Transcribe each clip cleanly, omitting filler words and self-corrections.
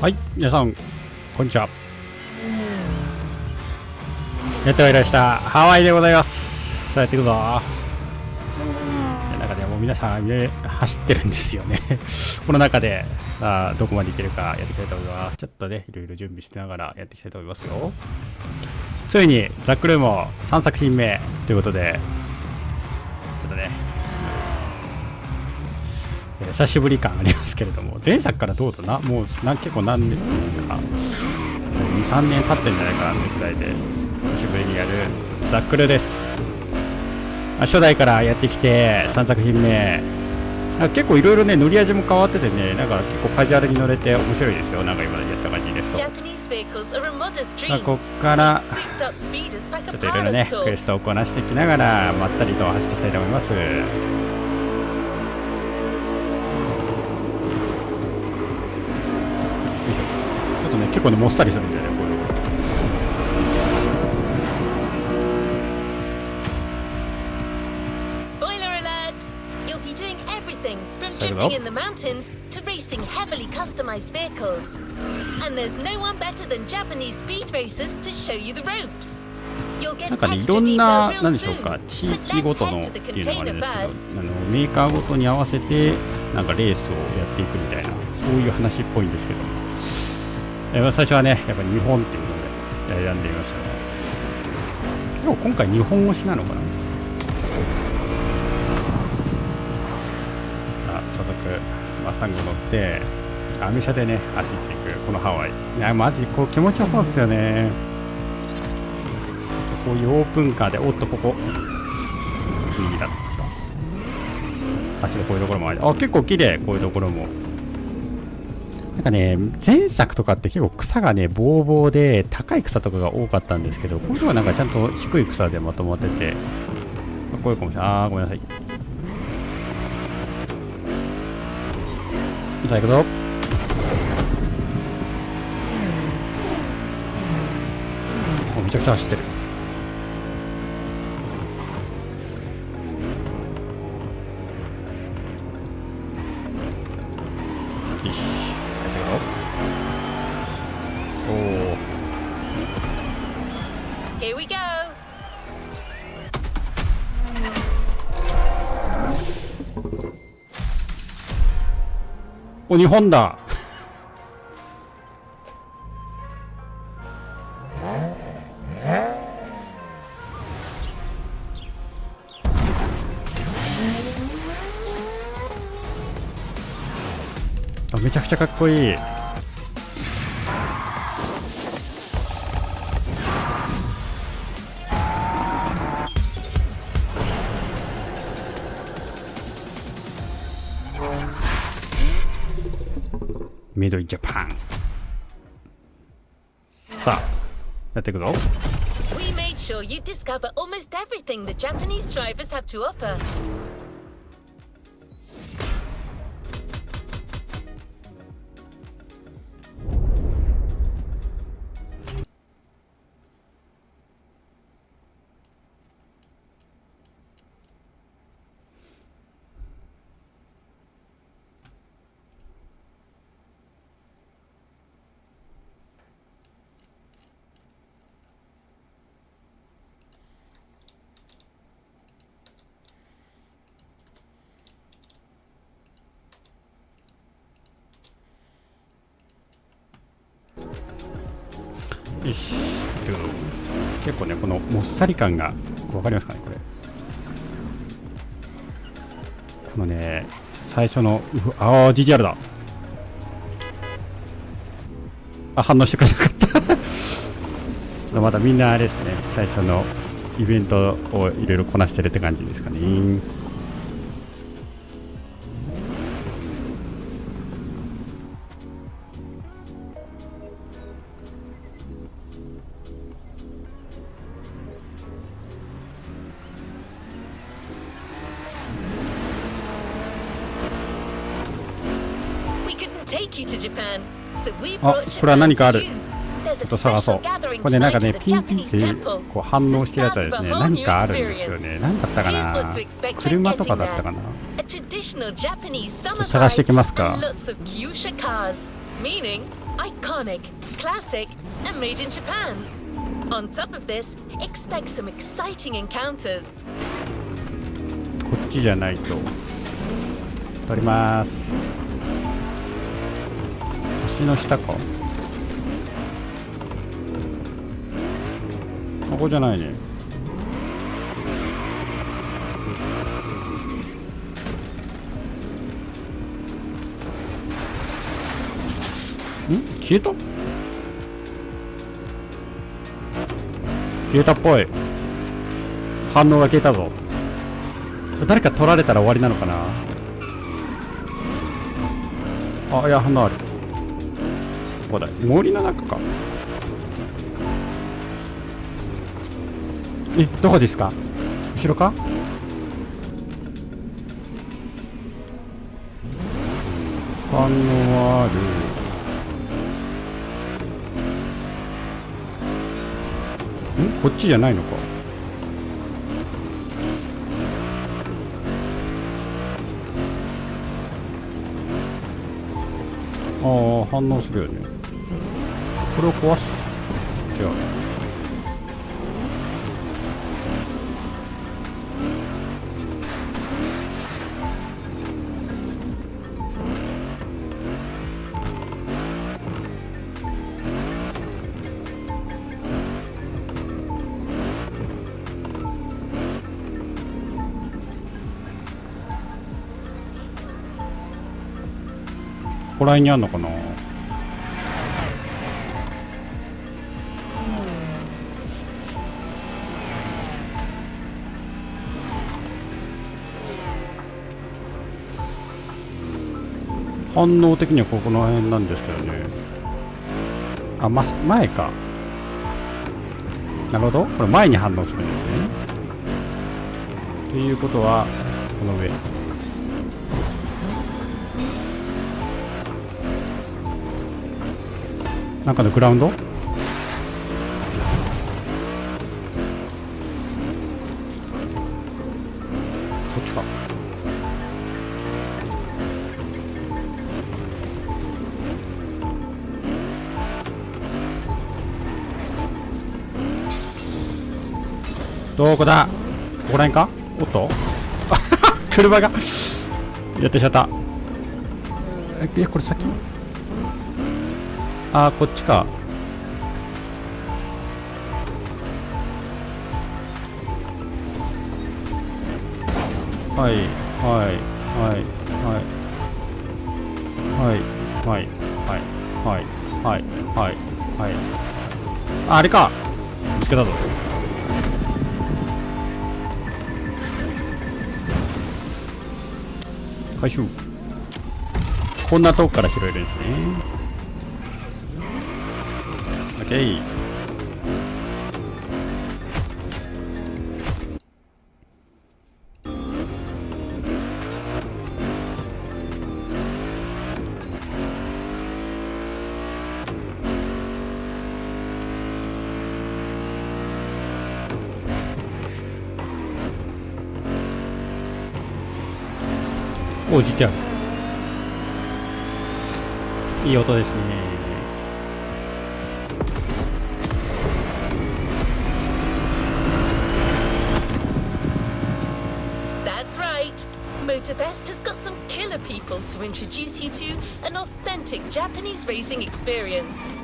はい、皆さんこんにちは。やってまいりましたハワイでございます。さあやっていくぞ。中でもう皆さん走ってるんですよねこの中でどこまでいけるかやっていきたいと思います。ちょっとねいろいろ準備しながらやっていきたいと思いますよ。ついにザックルーも3作品目ということでちょっとね久しぶり感ありますけれども、前作からどうだな、もう結構何年か 2,3 年経ってんじゃないかなってくらいで久しぶりにやるザックルーです。初代からやってきて3作品目、結構いろいろね乗り味も変わっててね、なんか結構カジュアルに乗れて面白いですよ。なんか今やった感じですと、ここからちょっといろいろねクエストをこなしていきながらまったりと走っていきたいと思います。ちょっとね結構ねもっさりするんだよねこういうの。Drifting in the mountains to racing heavily customized vehicles. And there's no one better than Japanese speed racers to show you the ropes. You'll get なんかねいろ extra ん detail な real 何でしょう soon. か、地 But 域ご let's との head っ to the ていうのがあるん container ですけど、 first. メーカーごとに合わせてなんかレースをやっていくみたいなそういう話っぽいんですけど、最初はねやっぱり日本っていうので選んでみましたね。でも今回日本推しなのかな。早速マスタング乗ってアメ車でね走っていくこのハワイ、いやマジこう気持ちよそうですよね。こういうオープンカーで、おっとここ右だった。あ、ちょっとこういうところもある。あ、結構綺麗。こういうところもなんかね前作とかって結構草がねボーボーで高い草とかが多かったんですけど、こういうところはなんかちゃんと低い草でまとまっててこういうかもしれない。ごめんなさい。じゃあ行くぞ。めちゃくちゃ走ってる。よし、おお。Here we go. お、日本だ。めちゃくちゃかっこいい。メイドインジャパン。さあやっていくぞ。We made sure you discover almost everything the Japanese drivers have to offer. よし、結構ねこのもっさり感が分かりますかね。これこのね最初のGTR だ。反応してくれなかったちょっとまだみんなあれですね、最初のイベントをいろいろこなしてるって感じですかね。あ、これは何かある。ちょっと探そう。これねなんかねピンピンってこう反応してるやつはですね何かあるんですよね。何だったかな。車とかだったかな。ちょっと探していきますか。Iconic, classic, and made in Japan. On top of this, expect some exciting encounters. こっちじゃないと。取ります。橋の下か。ここじゃないね。消えた？消えたっぽい。反応が消えたぞ。誰か取られたら終わりなのかな。あ、いや、反応ある。ここだ。森の中か。どこですか？後ろか？反応ある。こっちじゃないのか。ああ、反応するよね。これを壊す。違う。ここら辺にあんのかな。反応的にはここの辺なんですけどね。あ、前か。なるほど。これ前に反応するんですね。ということはこの上。なんかのグラウンド？こっちか。どこだ？ここら辺か？おっと車がやってしまった。これ先？あー、こっちか。はいはいはいはいはいはいはいはいはいはいはい。あれか。見つけたぞ。回収。こんなとこから拾えるんですね。オッケー。お、GTR。いい音ですね。Motorfest has got some killer people to introduce you to an authentic Japanese racing experience.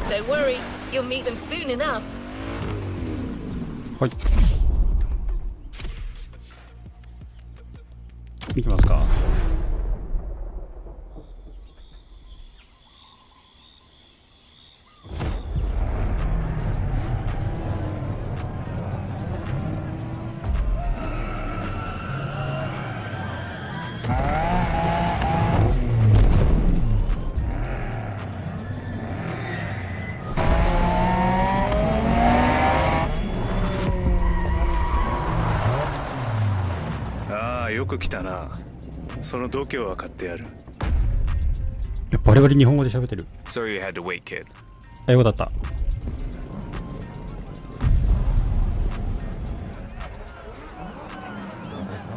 Don't worry, you'll meet them soon enough. はい。行きますか。よく来たな。その度胸は買ってやる。バリバリ日本語で喋ってる。Sorry you had to wait, kid. 英語だった。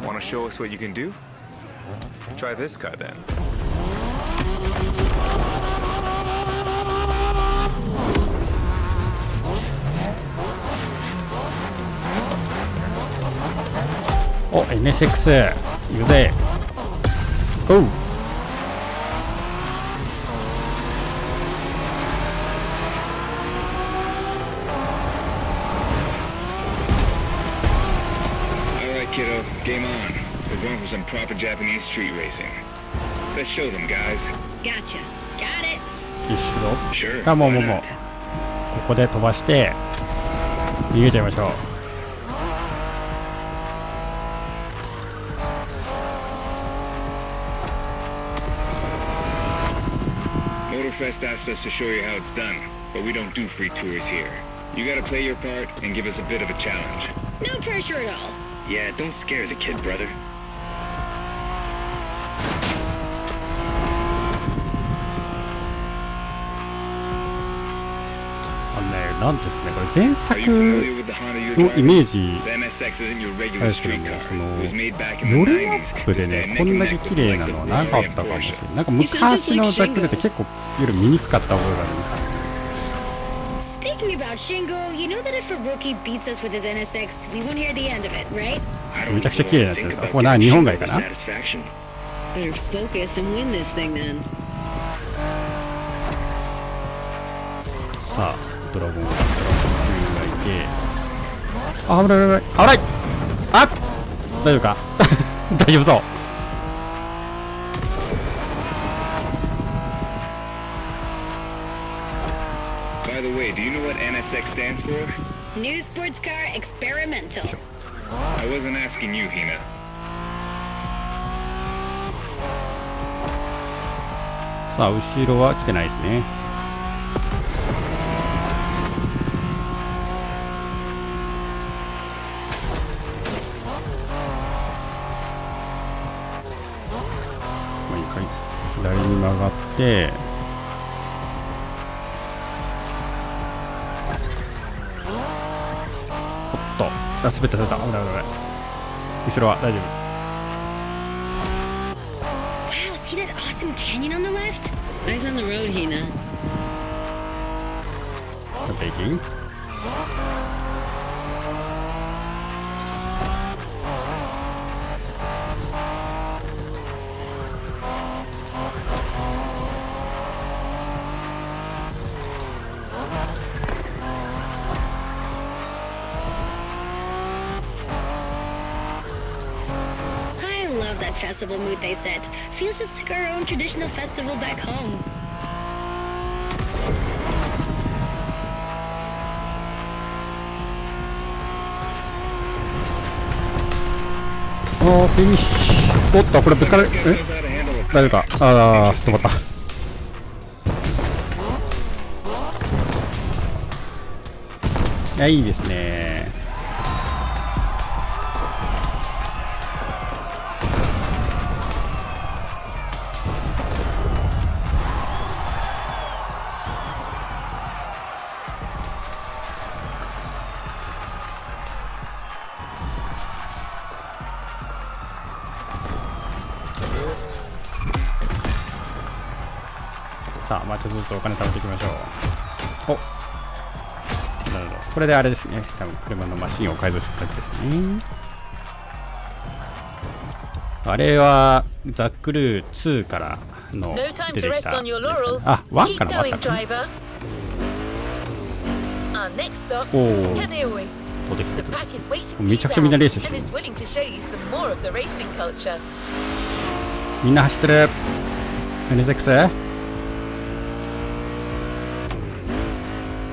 Wanna show us what you can do? Try this car then. NSX 行くぜ。おう。Kiddo, game on. We're going for some proper Japanese street racing. Let's show them, guys. Gotcha. Got it. 一緒 Sure. あ、もう why こ not? こで飛ばして逃げちゃいましょう。Motorfest asked us to show you how it's done, but we don't do free tours here. You gotta play your part and give us a bit of a challenge. No pressure at all. Yeah, don't scare the kid, brother. なんですかね、これ前 Are 作 you familiar with the Honda you're のイ driving? メージ The NSX isn't your あ regular れですけど street も、 car. その It was made back in 乗 the りア 90s ップ to で stand ね、こ neck ん and だけ neck 綺 with the 麗 likes な of のなかっ Ferrari た and かもしれ Porsche. ない。なんか昔のザクルって結構より見にくかった覚えがあるんですよ。 Speaking about Shingo, you know that if a rookie beats us with his NSX, we won't hear the end of it, right? I don't めちゃくちゃ綺麗になってるん think ですか。 about これな、 giving 日本 Shingo 外か the な。 satisfaction. Better focus and win this thing then. さあ、ドラゴンがいて、あ、危ない危ない危ない、あ、大丈夫か大丈夫そう。By the way, do you know what NSX stands for? New sports car experimental. I wasn't asking you, Hina. さあ、後ろは来てないですね。まあいいかい。左に曲がって、おっと、あ、滑った滑った、危ない危ない危ない。後ろは大丈夫。 Wow, see that awesome canyon on the left? Nice on the road, Hina. I'm taking. I love that festival mood they set. Feels just like our own traditional festival back home. おー、フィニッシュ。おっと、これぶつかる。 Guess え、 knows how to handle a 大丈夫か。あー、止まった。いや、いいですね。さあ、まあちょっとずつお金貯めていきましょう。お、なるほど。これであれですね。多分車のマシンを改造した感じですね。あれはザ・クルー2からの No 出 time て to き rest た on your ですか laurels. ね。あ、1 Keep からもあっ going, たかな。 driver. Our next stop, おお、 Kaneohe. 出てき The てる。 pack is waiting for め you ちゃくちゃみんな there レースして and る。 is willing to show you some more of the racing culture. みんな走ってる。NSX?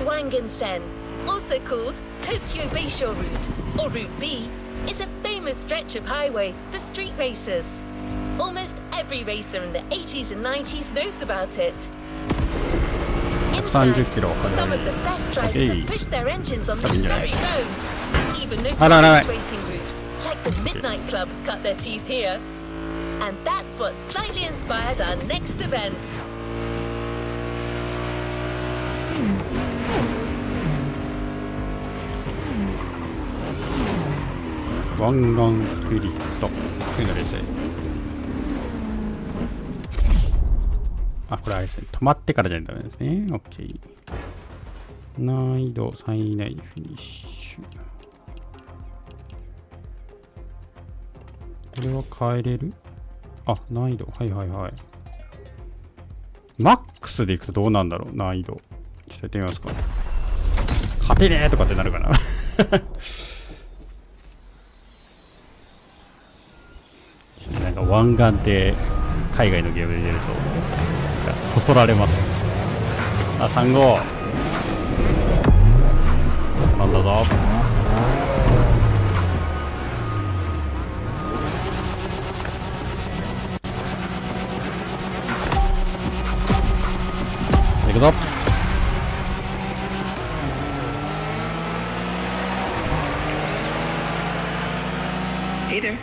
Wangan-sen, also called Tokyo Bayshore Route, or Route B, is a famous stretch of highway for street racers. Almost every racer in the 80s and 90s knows about it. In 130 fact, キロ some of the best drivers Hey. have pushed their engines on this Sabi niya very eh. road. Even Alright, notorious alright. racing groups like the Midnight Club cut their teeth here. And that's what slightly inspired our next event. 湾岸スピリット。次のレース。あ、これあれですね。止まってからじゃダメですね。OK。難易度最大フィニッシュ。これは変えれる？あ、難易度。はいはいはい。マックスでいくとどうなんだろう、難易度。ちょっとやってみますか。勝てねーとかってなるかな。なんか湾岸って海外のゲームで出るとなんかそそられます。あ、3号なんだぞ。行くぞ。Hey there.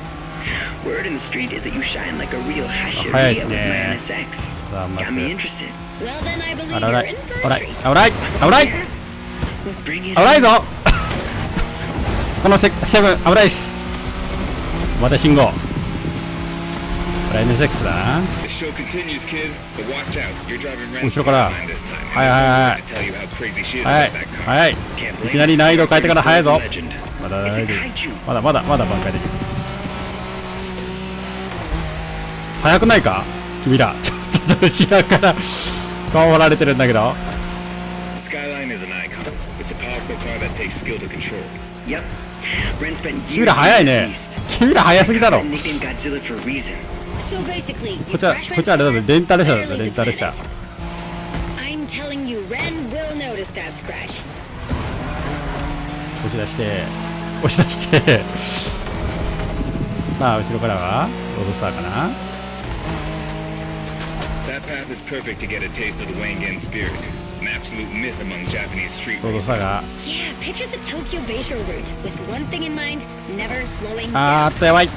Word in the street is that you shine like a real hashiria Nice, with my man. NSX. Got Got me interested. Well, then I believe 危 you're ない in 危 for な a い treat. 危ない危ない Bring it 危ない on. ぞ。このセブン危ないっす。また信号。これ NSX だな。 The show continues, kid, but watch out. You're driving Razer 後ろから Seiren this time. はいはいはい To tell you how crazy she is はい about that car. はい。い Can't blame きなり難易度変えてから早いぞ。 Legend. まだ大 It's 丈 a 夫。 kaiju. まだ挽回できる。早くないか君ら。ちょっと後ろから顔掘られてるんだけど。 The Skyline is an icon. It's a powerful car that takes skill to control. Yep. Ren spent 君 years ら早い doing ね it east. 君ら早すぎだろ。 Nicknamed Godzilla for a reason. So basically, こっちはあれだぜ、レンタル車だぜ、レンタル車。 I'm telling you, Ren will notice that scratch. 押し出してさあ後ろからはロードスターかな。 That path is perfect to get a taste of the Wangan spirit, an absolute myth among Japanese street ロード racing. スターが Yeah, picture the Tokyo Bayshore route with one thing in mind: never slowing あ down. ーっとやばい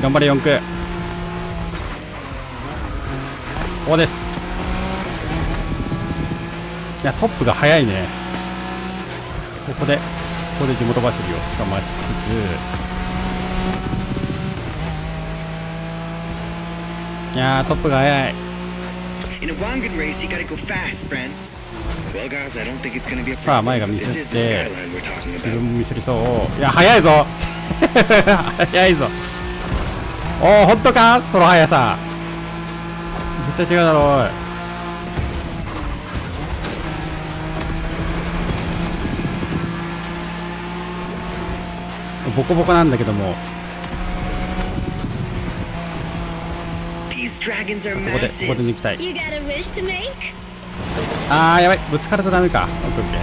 頑張れ4区。ここです。いやトップが速いね。ここで地元走りをかましつつ、いやートップが速い。 In a Wangan race, you gotta go fast, Bren. Well, guys, I don't think it's gonna be a さあ problem. 前がミ This ス is っ the て skyline we're talking 自 about. 分もミスりそう。いや速いぞ速いぞ。おお本当かその速さ。絶対違うだろう。おいボコボコなんだけども、 These dragons are ここで massive. 抜きたい。 You got a wish to make? あーやばい、ぶつかるとダメか。オッケーオッケー。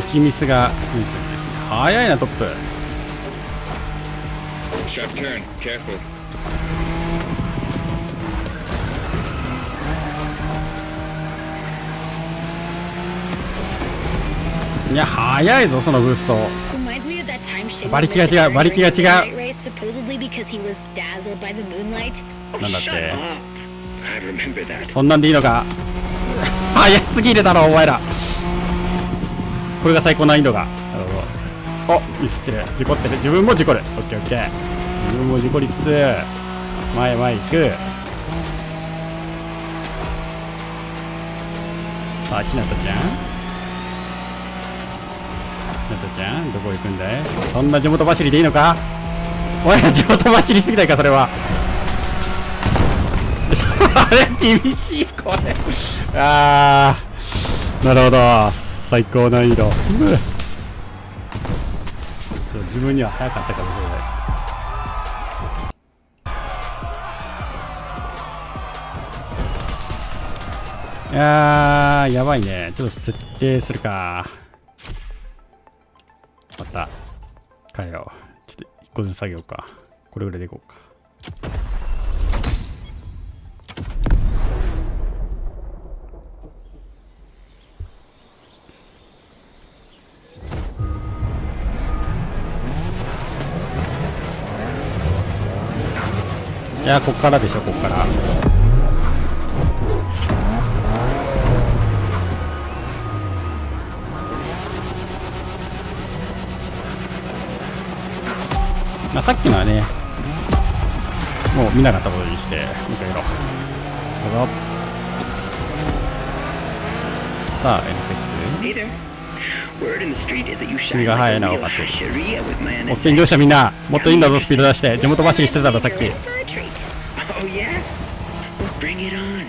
打ちミスが速いなトップ。 Sharp turn, careful. いや速いぞそのブースト。 Reminds me of that time Shin 馬力が違う馬力が違う。 race supposedly because he was dazzled by the moonlight. なんだっ Shut て。 up. I remember that. そんなんでいいのか。速すぎるだろお前ら。これが最高難易度が。なるほど。おミスってる。事故ってる。自分も事故る。オッケーオッケー。自分も事故りつつ前行く。さあひなたちゃんどこ行くんだい。そんな地元走りでいいのか。おい地元走りすぎないかそれは。あれ厳しいこれ。あーなるほど最高難易度。自分には早かったかもしれない。いやーやばいね。ちょっと設定するか。また変えよう。ちょっと一個ずつ作業か。これぐらいでいこうか。いやこっからでしょこっから。まあさっきのはねもう見なかったことにしてもう一回やろう。どうぞ。さあ Hey there. Word in the street is that you 君 shine が like 速い a な real 分かってる。 hasheria with my おっ健乗車みん NSX. なもっといいんだぞスピード出して地元走りしてたろさっき。 For a treat. Oh yeah? Well, bring it on.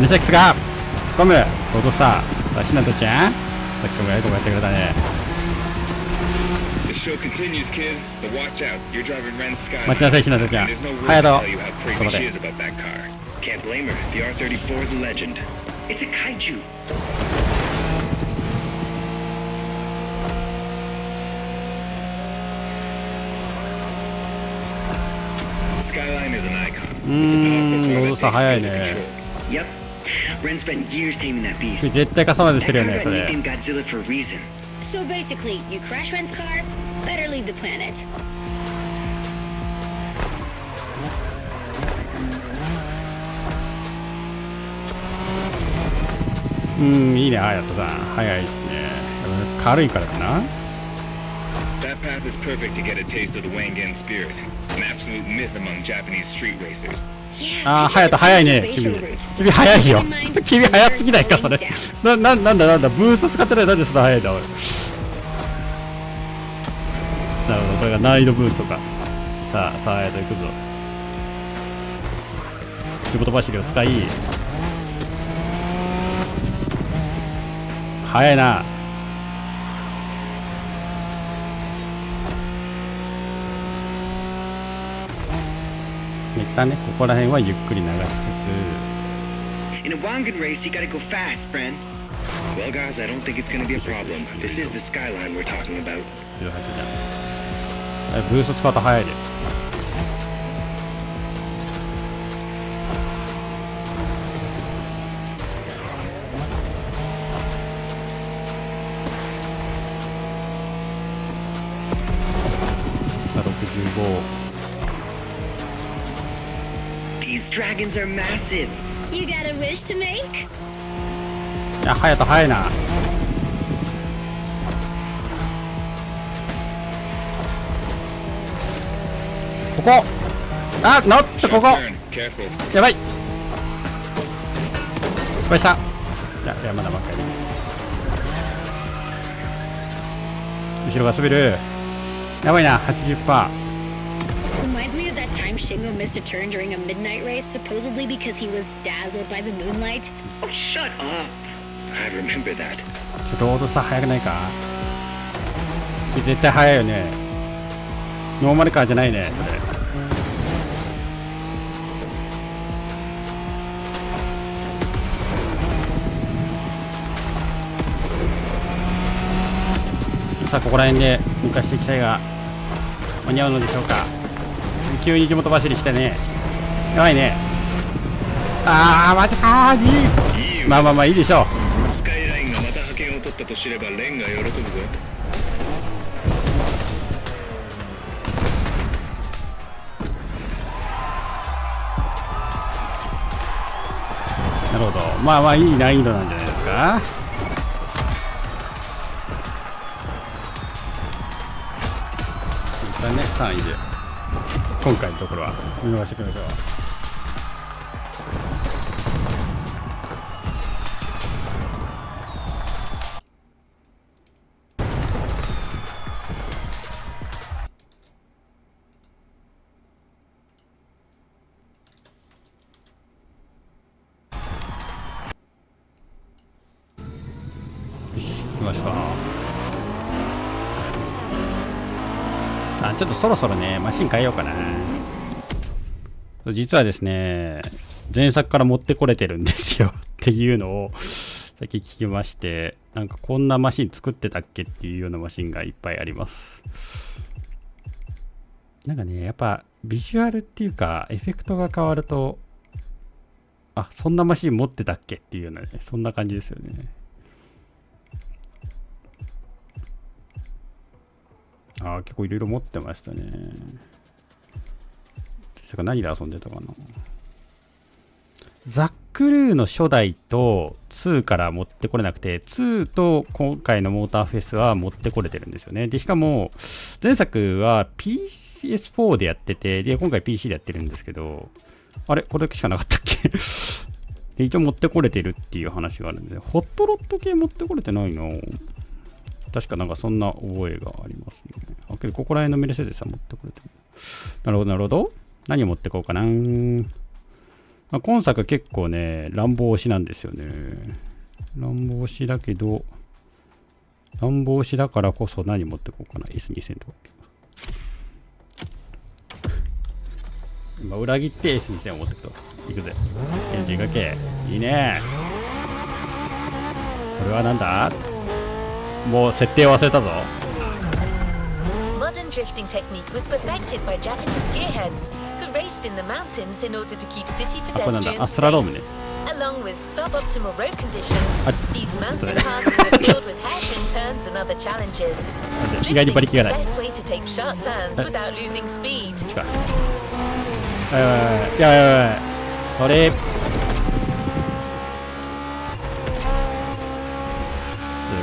NSX が突っ込む。どうぞさあひなとちゃんさっきもやいとこやってくれたね。 The show continues, kid, but watch out. You're driving Ren's Skyline. 待ちなさいひなとちゃん。 There's no word 隼 to 人 tell you how そ crazy こ she で is about that car. Can't blame her. The R34 is a legend. It's a kaiju. Skyline is an icon. Mm, It's a powerful those are car high that takes skill to there. control. Yep. Ren spent years taming that beast. 絶対カスタマイズして That るよ car ね got それ。 nicknamed Godzilla for a reason. So basically, you crash Ren's car, better leave the planet. いいね隼人さん早いですね。軽いからかな。 That path is perfect to get a taste of the Wangan spirit, an absolute myth among Japanese street racers. Yeah, あー picture 隼人 the 早い Tokyo ね Bay 君 Show route. 君早いよ Keep in mind, 君早すぎないか we're それ slowing down. なんだブースト使ってないなんでそんな早いんだ俺。なるほどこれが難易度ブーストか。さあ隼人行くぞ。地元走りを使い早いな。一旦ねここら辺はゆっくり流しつ In a Wangan race, you gotta go fast, Bren. Well, guys, I don't think it's gonna be a problem. This is the skyline we're talking about. つ18じゃん。ブースト使うと早いで。65。 These dragons are massive. You got a wish to make? いや隼人早いな。ここあ乗ってこ Sharp こ turn. Careful. やばい失敗した。いやまだばっかり。後ろが滑る。やばいな 80%。 Reminds me of that time Shingo missed a turn during a midnight race, supposedly because he was dazzled by the moonlight. Oh, shut up. I remember that. ちょっとロードスター速くないか。絶対速いよね。ノーマルカーじゃないねそれ。さあここら辺で抜かしていきたいが間に合うのでしょうか。急に地元走りしてねやばいね。あーマジかーいいまあいいでしょう。スカイラインがまた派遣を取ったと知ればレンが喜ぶぞ。なるほどまあいい難易度なんじゃないですか。一旦ね3位で今回のところは見逃してくれたわ。行きましょう。ちょっとそろそろねマシン変えようかな。実はですね前作から持ってこれてるんですよっていうのをさっき聞きまして、なんかこんなマシン作ってたっけっていうようなマシンがいっぱいあります。なんかねやっぱビジュアルっていうかエフェクトが変わるとあそんなマシン持ってたっけっていうようなねそんな感じですよね。結構いろいろ持ってましたね。何で遊んでたかな。ザックルーの初代と2から持ってこれなくて、2と今回のモーターフェスは持ってこれてるんですよね。で、しかも前作は PS4 でやってて、で、今回 PC でやってるんですけど、あれこれしかなかったっけで一応持ってこれてるっていう話があるんですよ。ホットロッド系持ってこれてないの？確かなんかそんな覚えがありますね。あ、けどここら辺のメルセデスは持ってこれてる。なるほど、なるほど。何を持ってこうかな。まあ、今作結構ね、乱暴推しなんですよね。乱暴推しだけど、乱暴推しだからこそ何持ってこうかな。S2000 とか。今裏切って S2000 を持ってくと。いくぜ。エンジンかけ。いいね。これはなんだ？もう設定を忘れたぞ。Modern drifting technique was perfected by Japanese gearheads who raced in the mountains in order to keep city あ、これなんだ。 pedestrians あ、スラロームね。 safe. Along with suboptimal road conditions, these mountain passes are filled with hairpin turns and other challenges. 意外に Drifting 馬 is 力 the がない。 best way to take sharp turns without losing speed. やばい。それ。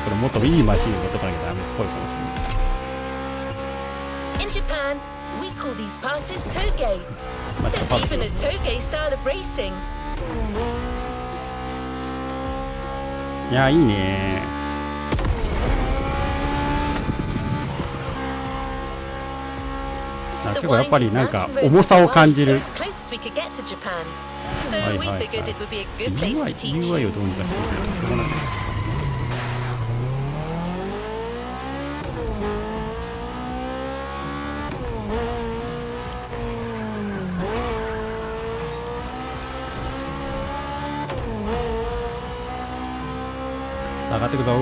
これもっといいマシンを持ってこなきゃダメっぽいかもしれない。 In Japan, we call these passes toge. まあ、ちょっと There's パス even a toge style of racing. いや、いいね。あ、 The 結構やっぱり winding なんか mountain roads 重 of さを感じ Hawaii る。 are as close as we could get to Japan. So はい we はいはい figured it would be a good place to teach UI you. をどうにかしてくれる。しょうがない。さあ上がってくぞ。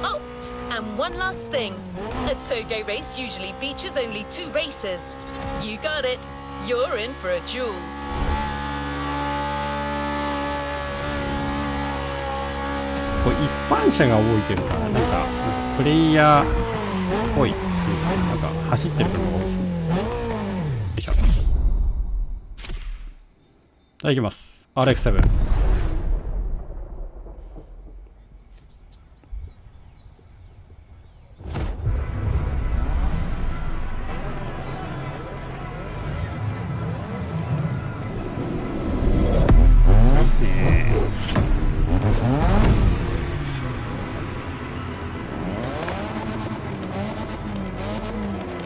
Oh, and one last thing. A toge race usually features only 2 racers. You got it. You're in for a duel. これ一般車が多いというか、なんかプレイヤーっぽいっていうか、なんか走ってることが多い。よいしょ。はい、行きます。RX7。いいっすね。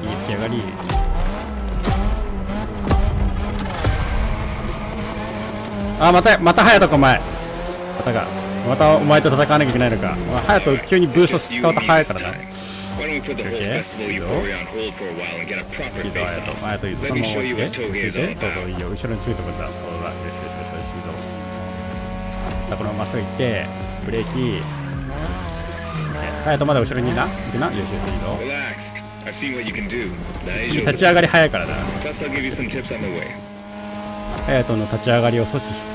いい出来上がり。あ、また隼人かお前。またお前と戦わなきゃいけないのか。隼人急にブースト使うと早いからな。Why don't we put the whole Okay. festival euphoria on hold for a while and get a proper いいぞ、 face 隼 off? 人。隼人いいぞ。 Let me show you what その toge まま is 来 all て。そうそう、 about. いいよ。後ろについてくんだ。そうだ。よしよしよしよし、いいぞ。さあ、このまままっすぐ行って、ブレーキ。隼人まだ後ろにいな。行くな。よしよし、いいぞ。 Relax. I've seen what you can do. 大丈夫。立ち上がり早いからな。 Plus, I'll give you some tips on the way. 隼人の立ち上がりを阻止しつつ、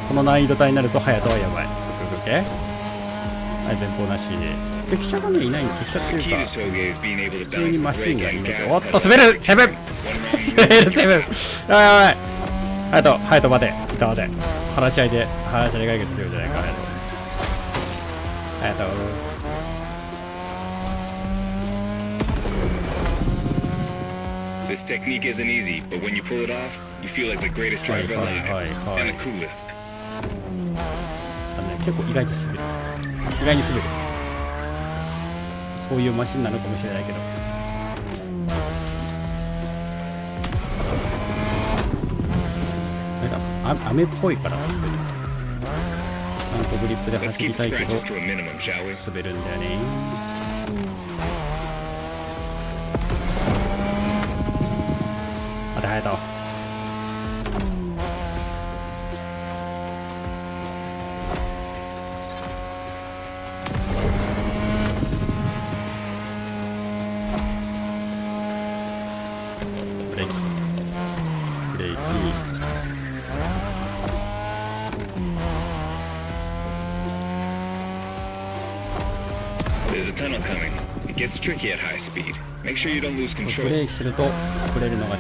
この難易度帯になると隼人はやばい。OK？ はい、前方なし。敵車がね、いないんで、敵車っていう Key to か、 toge is being able to 普通に balance マ the シン brake がいない and けど、おっ gas と、 pedal. 滑るセブン One wrong 滑るセブンやばいやばい。隼人待て。待て。話し合いで解決しようじゃないか、隼人。This technique isn't easy, but when you pull it off, you feel like the greatest driver Hi, alive hi. and the coolest. 結構意外と滑る。意外に滑る。そういうマシンなのかもしれないけど。なんか雨っぽいから滑る。ちゃんとグリップで Let's 走り keep たい the けど scratches to a minimum, shall we? 滑るんだよね。待て、隼人。ブレーキ。ブレーキ。There's a tunnel coming. It gets tricky at high speed. Make sure you don't lose ブ control. レーキすると遅れるのがち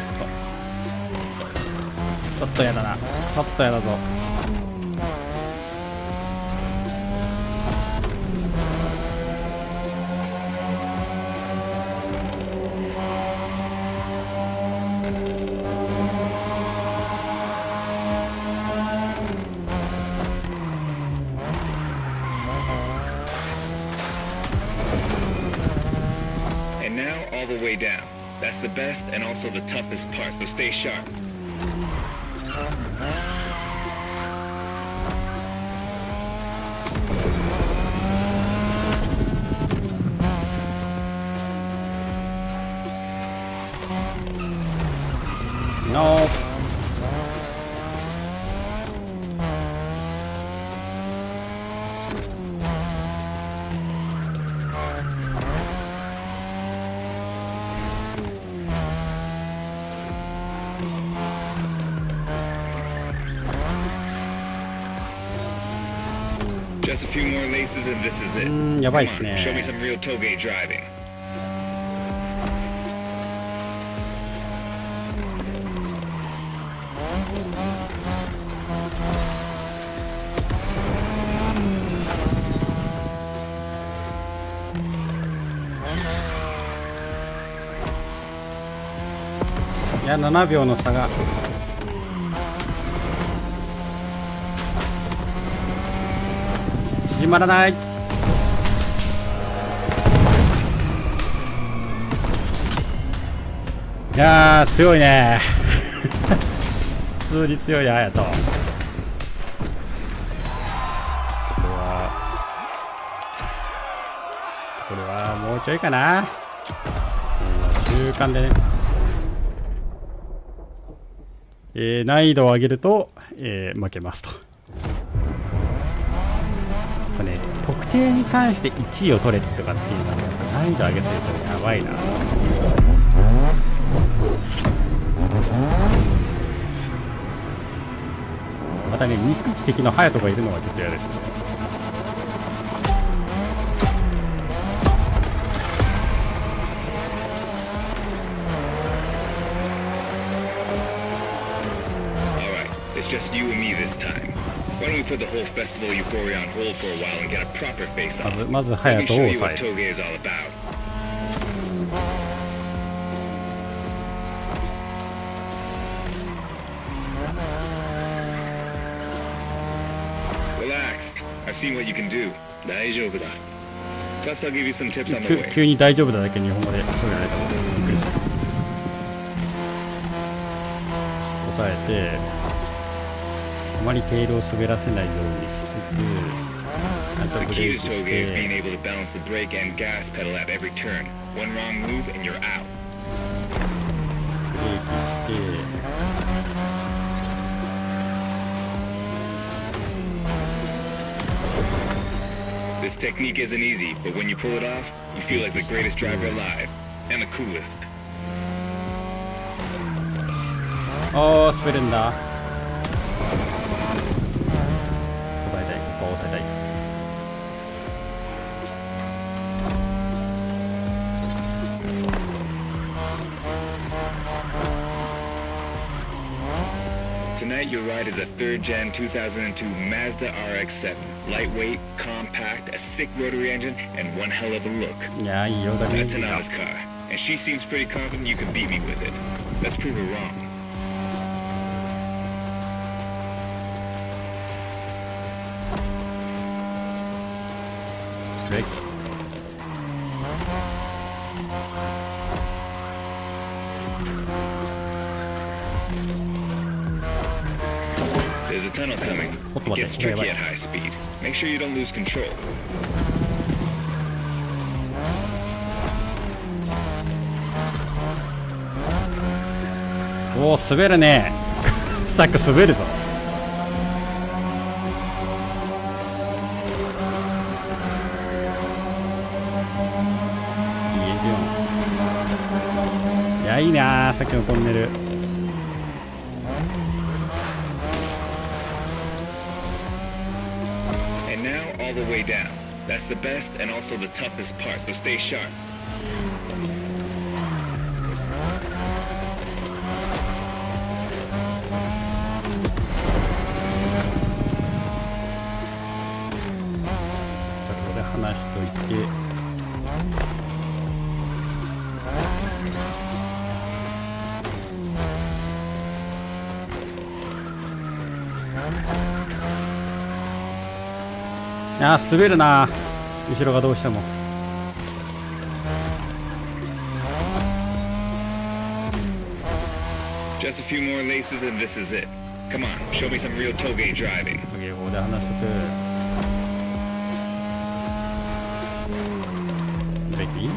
ょっとやだな。ちょっとやだぞ。all the way down. That's the best and also the toughest part, so stay sharp. No. Just a few more laces and this is it. やばい Come です on, ね。 show me some real toge driving.いや、7秒の差が縮まらない。いやー強いね普通に強いね、隼人。これはもうちょいかな。中間でね、難易度を上げると、負けますと。ね、特定に関して1位を取れとかっていうのは難易度上げすぎるとやばいな。またね、憎き敵の隼人がいるのがちょっと嫌ですね。It's just you and me this time. Why don't we put the whole festival euphoria on hold for a while and get a proper face off? まず Let me 隼人 show を you 抑 what える。 toge is all about. Relax. I've seen what you can do. 大丈夫だ. Plus, I'll give you some tips on the way. 急に大丈夫だだけ日本語でそうじゃないかも。びっくりした。抑えて、あまりテールを滑らせないようにしつつ、ちゃんと The ブレ key ー to キし toge is being て、 able to balance the brake and gas pedal at every turn. One wrong move and you're out. ブレーキして、This technique isn't easy, but when you pull it off, you feel like the greatest driver alive. And the coolest. おー、滑るんだ。抑えたい、ここは抑えたい。Tonight, your ride is a third-gen 2002 Mazda RX-7. Lightweight, compact, a sick rotary engine, and one hell of a look. いやー、いいよ、だめ That's Tanana's car, and she seems pretty confident you can beat me with it. Let's prove her wrong. There's a tunnel coming. It gets tricky at high speed. Make sure you don't lose control. おー、滑るね。サック滑るぞ。いいエンジン。いや、いいなー、さっきのトンネル。And now, all the way down. That's the best and also the toughest part, so stay sharp.いやー、滑るな、後ろがどうしても。Just a few more laces and this is it. Come on, show me some real toge driving. 英語で話しとく。ブレーキ？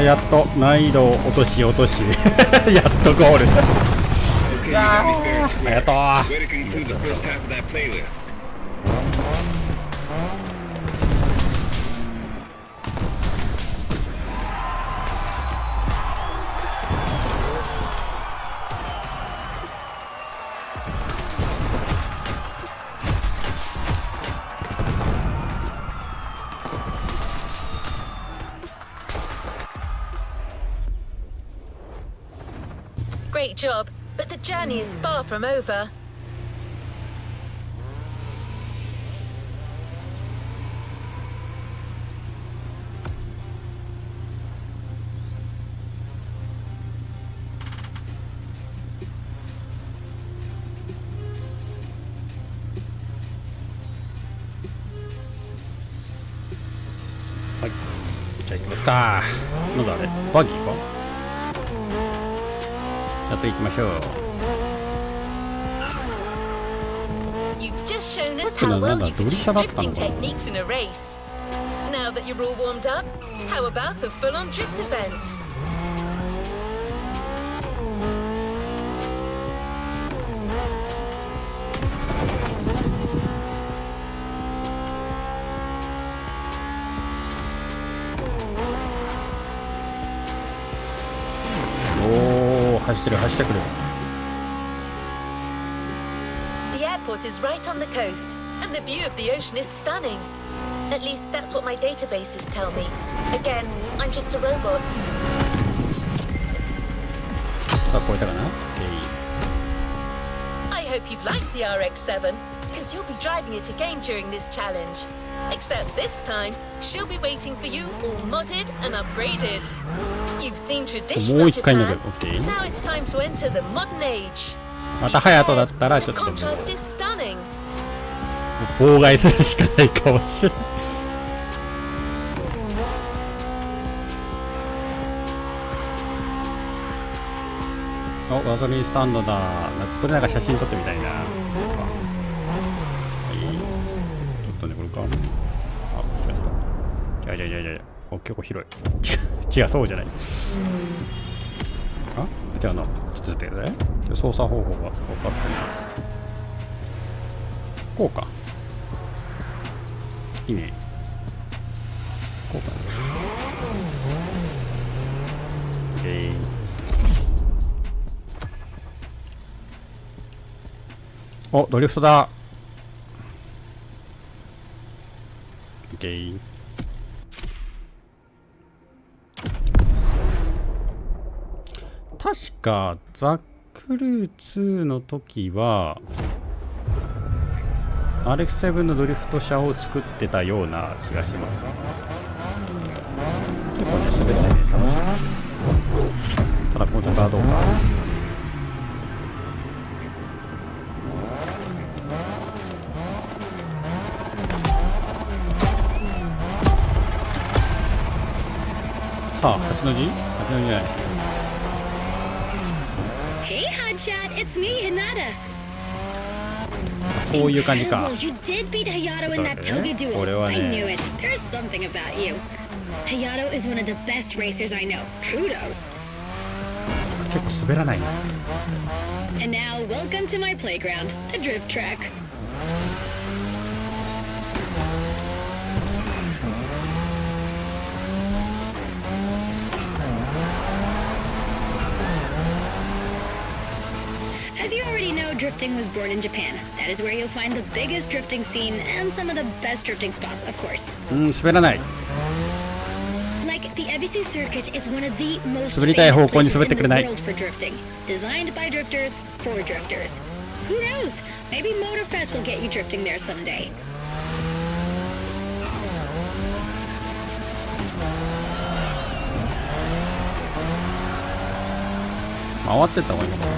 やっと難易度を落としやっとゴール。 Okay, you got me fair and square. やったー。 Way to conclude the first half of that playlist. Great job, but the journey is far from over. Right. じゃあ行きますか。なんだあれ？バギーか？じゃあ次行きましょう。 You've just shown us how well you can use drifting techniques in a race. Now that you're all warmed up, how about a full-on drift event? Oh, 走ってくる。 The airport is right on the coast, and the view of the ocean is stunning. At least that's what my databases tell me. Again, I'm just a robot. さあ、超えたかな？ I hope you've liked the RX-7, because you'll be driving it again during this challenge. Except this time, she'll be waiting for you all modded and upgraded. You've seen traditional Japan. Now it's time to enter the modern age. またハヤトだったらちょっともう Contrast is stunning. 妨害するしかないかもしれない。お、ガソリンスタンドだ。ここでなんか写真撮ってみたいな。はい。ちょっとね、これか。あ、違う。お、結構広い。違う、そうじゃない。あ、違うな。ちょっと待ってください。操作方法が分かってない。こうか。いいね。こうかな。お、ドリフトだ。OK。確かザ・クルー2の時は RX-7 のドリフト車を作ってたような気がしますね。結構ね、滑ったりね、楽しい。ただ、このちょっとはどうか。さあ、8の字じゃない。Hey, Hotshot, it's me, Hinata. そういう感じか。 Incredible, you did beat Hayato in that Toga duel. これは I ね。 knew it. There's something about you. Hayato is one of the best racers I know. Kudos. 結構滑らないな。 And now, welcome to my playground, the drift track. As you already know, drifting was born in Japan. That is where you'll find the biggest drifting scene and some of the best drifting spots, of course. 滑らない。 Like, the Ebisu circuit is one of the most 滑りたい famous 方向に places 滑って in く the れない。 world for drifting. Designed by drifters, for drifters. Who knows? Maybe Motorfest will get you drifting there someday. 回ってった方がいいのかな。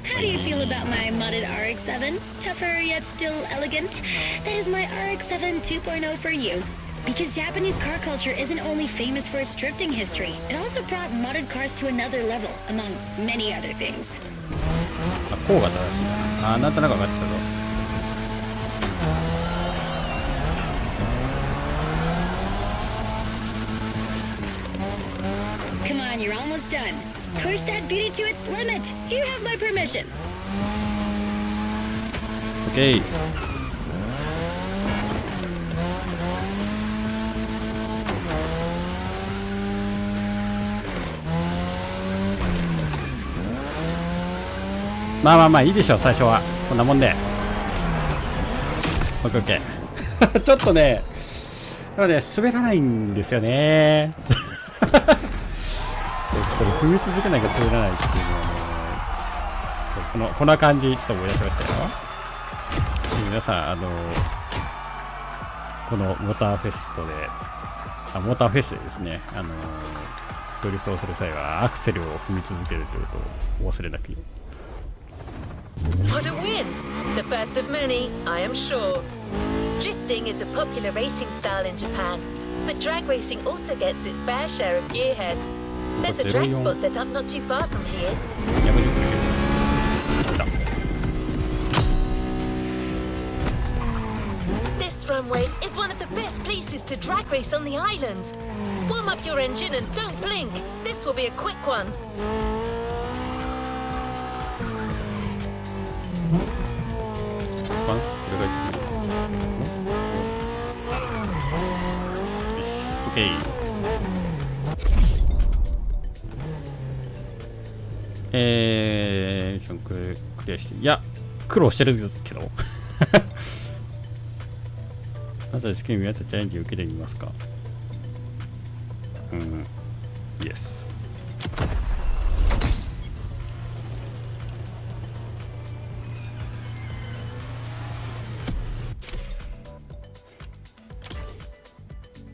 How do you feel about my modded RX-7? Tougher yet still elegant? That is my RX-7 2.0 for you. Because Japanese car culture isn't only famous for its drifting history, it also brought modded cars to another level, among many other things. あ、こうが正しいな。あ、なんとなく分かってたぞ。Come on, you're almost done. Push that beauty to its limit. You have my permission. オッケー。まあまあまあいいでしょう、最初はこんなもんで。オッケーオッケー。ちょっとね、でもね、滑らないんですよね。これ踏み続けないから滑らないっていうのはね、こんな感じちょっと思い出しましたよ。皆さんこのモーターフェストでモーターフェスでですね、ドリフトをする際はアクセルを踏み続けるということをお忘れなく。 What a win! The first of many, I am sure. Drifting is a popular racing style in Japan, but drag racing also gets its fair share of gearheads. There's a drag spot set up not too far from here. This runway is one of the best places to drag race on the island. Warm up your engine and don't blink. This will be a quick one. これがよし、オッケー。ミッションクリアして、いや苦労してるけど。あなたで好きに見合ったチャレンジを受けてみますか。イエス。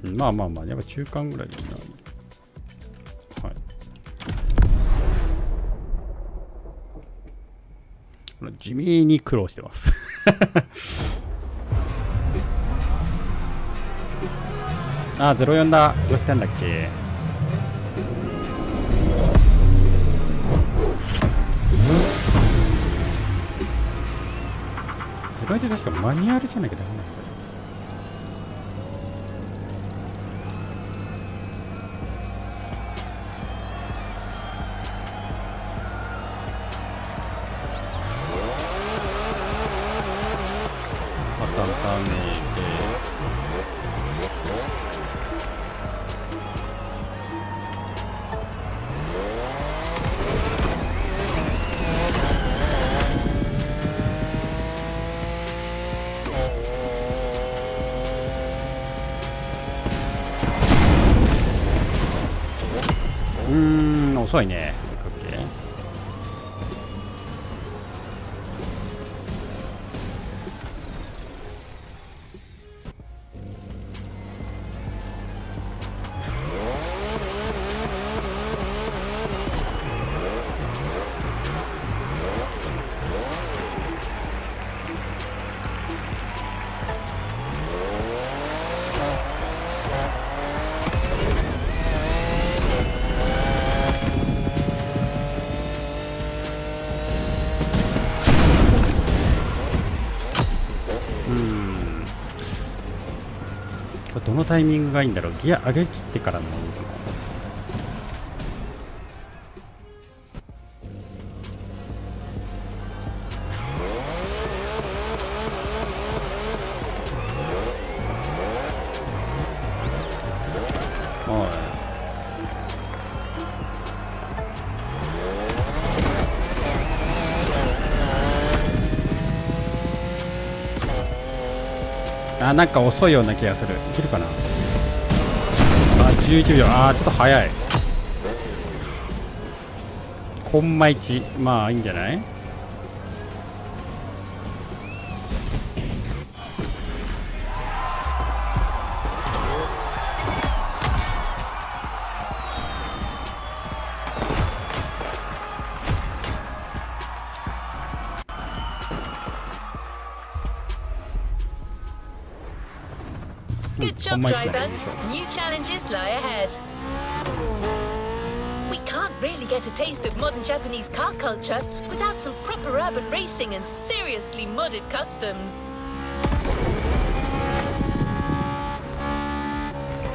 まあまあまあ、やっぱ中間ぐらいだな。はい。地味に苦労してます。あ、04だ。どうやったんだっけ。04って確かマニュアルじゃなきゃダメなんだよ。遅いね。どのタイミングがいいんだろう。ギア上げ切ってからの方がいいかな。あ、なんか遅いような気がする。いけるかな。あ、11秒。あー、ちょっと早い。コンマ1。まあいいんじゃない。Good job, driver. New challenges lie ahead. We can't really get a taste of modern Japanese car culture without some proper urban racing and seriously modded customs.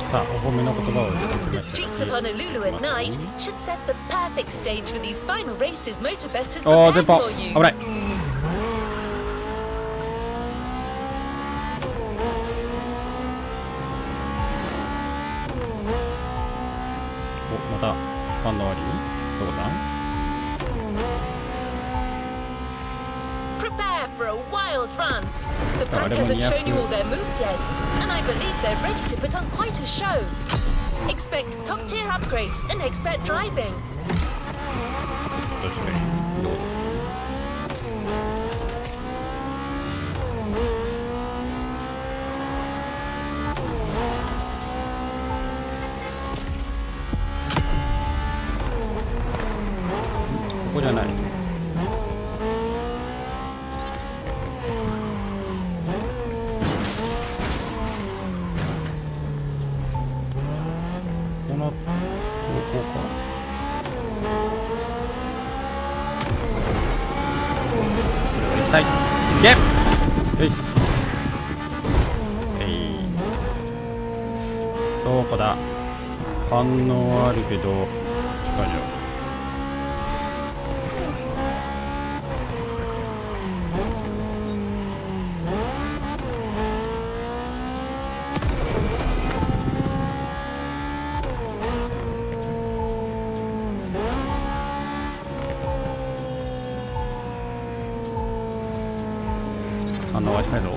さあ、お褒めの言葉をいただき The ました。 streets of Honolulu at night should set the perfect stage for these final races Motorfest has おー、前 prepared 方 for 危 you. ない。お、またファンの終わりにどこだ。 Prepare for a wild run. The pack hasn't shown you all their moves yet, and I believe they're ready to put on quite a show. Expect top-tier upgrades and expert driving. どうしてどうぞ。ここじゃない。この方向か。はい、いけ。よし。どこだ。反応あるけど近いよ。反応は近いぞ。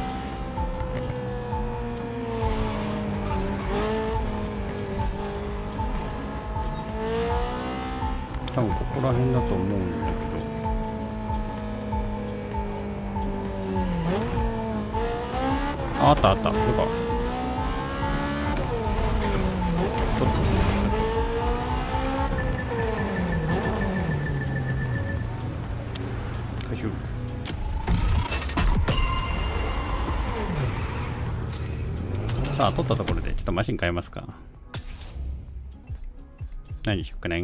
多分ここら辺だと思うんだけど。あったあった。これか。ちょっと回収。さあ、取ったところでちょっとマシン変えますか。何にしよっかね。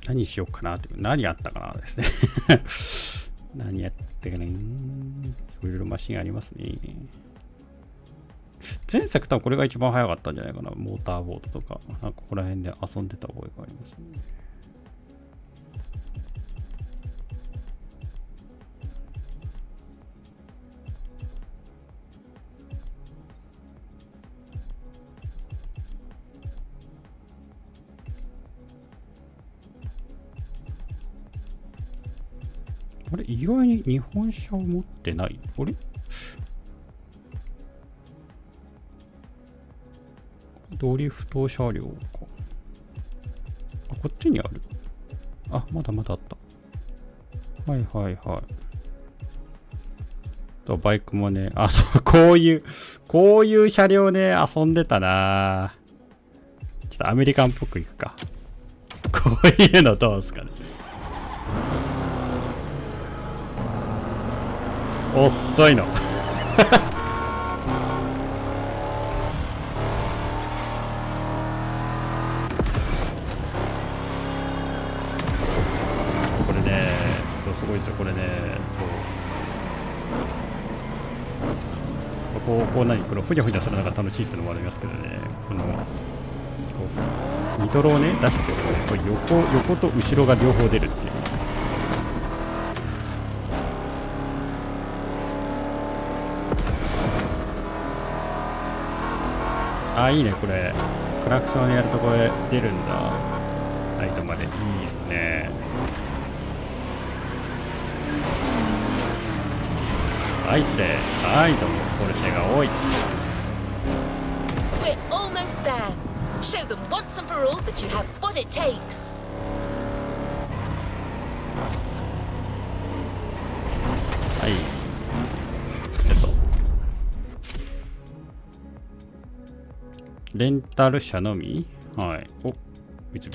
何しようかなって、何やったかなですね。何やったかね。いろいろマシンありますね。前作多分これが一番早かったんじゃないかな。モーターボートとか、なんかここら辺で遊んでた覚えがありますね。あれ、意外に日本車を持ってない。あれドリフト車両か。あ、こっちにある。あ、まだまだあった。はいはいはい。と、バイクもね、あ、そう、こういう車両ね、遊んでたな。ちょっとアメリカンっぽくいくか。こういうのどうすかね。遅いの。これね、そう、すごいですよ、これね、そう。こう何、このふにゃふにゃするのが楽しいっていうのもありますけどね、この、ニトロをね、出しておくとね、これ横と後ろが両方出るっていう。あ、いいね、これ。クラクションやるとこれ出るんだ。ライトまで。いいっすね。はい、失礼。はい、どうも、ポルシェが多い。We're almost there. Show them once and for all that you have what it takes. はい。レンタル車のみ。はい。お、三菱。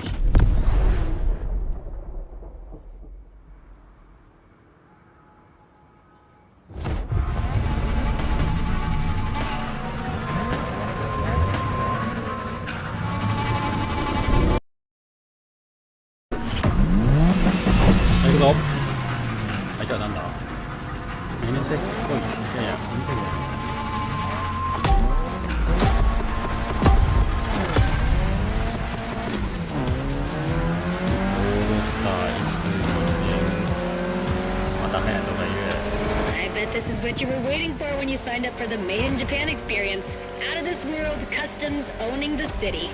ぞ。相手はなんだ NSX っぽい。いやいや、見てるよ。I bet this is what you were waiting for when you signed up for the Made in Japan experience. Out of this world customs owning the city.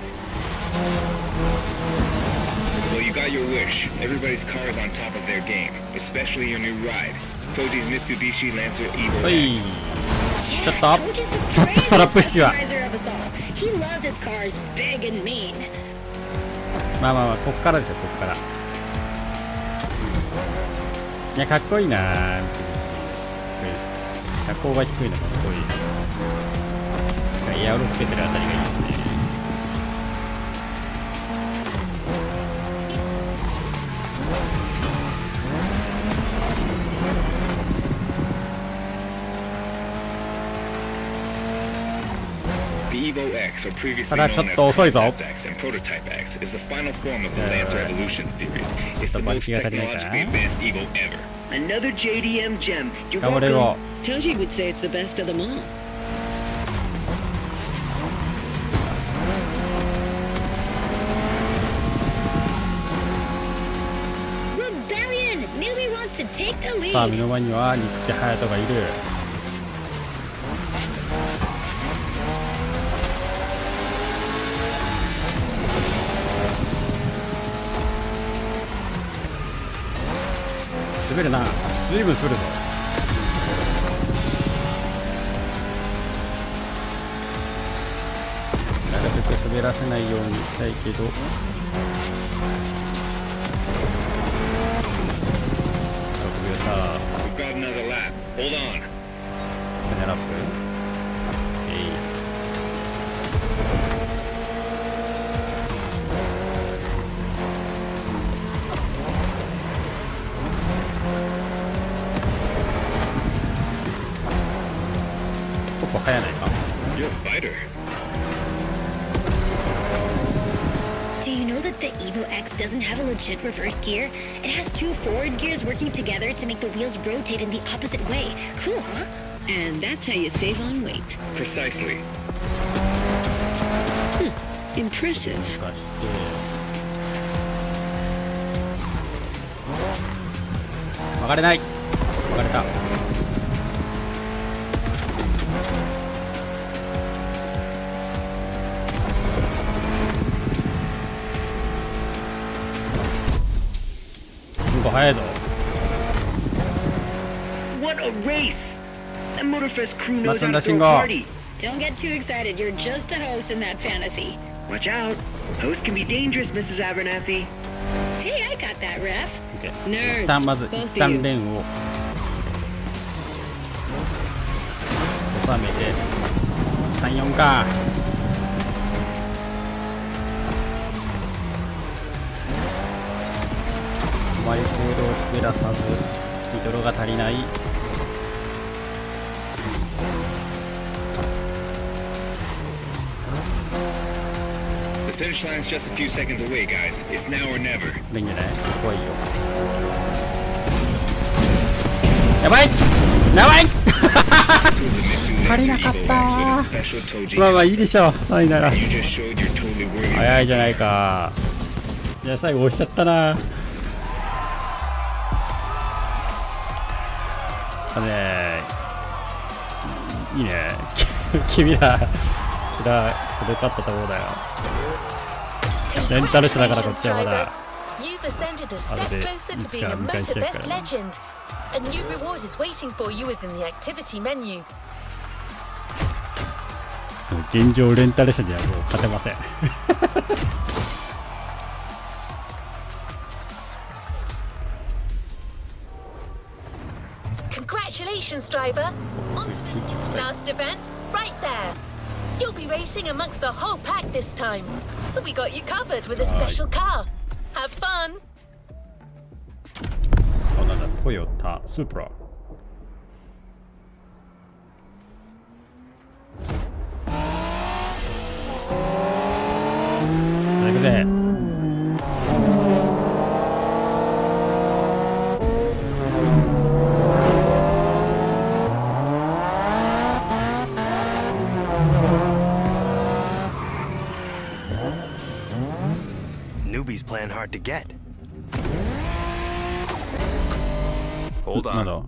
Well, you got your wish. Everybody's car is on top of their game, especially your new ride. Toji's Mitsubishi Lancer Evo はい。 X. ちょっ Yeah, と Toji's the ちょっとそら craziest プッシュは customizer of us all. He loves his cars big and mean. まあまあまあ、こっからですよ、こっから。いや、かっこいいなー。車高が低いのかっこいい。エアロつけてるあたりがいいですね。The Evo X, or previously ただちょ known っ as と遅いぞ。 Concept X and Prototype X, is the final form of the Lancer Evolution series. It's the most technologically advanced Evo ever. Another JDM gem. You're 頑張れよ。 Toji would say it's the best of them all. Rebellion! Newbie wants to take the さあ、目 lead. の前にはニック・ハヤトがいる。滑るな。随分滑るぞ。なるべく滑らせないようにしたいけど。We've got another lap. Hold on. ラップ。結構早ないか。 You're a fighter. Do you know that the Evo X doesn't have a legit reverse gear? It has two forward gears working together to make the wheels rotate in the opposite way. Cool, huh? And that's how you save on weight. Precisely. Impressive. しかして曲がれない。曲がれた。なんか早いぞ。 What a race! That Motorfest crew knows how to Matanda throw a Shingo. party. Don't get too excited. You're just a host in that fantasy. Watch out. Hosts can be dangerous, Mrs. Abernathy. Hey, I got that, ref. OK Nerds, 一旦まず both of 一旦 you. レーンを収めて34か。あまりポールを滑らさずニトロが足りない。 The finish line's just a few seconds away, guys. It's now or never. いいんじゃない？怖いよ。やばいやばい This was the Mitsu 足り Lancer なかっ Evo た X with a special Toji まあまあいい custom. でしょう。3位なら You just showed you're totally worthy. 早いじゃないか。いや最後押しちゃったな。いいね。君らそれ勝ったところだよ。レンタル車だからこっちはまだ。 You've ascended a step closer to being a Motorfest legend. A new reward is waiting for you within the activity menu. 現状レンタル車にはもう勝てません。Congratulations, driver! On to the last event, right there. You'll be racing amongst the whole pack this time, so we got you covered with a special car. Have fun! あ、なんだ、トヨタスープラ。行くぜ。plan hard to get? なんだ。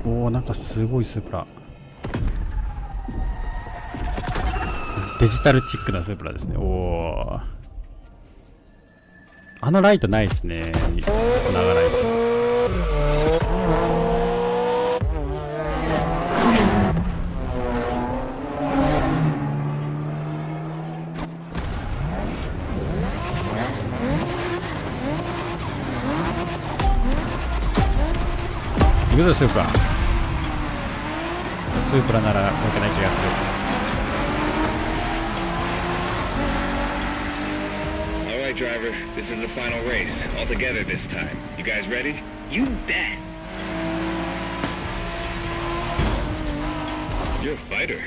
おお、なんかすごいスープラ。デジタルチックなスープラですね。おお。あのライトないですね。長ライト。行くぞスープラ。スープラなら負けない気がする。Alright, driver. This is the final race. All together this time. You guys ready? You bet. You're a fighter.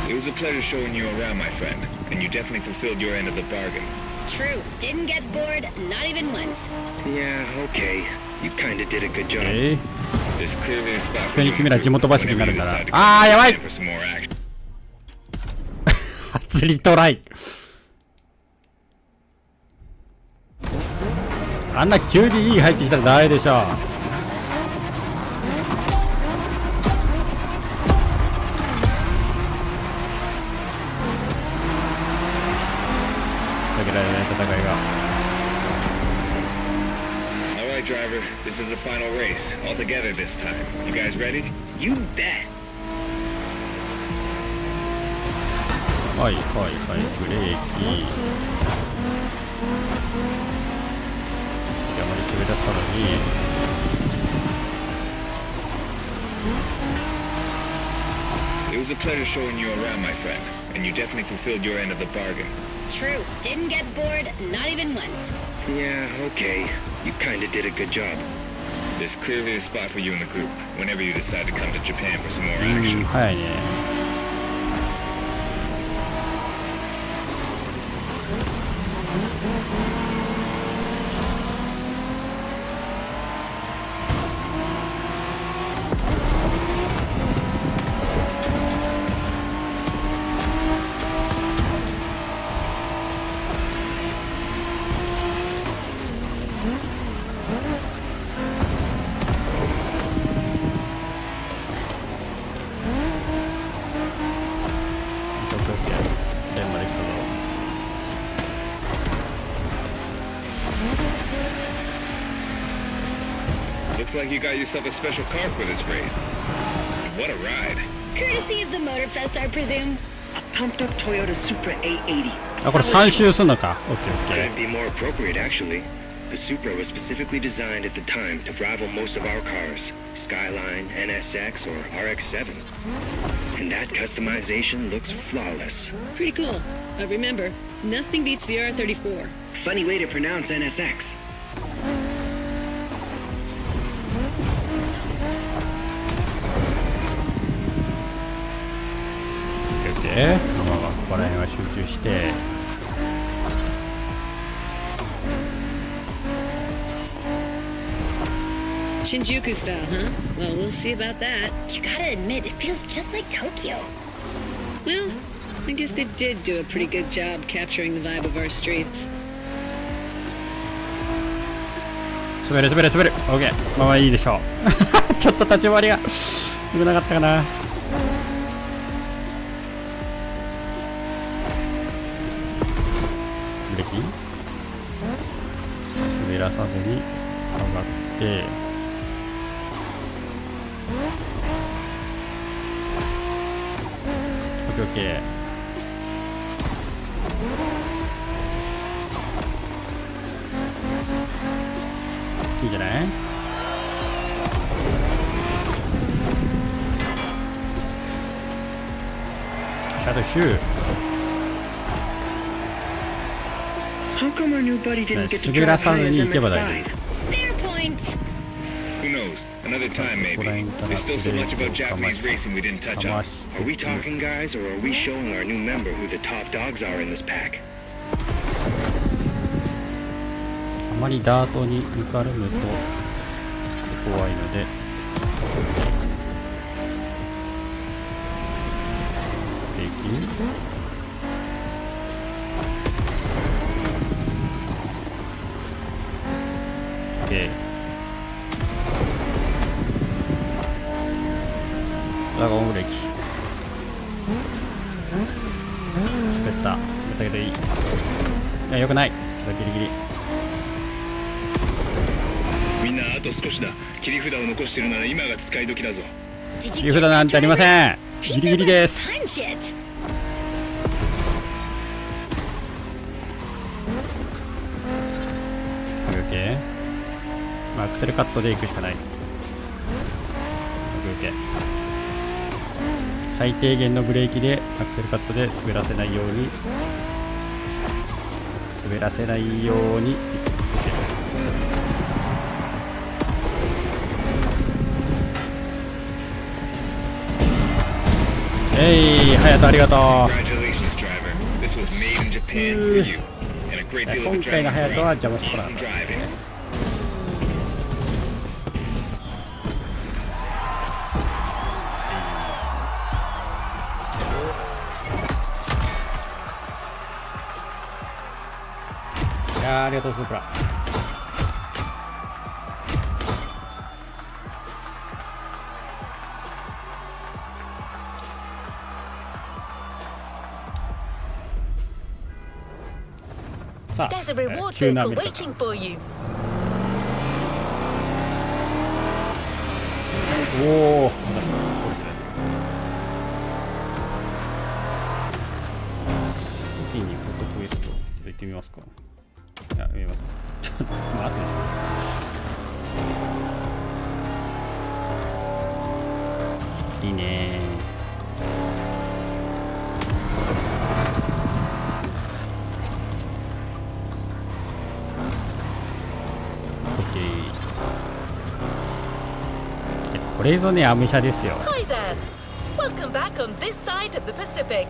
It was a pleasure showing you around, my friend, and you definitely fulfilled your end of the bargain. True. Didn't get bored, not even once. Yeah, okay. You kinda did a good job. There's clearly a spot 急 for に you 君ら地元走りにな whenever るん you だな。 decide to あーやばい for some more action. 初リトライ。あんな急にいい入ってきたらダメでしょ。避けられない戦いが。Alright, driver. This is the final race. All together this time. You guys ready? You bet. はいはいはい、ブレーキ。山に滑らせたのに。It was a pleasure showing you around, my friend, and you definitely fulfilled your end of the bargain. True. Didn't get bored, not even once. Yeah, okay. You kinda did a good job. There's clearly a spot for you in the group whenever you decide to come to Japan for some more うん、 action. 早いね。Looks like you got yourself a special car for this race. What a ride. Courtesy of the Motorfest, I presume. A pumped up Toyota Supra 880. あ、これ3周すんのか。オッケーオッケ Couldn't be more appropriate, actually. The Supra was specifically designed at the time to rival most of our cars, Skyline, NSX, or RX-7. And that customization looks flawless. Pretty cool. But remember, nothing beats the R34. Funny way to pronounce NSX. ー。まあまあここら辺は集中して。Shinjuku style, huh? Well, we'll see about that. You gotta admit, it feels just like Tokyo. Well, I guess they did do a pretty good job capturing the vibe of our streets. 滑る滑る滑る。オッケー。まあまあいいでしょう。ちょっと立ち回りが良くなかったかな。ブレーキ滑らさずに上がってオッケーオッケー。いいんじゃない？シャドウシュー。How come our new buddy didn't get to 滑ら drive さ high ず as に行けば MX-5? 大丈 Fair point. Who knows? Another time, maybe. There's still so much about Japanese racing we didn't touch on. Are we talking, guys, or are we showing our new member who the top dogs are in this pack? かまりダートに抜かるむと怖いので、平均OK、ドラゴンブレーキ滑っただけどいい。いや、よくない。ちょっとギリギリ。みんなあと少しだ。切り札を残してるなら今が使い時だぞ。Did 切 you り get 札なん that, てありま driver? せん。 He ギリ said ギリ let's です。 punch it. OK。まあ、アクセルカットで行くしかない。OK。最低限のブレーキでアクセルカットで滑らせないようにハヤトありがとう。 Congratulations, driver. This was made in Japan for you. And a great deal of 今回のハヤトは adrenaline 邪魔してこなか from った awesome driving. いやー、ありがとうスープラ。さあ、 There's a reward 急な vehicle アメリカ waiting for you. おお、まだこれじゃない。時にフォトクエストちょっと行ってみますか。いや、見ます。ちょっと待って。いいねー。オッケー。これぞね、アムシャですよ。 Hi there. Welcome back on this side of the Pacific.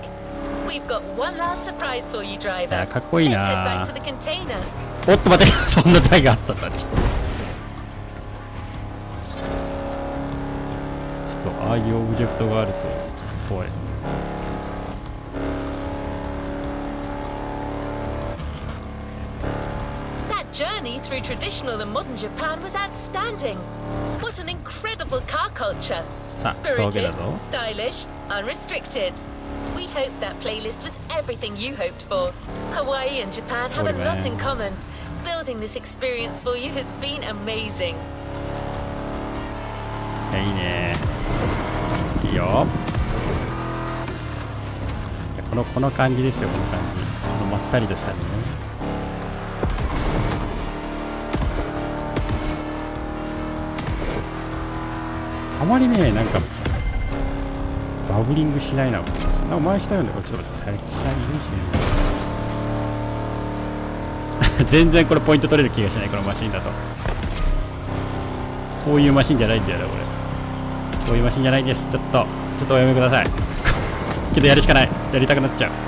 We've got one last surprise for you, driver. あ、かっこいい Let's な head back to the container. おっと待って、そんな台があったんだ。ちょっとああいうオブジェクトがあると怖いですね。That journey through traditional and modern Japan was outstanding. What an incredible car culture. Spirited, stylish, unrestricted. We hope that playlist was everything you hoped for. Hawaii and Japan have a lot in common. Building this experience for you has been amazing. いいね。いいよ。この感じですよ、この感じ。このまったりとしたね。あまりね、なんかバブリングしないな。なんか前したよね。ちょっと待って、全然これポイント取れる気がしない、このマシンだと。そういうマシンじゃないんだよな、これ。そういうマシンじゃないです。ちょっとおやめください。けどやるしかない。やりたくなっちゃう。なん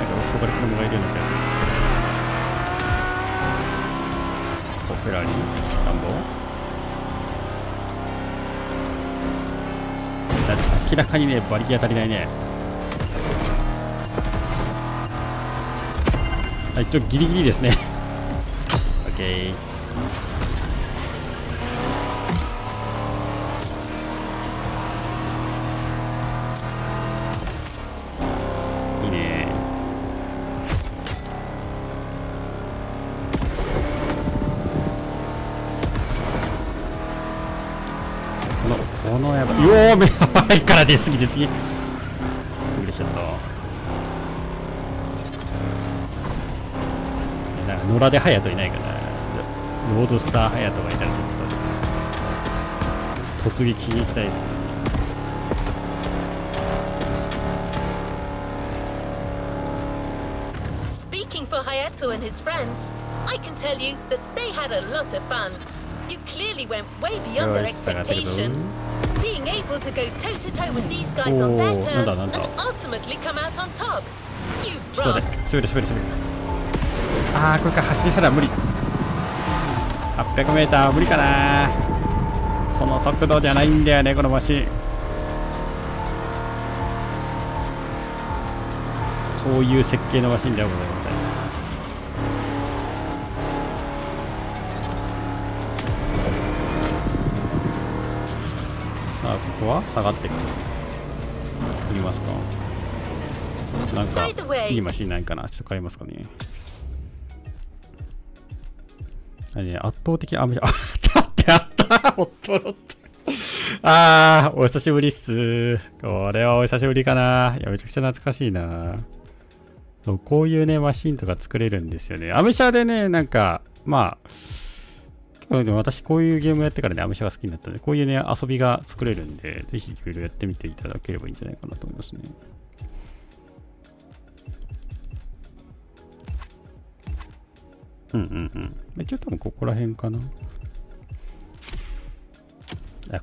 かここで車がいるのか。フェラーリ、ランボー。明らかにね、馬力が足りないね。はい、ちょっとギリギリですね。オッケー。いいね。このやばい。よー、めやばいから出すぎ。びっくりしちゃった。なんか野良でハヤトいないかな。ロードスターハヤトがいたらちょっと突撃しに行きたいですけどね。Speaking for Hayato and his friends, I can tell you that they had a lot of fun. You clearly went way beyond their expectation. Being able to go toe-to-toe with these guys on their terms and ultimately come out on top. ちょっと待って、滑る。あー、これから走り去ら無理。800m 無理かな。その速度じゃないんだよね、このマシン。そういう設計のマシンではございません。ここは下がってくる。振りますか。なんかいいマシンないかな。ちょっと買いますかね。圧倒的アメリカ。あったホットロット。あー、お久しぶりっす。これはお久しぶりかな。いや、めちゃくちゃ懐かしいな。そう、こういうね、マシンとか作れるんですよね。アメ車でね、なんか、まあ、私こういうゲームやってからね、アメ車が好きになったので、こういうね、遊びが作れるんで、ぜひいろいろやってみていただければいいんじゃないかなと思いますね。一応多分ここら辺かな。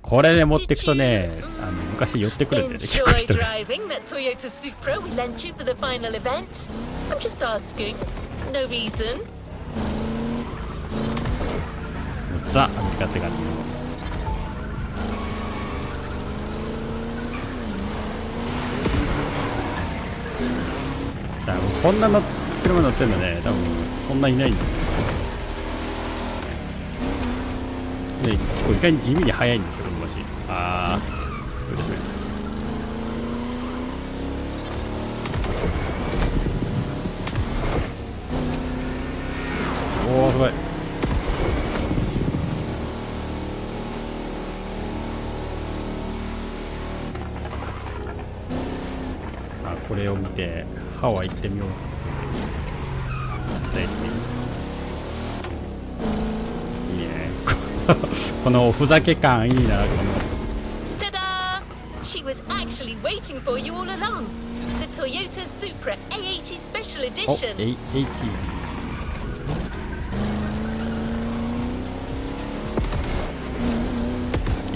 これで持っていくとね、昔寄ってくるんでね、結構人が。ザ・アメリカって感じの。こんなの車乗ってるのね、多分そんないないんですよ。で、結構意外に地味に速いんですよ、このマシン。あー、そうですね。おー、すごい。これを見てハワイ行ってみよう。大好き。いいね。このおふざけ感いいな。この。Ta-da! She was actually waiting for you all along. The Toyota Supra A80 Special Edition. A80。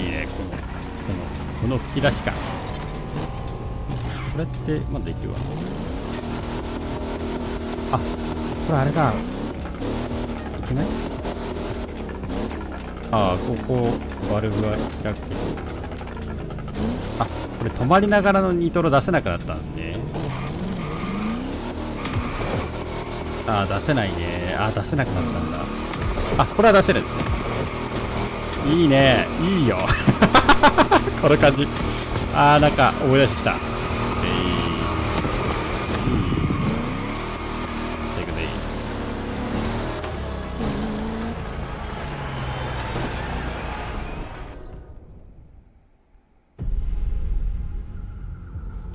いいね。この吹き出し感。これってまだいけるわ。あ、これあれか。いけない？ああ、こバルブが開くけど。あ、これ止まりながらのニトロ出せなくなったんですね。ああ、出せないね。ああ、出せなくなったんだ。あ、これは出せるんですね。いいね。いいよ。この感じ。ああ、なんか思い出してきた。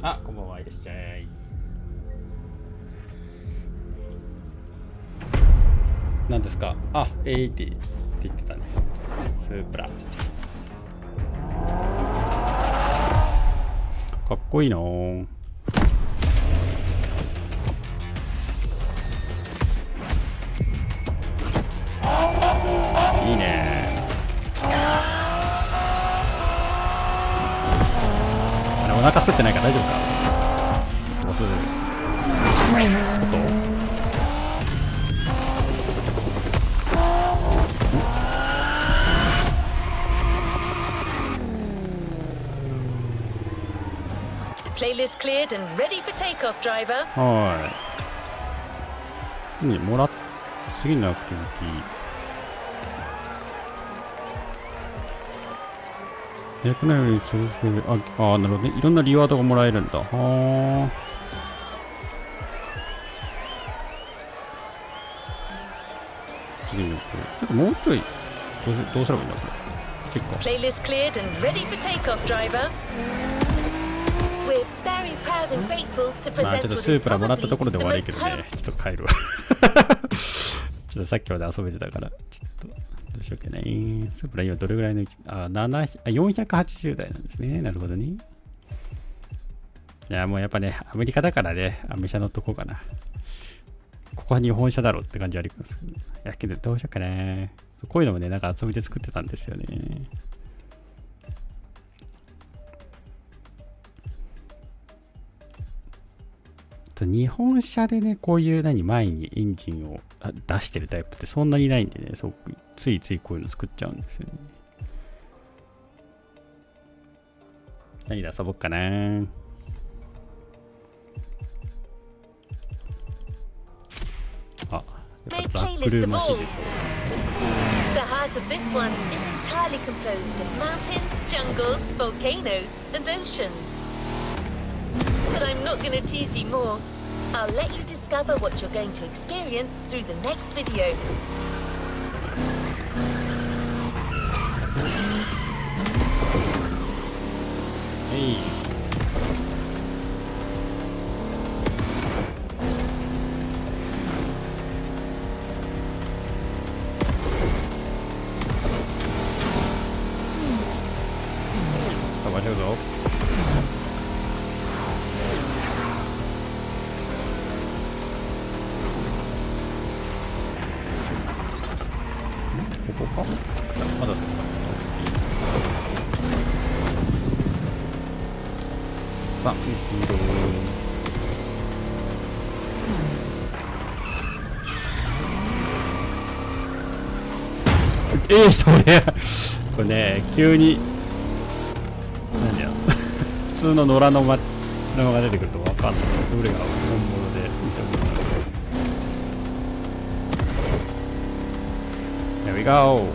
あ、こんばんは、いらっしゃい。何ですか？あ、80って言ってたね。スープラ。かっこいいなぁ。いいね。お腹吸ってないから大丈夫か。ボス。Playlist cleared and ready for takeoff, driver. はい。次のアクティビティ。役内より調整なるほどね。いろんなリワードがもらえるんだ。はあ。次のちょっともうちょいどうすればいいんだこれ。チェック。Playlist cleared and ready for takeoff, driver. We're very proud and grateful to まあちょ present っと what ス is ープラもらった probably ところで the 悪い most けどね。ちょっと帰るわ。ちょっとさっきまで遊べてたから、ちょっとどうしようかね。スープラ今どれぐらいの480台なんですね。なるほどね。いや、もうやっぱね、アメリカだからね、アメ車乗っとこうかな。ここは日本車だろうって感じあります。いやけどどうしようかね。こういうのもね、なんか遊びで作ってたんですよね。日本車でね、こういう前にエンジンを出してるタイプってそんなにないんでね、そうついついこういうの作っちゃうんですよね。何で遊ぼっかな。あ、やっぱザックルーマシンで。The heart of this one is entirely composed of mountains, jungles, volcanoes, and oceans. But I'm not going to tease you more. I'll let you discover what you're going to experience through the next video. Hey.飛ばしちゃうぞ。ここか？まださあ、それこれね、急に何や普通の野良の車が出てくると分かんない。どれが本物で見たことない。There we go.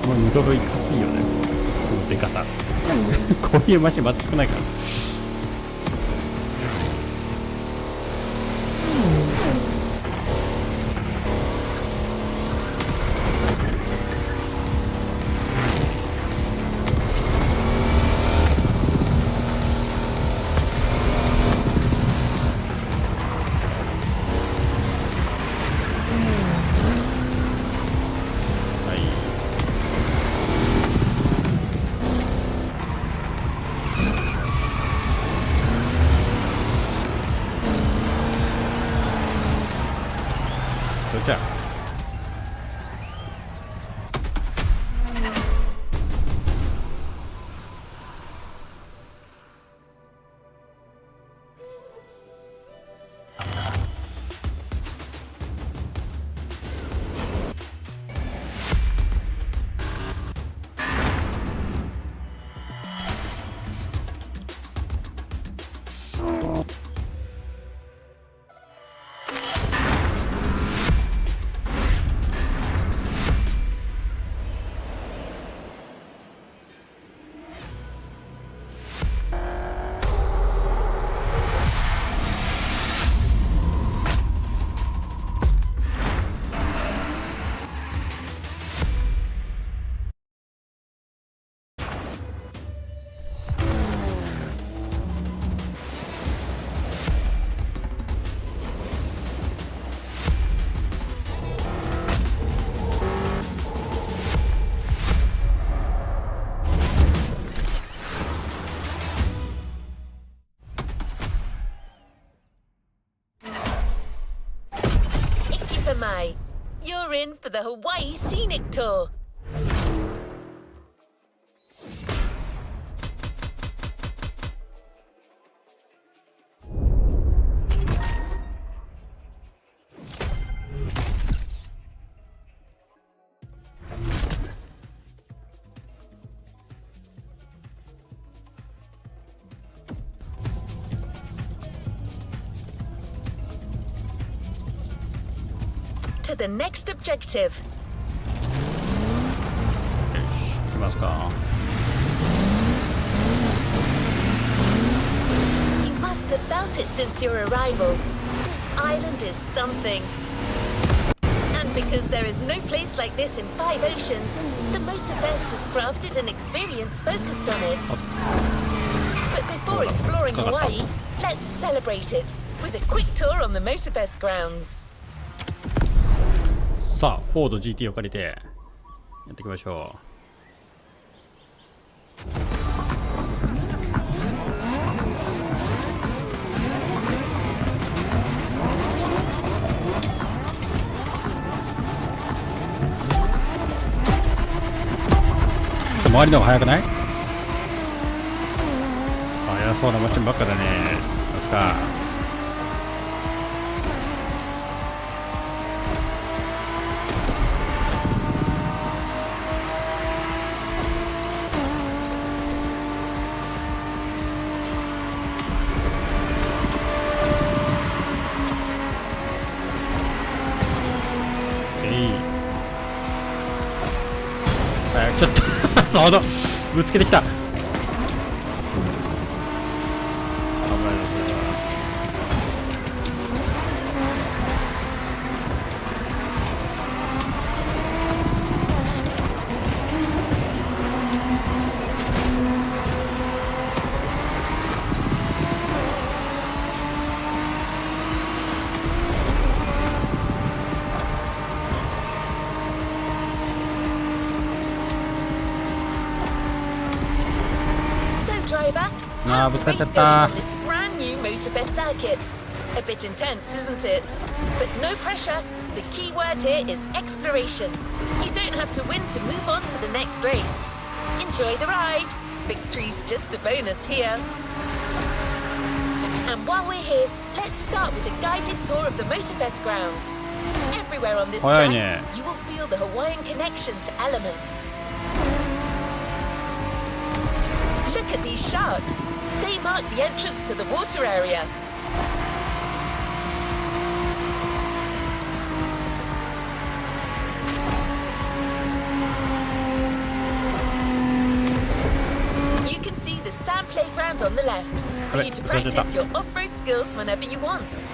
この二度類かついよね、この出方こういうマシンまず少ないから。じゃあYou're in for the Hawaii Scenic Tour. To the next objective. よし、行きますか。You must have felt it since your arrival. This island is something. And because there is no place like this in 5 oceans, the Motorfest has crafted an experience focused on it. But before exploring Hawaii, let's celebrate it with a quick tour on the Motorfest grounds. さあ、フォード GT を借りてやっていきましょう。周りの方が速くない？速そうなマシンばっかだね。どうすか。ちょっとそのぶつけてきた。危ないなこれは。Has the race going on this brand new Motorfest circuit. A bit intense, isn't it? But no pressure. The key word here is exploration. You don't have to win to move on to the next race. Enjoy the ride. Victory's just a bonus here. And while we're here, let's start with a guided tour of the Motorfest grounds. Everywhere on this track, you will feel the Hawaiian connection to elements. Look at these sharks. They mark the entrance to the water area. You can see the sand playground on the left for you to practice your off-road skills whenever you want.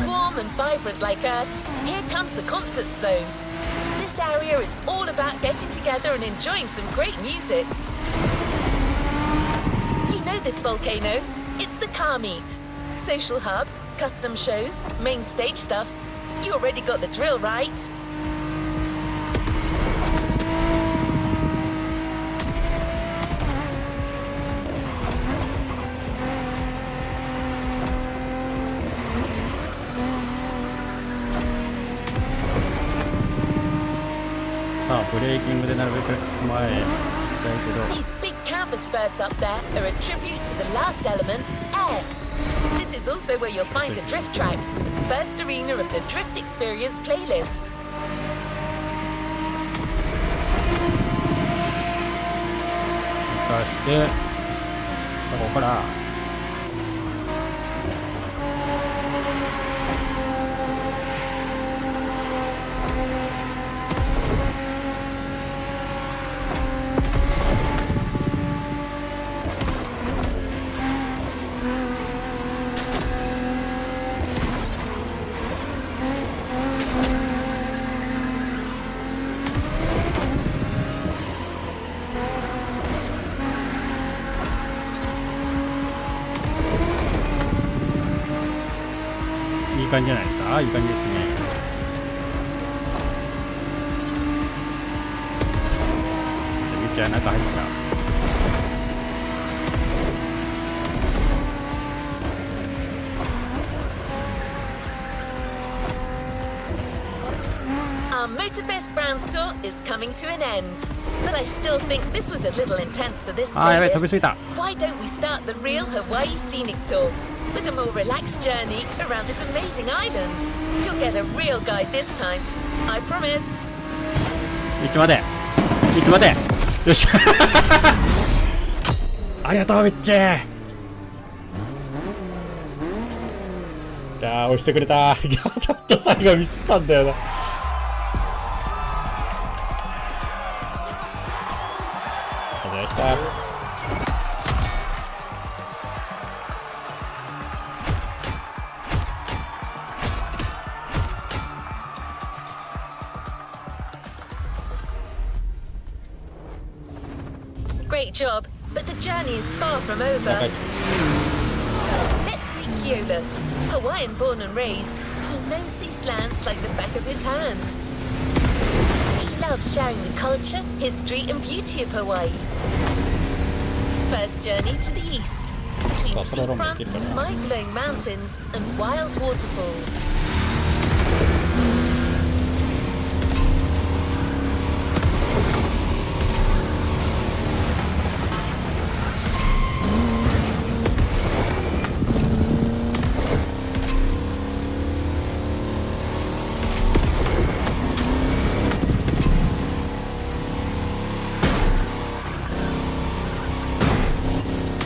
Warm and vibrant like Earth, here comes the concert zone. This area is all about getting together and enjoying some great music. You know this volcano? It's the car meet. Social hub, custom shows, main stage stuffs. You already got the drill, right? These big canvas birds up there are a tribute to the last element, air. This is also where you'll find the drift track, first arena of the Drift Experience playlist.いい感じじゃないですか。いい感じですね。めっちゃ中入った。Our Motorfest ground tour is coming to an end, but I still think this was a little intense for this playlist. Why don't we start the real Hawaii scenic tour with a more relaxed journey around this amazing island? You'll get a real guide this time, I promise. いつまでよしありがとうみっちー。いやー押してくれた。いやちょっと最後ミスったんだよな。お願いした。Great job, but the journey is far from over. Let's meet Keola. Hawaiian born and raised, he knows these lands like the back of his hand. He loves sharing the culture, history and beauty of Hawaii. First journey to the east. between sea Paparazzi fronts, tipo. mind-blowing mountains, and wild waterfalls.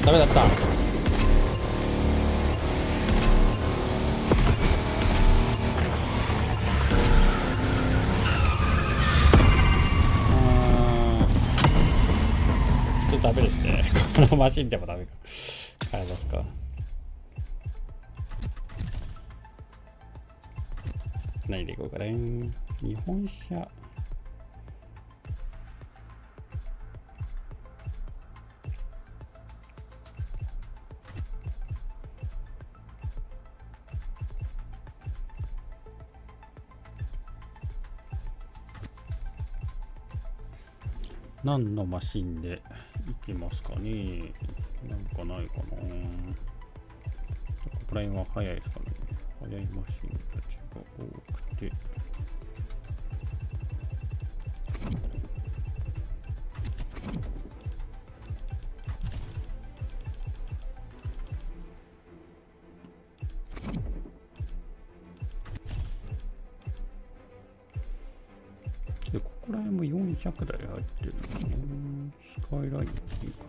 Dame da sta.ちょっとダメですね。このマシンでもダメか。変えますか。何でいこうかね。日本車。何のマシンでいきますかね。なんかないかな。ここら辺は早いですかね。早いマシンたちが多くて。で、ここら辺も400台入ってる。スカイラインっていうか。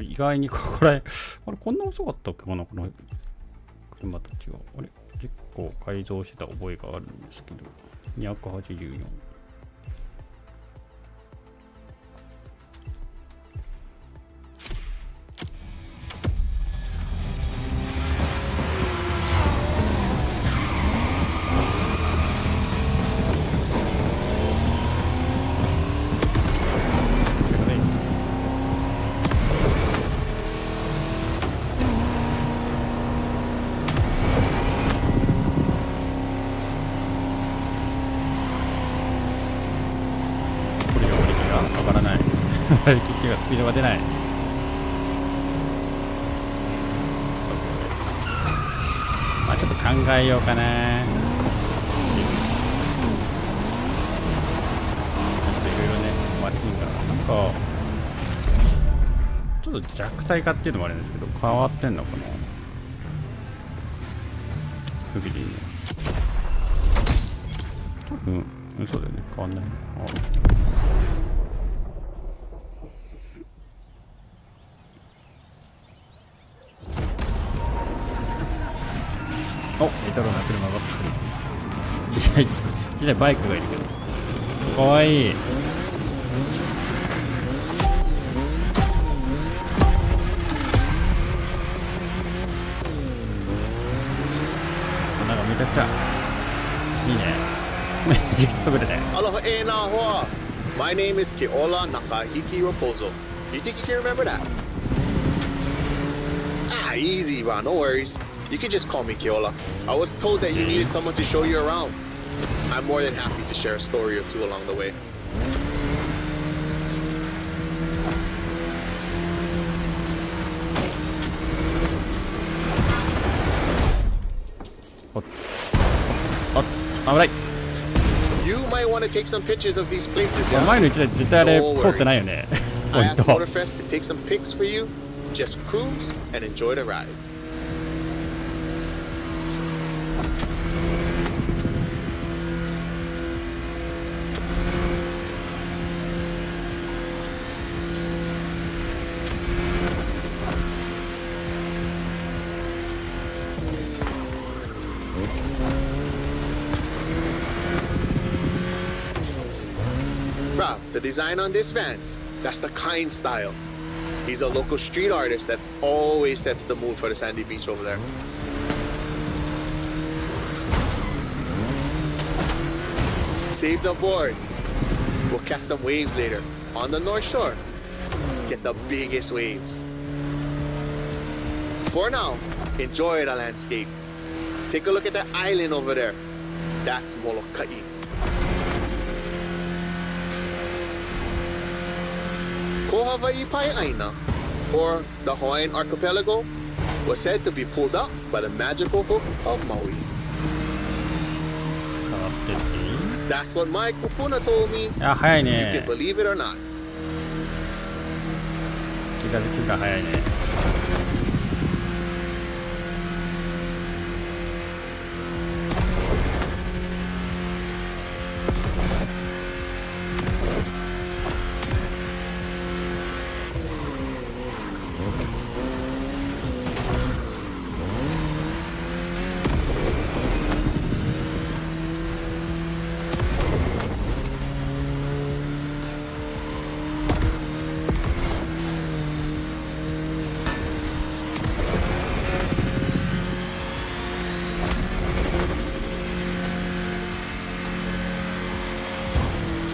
意外にここら辺、あれ、こんな遅かったっけかな、この車たちは。あれ、結構改造してた覚えがあるんですけど、284。キックがスピードが出ない。まあちょっと考えようかな。いろいろね、マシンがなんかちょっと弱体化っていうのもあるんですけど、変わってんのかな。不備でいいね。多分そうだよね、変わんない。お、レトロな車ばっかり。いや、バイクがいるけど。かわいい。なんかめちゃくちゃいいね。めちゃくちゃ優れて。Aloha e na hoa. My name is Keola Nakahiki Raposo. You think you can remember that? Ah, easy, bro. No worries. You can just call me Keola. I was told that you needed someone to show you around. I'm more than happy to share a story or two along the way. You might want to take some pictures of these places, yeah? 前の1台絶対あれ通ってないよね。 I asked Motorfest to take some pics for you. Just cruise and enjoy the ride. Bro, the design on this van, that's the Kind style. He's a local street artist that always sets the mood for the sandy beach over there. Saved aboard. We'll catch some waves later on the North Shore. Get the biggest waves. For now, enjoy the landscape. Take a look at that island over there. That's Molokai. Ko Hawaii Pai'aina, or the Hawaiian archipelago, was said to be pulled up by the magical hook of Maui. 変わってっていい？ That's what Mike Kupuna told me. いや、早い You ね can。believe it or not. 気が付きが早いね。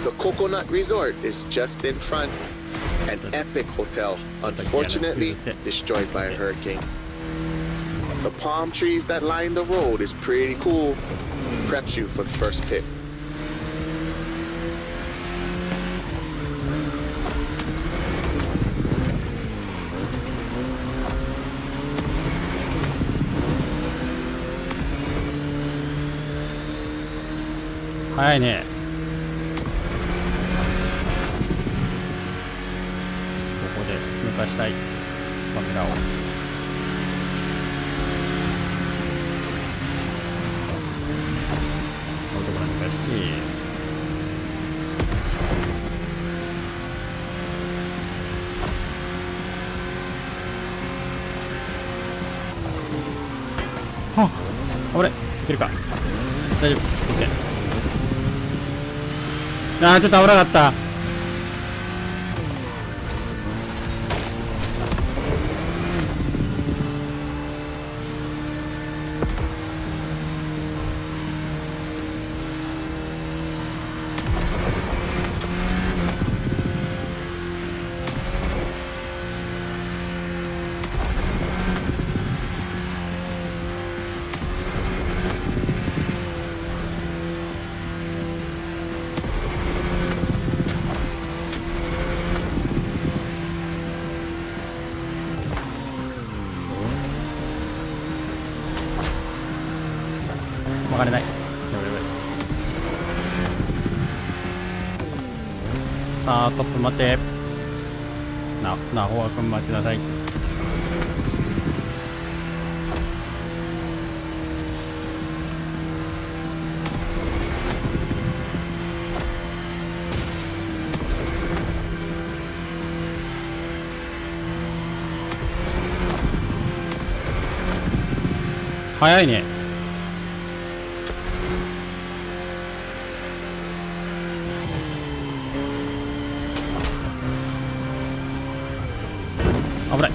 The Coconut Resort is just in front. An epic hotel, unfortunately destroyed by a hurricane. The palm trees that line the road is pretty cool. Preps you for the first pit. Hi, ね。ここで抜かしたいカメラを。こういうところに抜かして。あ、あれ、いけるか。大丈夫。OK。あー、ちょっと危なかった。曲がれない。やばいやばい。さあ、トップ待って。なほわくん待ちなさい。早いね。危ない。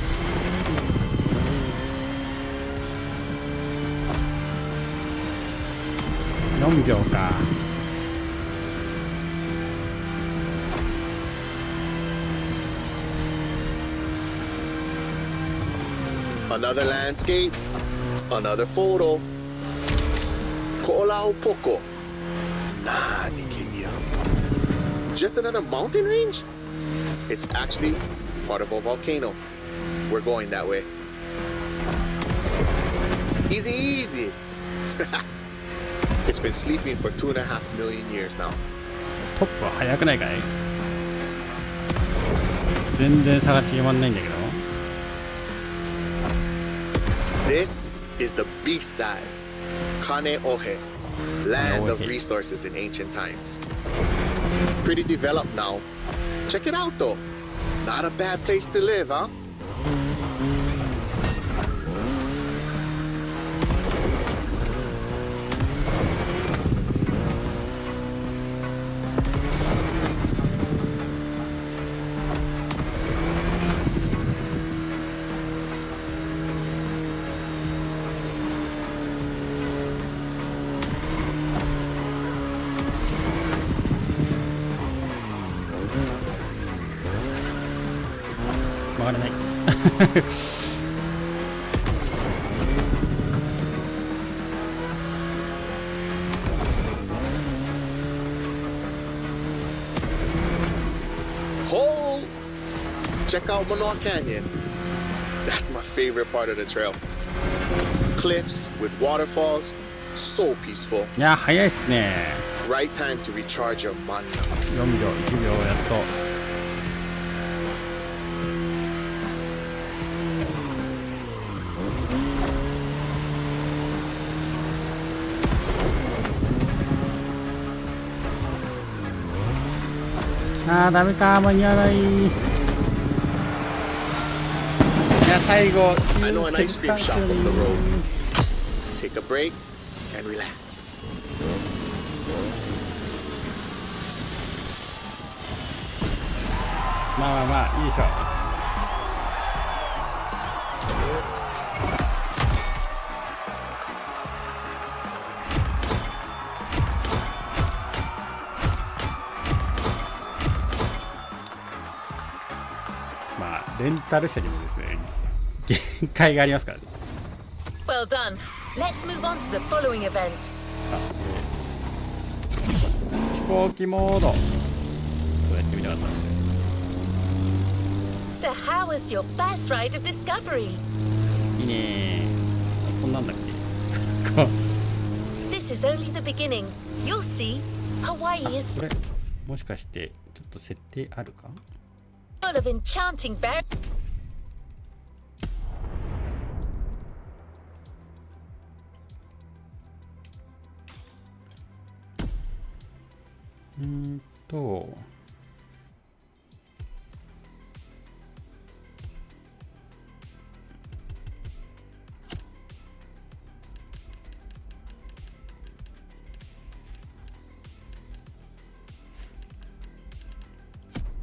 4秒か。Another landscape, another photo. Ko'olau Poko. Nani Kenya. Just another mountain range? It's actually part of a volcano. We're going that way. Easy, easy. It's been sleeping for 2.5 million years now. トップは速くないかい？全然差が縮まんないんだけど。This is the beast side, Kaneohe, land of resources in ancient times. Pretty developed now. Check it out though. Not a bad place to live, huh? 曲がれないHold! Check out Manoa Canyon. That's my favorite part of the trail. Cliffs with waterfalls, so peaceful. いや早いっすね。 Right time to recharge your mana. 4秒1秒やっと。あーダメか、間に合わない。いや最後 I know an ice cream shop up the road. Take a break and relax. まあまあまあいいでしょう。まあレンタル車にもですね限界がありますからね。 Well done. Let's move on to the following event. 飛行機モード。そうやってみたかったんですよ。 So how was your first ride of discovery? いいねー。こんなんだっけ。This is only the beginning. You'll see. Hawaii is これもしかしてちょっと設定あるか。 full of enchanting berries.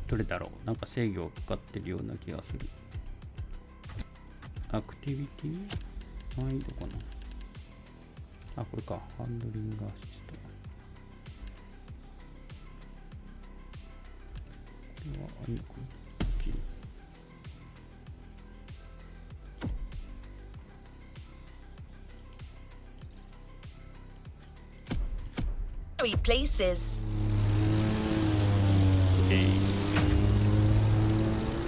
どれだろう。なんか制御をかかってるような気がする。アクティビティ難易度かな。あ、これか。ハンドリングアシスト。これはいいのかな。Places. Okay.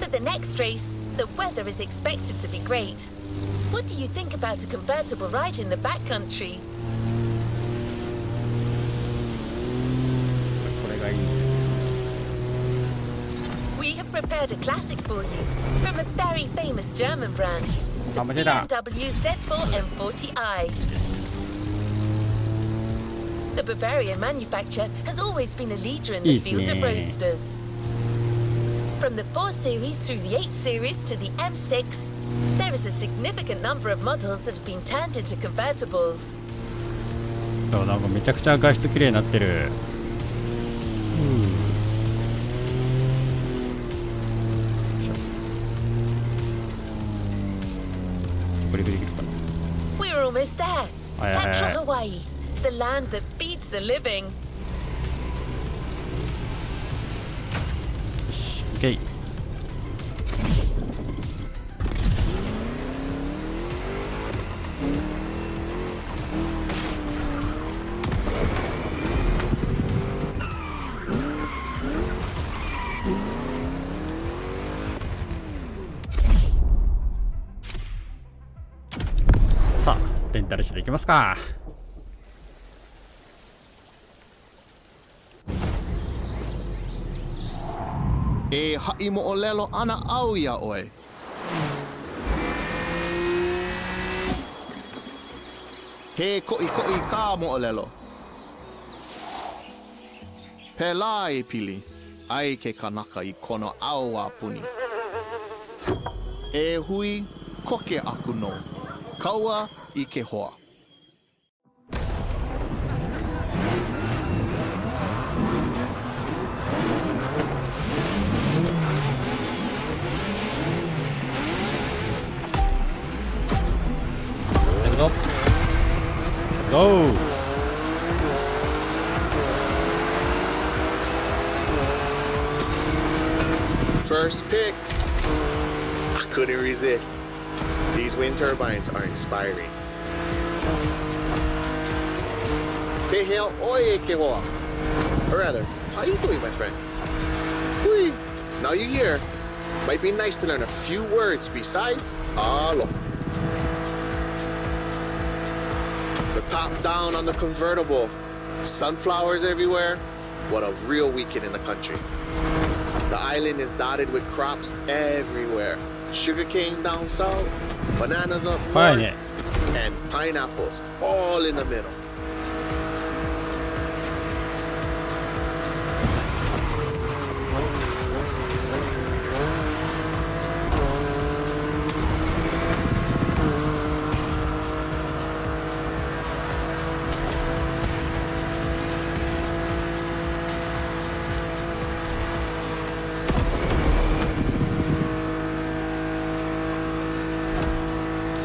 For the next race, the weather is expected to be great. What do you think about a convertible ride in the backcountry? これがいいんです。 We have prepared a classic for you from a very famous German brand, the BMW Z4 M40i. The Bavarian manufacturer has always been a leader in the field of roadsters. From the 4 Series through the 8 Series to the M6, there is a significant number of models that have been turned into convertibles. そう、なんかめちゃくちゃ画質綺麗になってる。これできるかな。 We're almost there. Central Hawaii, the land that feeds the living. よし、OK。さあ、レンタル車でいきますか。ha'i mo'olelo ana au ia oe. He ko'i ka mo'olelo. Pela e pili, ai ke kanaka I kono au a puni. E hui koke aku no, kaua I ke hoa. Go! First pick. couldn't resist. These wind turbines are inspiring. Hey, hell, oye, que hoa. Or rather, how you doing, my friend? Whee. Now you hear. Might be nice to learn a few words besides alo. The top down on the convertible. Sunflowers everywhere. What a real weekend in the country. The island is dotted with crops everywhere. Sugarcane down south, bananas up north, and pineapples all in the middle.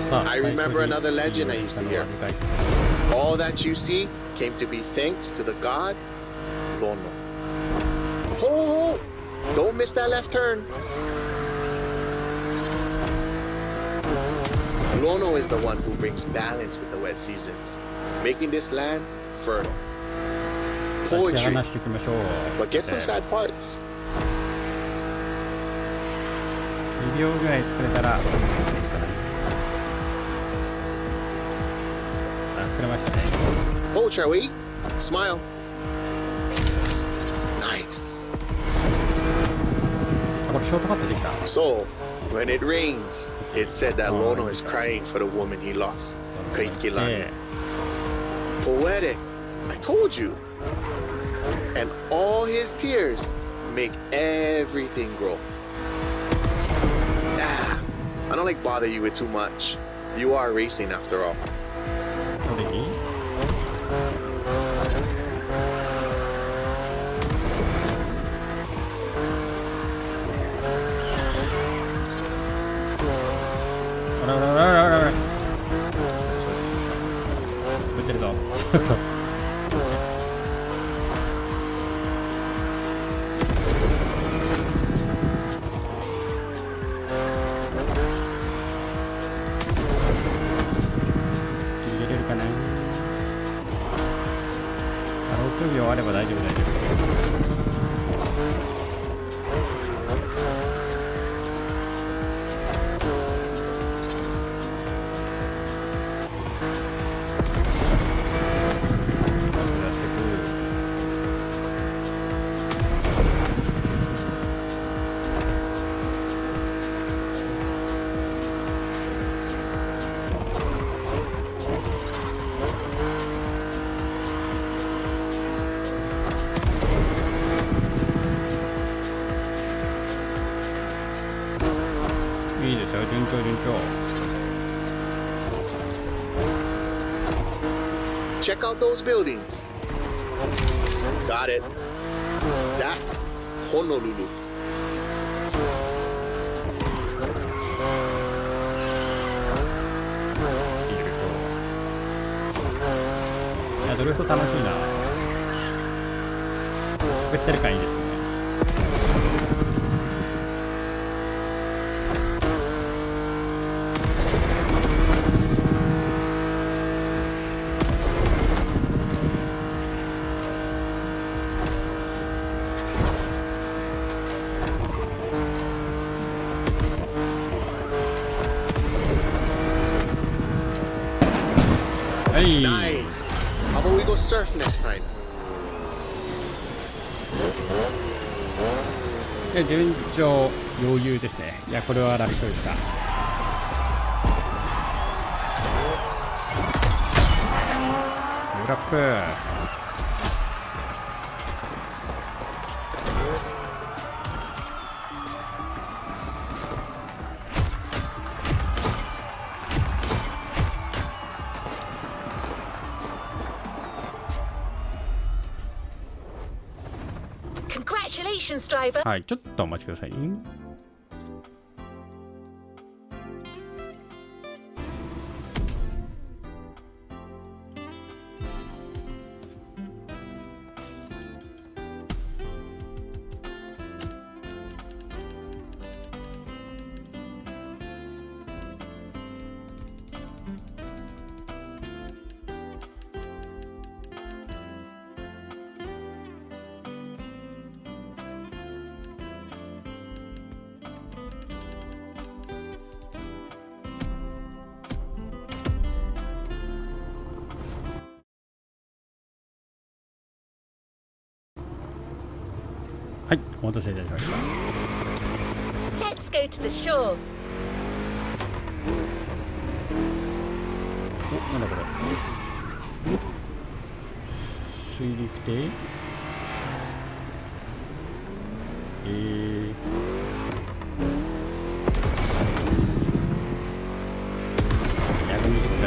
I remember another legend I used to hear. All that you see came to be thanks to the god Lono. Ho! Don't miss that left turn. Lono is the one who brings balance with the wet seasons, making this land fertile. Poetry, but get some sad parts. 2秒ぐらい作れたら作れましたね。 Oh, shall we? Smile. Nice. あ、これショートカットできた。 So, when it rains, it's said that Lono is crying for the woman he lost. Kaikilani. Poetic. I told you. And all his tears make everything grow. Ah, I don't like bother you with too much. You are racing after all. できあららららららら打ってるぞ6秒あれば大丈夫大丈夫。いいですよ、順調順調。 Check out those buildings. Got it. That's Honolulu. いや、ドリフト楽しいな。滑ってる感いいですね。Nice. How about we go surf next time? 順調余裕ですね。いや、これは楽勝でした。ブラップ。Congratulations, driver. はい、ちょっとお待ちください。はい、お待たせいたしました。 Let's go to the shore. お、なんだこれ。水陸艇。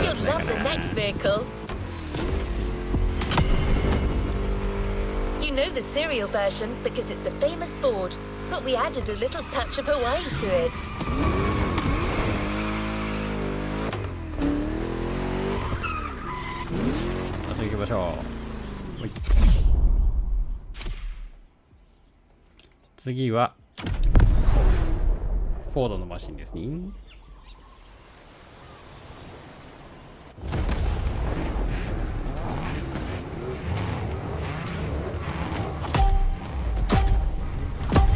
You'll love the next vehicle. You know the serial version because it's a famous Ford, but we added a little touch of Hawaii to it. あと行きましょう。はい、次はフォードのマシンですね。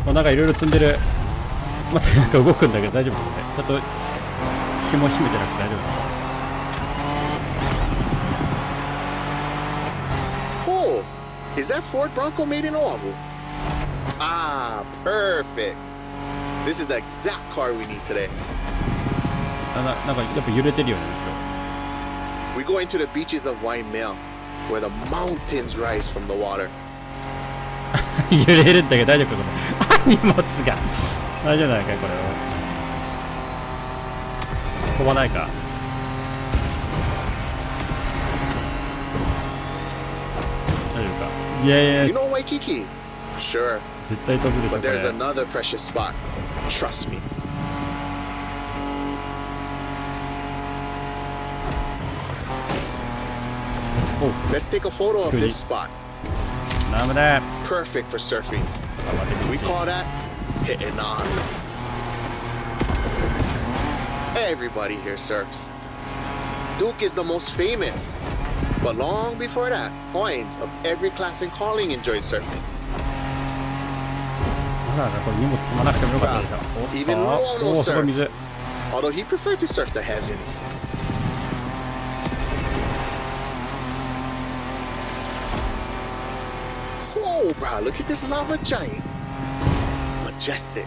なんかいろいろ積んでる。またなんか動くんだけど大丈夫ですね。ちょっと紐締めてなくて大丈夫ですか。Oh, is that Ford Bronco made in oval? Ah, perfect. This is the exact car we need today. なんかやっぱ揺れてるよね、We go into the beaches of Waimea, where the mountains rise from the water. 後ろ。揺れるんだけど大丈夫かこれ。荷物が大丈夫なのかこれは。飛ばないか。大丈夫か。いやいや。 You know Waikiki? Sure. 絶対飛ぶでしょ But これ。 there's another precious spot. Trust me. Oh. Let's take a photo of this spot. ダメだ。 Perfect for surfing. We call that hitting on. Everybody here surfs. Duke is the most famous. But long before that, Hawaiians of every class and calling enjoyed surfing. まだこれ荷物積まなくてもよかったでしょ。 Even お Rono お、すごい水。 surfed, although he preferred to surf the heavens. Oh, bro, look at this lava giant. Majestic.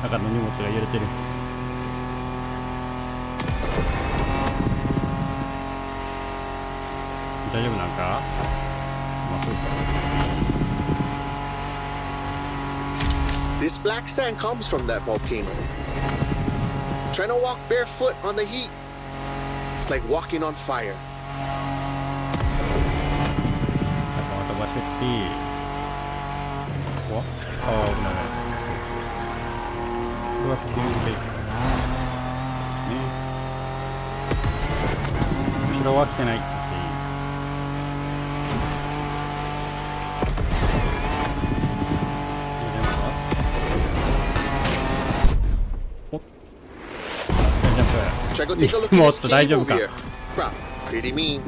中の荷物が揺れてる。大丈夫なんか。まあそうか。 This black sand comes from that volcano. Trying to walk barefoot on the heat, it's like walking on fire. また場所っていい。ここ？ああ、危ない。これはここにね。後ろは来てないっていい。Try go take a look at this cave over here. Bro, pretty mean.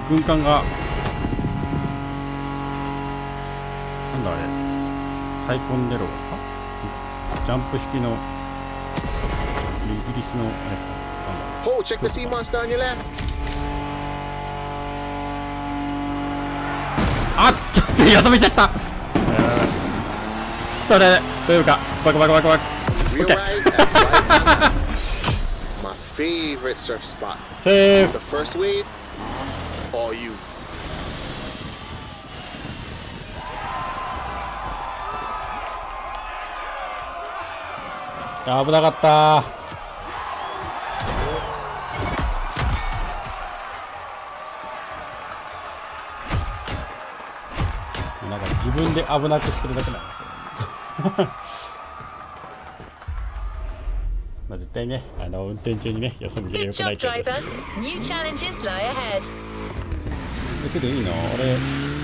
軍艦がなんだあれタイコンデロかジャンプ式のイギリスのあれですかなんだ Oh, check the sea monster on your left. あっちょっとやさめちゃったそれ大丈夫か。バカバカバカバカ。 We arrived at Waikiki, my favorite surf spot. セー The フ。 first wave, all you. いや危なかった。なんか自分で危なくしてるだけなんですけど、まあ絶対ね、運転中にね、よそ見て Good よくない job, けどですけ driver. ど。 New challenges lie ahead. けどいいな、あれ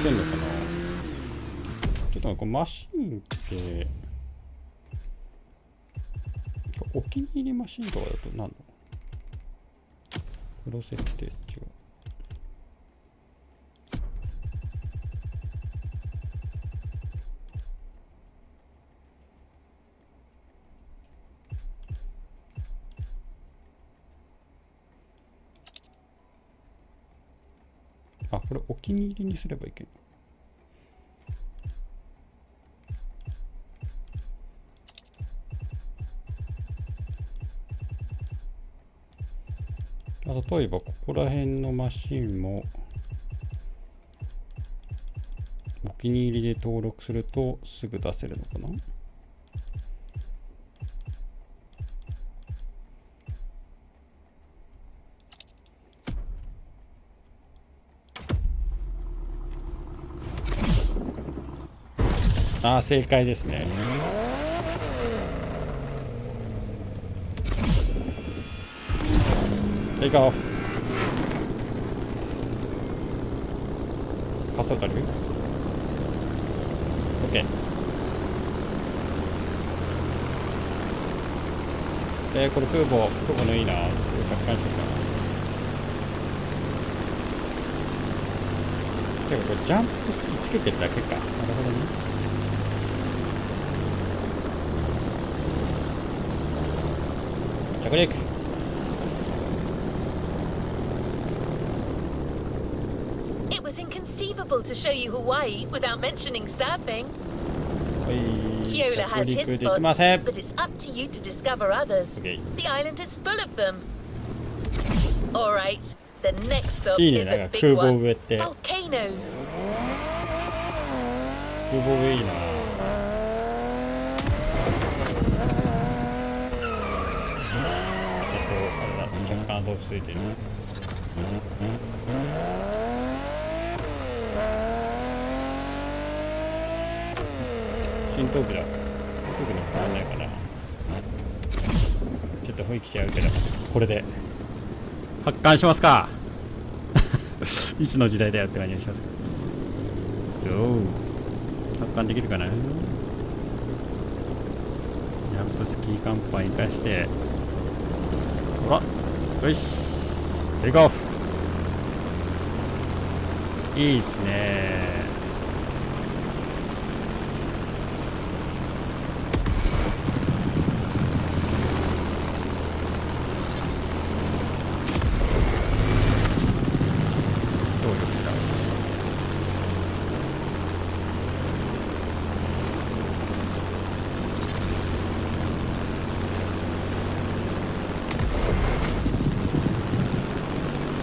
出んのかな。ちょっとこうマシンってお気に入りマシンとかだと何のプロ設定違う。あ、これお気に入りにすればいけない。例えばここら辺のマシンもお気に入りで登録するとすぐ出せるのかな。ああ、正解ですね。テイクオフ。滑走取る？ OK。これ空母のいいな。着艦しようかな。てかこれジャンプスキーつけてるだけか。なるほどね。着陸。It was inconceivable to show you Hawaii without mentioning surfing. Kyola has his 着陸できま spots, せん。 but it's up to you to discover others. Okay. The island is full of them. Alright, the next stop いいね、 is なん a か big 空母 one. 上って。 Volcanoes. 空母上いいな。若干装置ついてる。新東部だ。新東部に変わんないかな。ちょっと雰囲気違うけど、これで発艦しますか。いつの時代だよって感じがしますけど。発艦できるかな。ジャンプスキー甲板生かして。ほら、よし、テイクオフ。いいっすね。どういうことだ。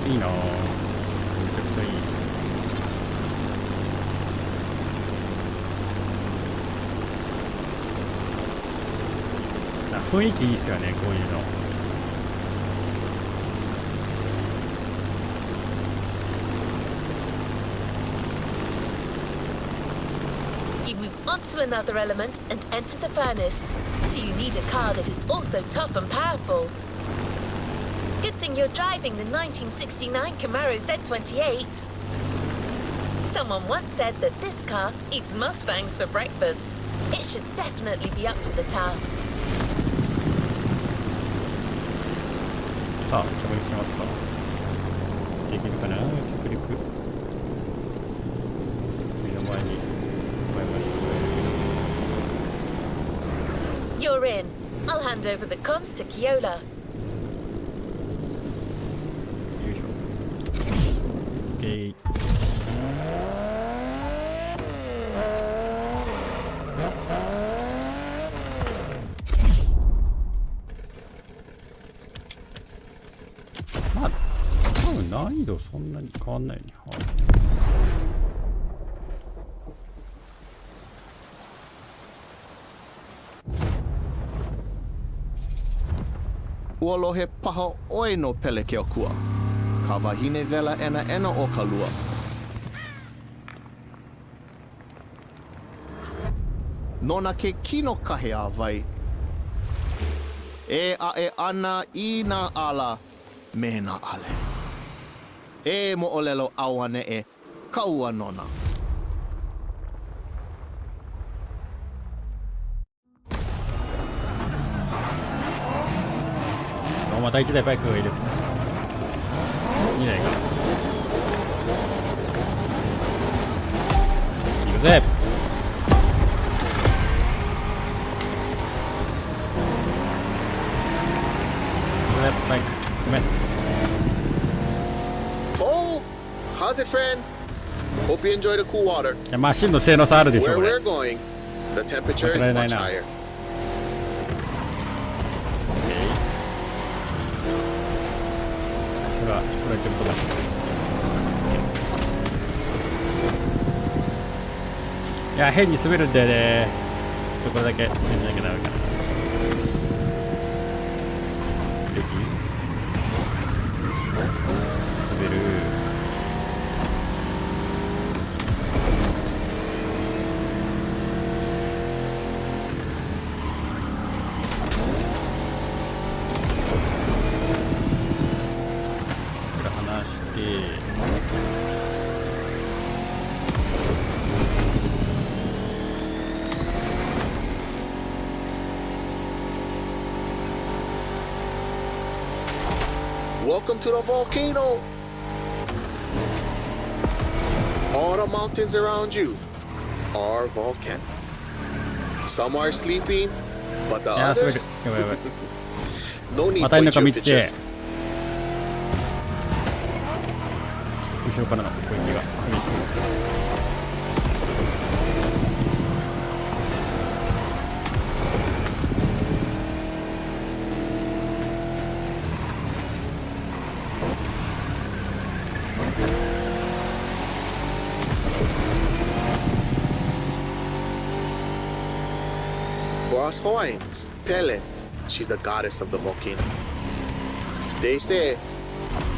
いいなぁ、めちゃくちゃいい。雰囲気いいっすよね、こういうの。You move on to another element and enter the furnace. So you need a car that is also tough and powerful. Good thing you're driving the 1969 Camaro Z28. Someone once said that this car eats Mustangs for breakfast. It should definitely be up to the task. さあ、着陸しますか。できるかな、着陸。目の前に加えまし You're in. I'll hand over the comms to Kyola. た。よいしょ。OK。難易度そんなに変わんないよね。Uolo he paha oi no pele ke o kua. Ka wahine vela ena o ka lua. Nona ke kino kahe a vai. E a e ana I na ala me na ale. E mo olelo awane e kaua nona. また1台バイクがいる。2台か。行くぜ。バイクごめん。 Oh, how's it, friend? Hope you enjoy the cool water. いやマシンの性能差あるでしょ Where これ。 we're going, the temperature is much higher. これってことだ。いや変に滑るんだよね。これだけ滑んなきゃダメかな。滑る。これ離して。Welcome to the volcano. All the mountains around you are volcanic. Some are sleeping, but the いや滑る。 others, やばいやばい。 no need またいるの point か your ミッチ。 picture. 後ろからの攻撃が激しい。Boss Hawaiians, Pele, she's the goddess of the volcano. They say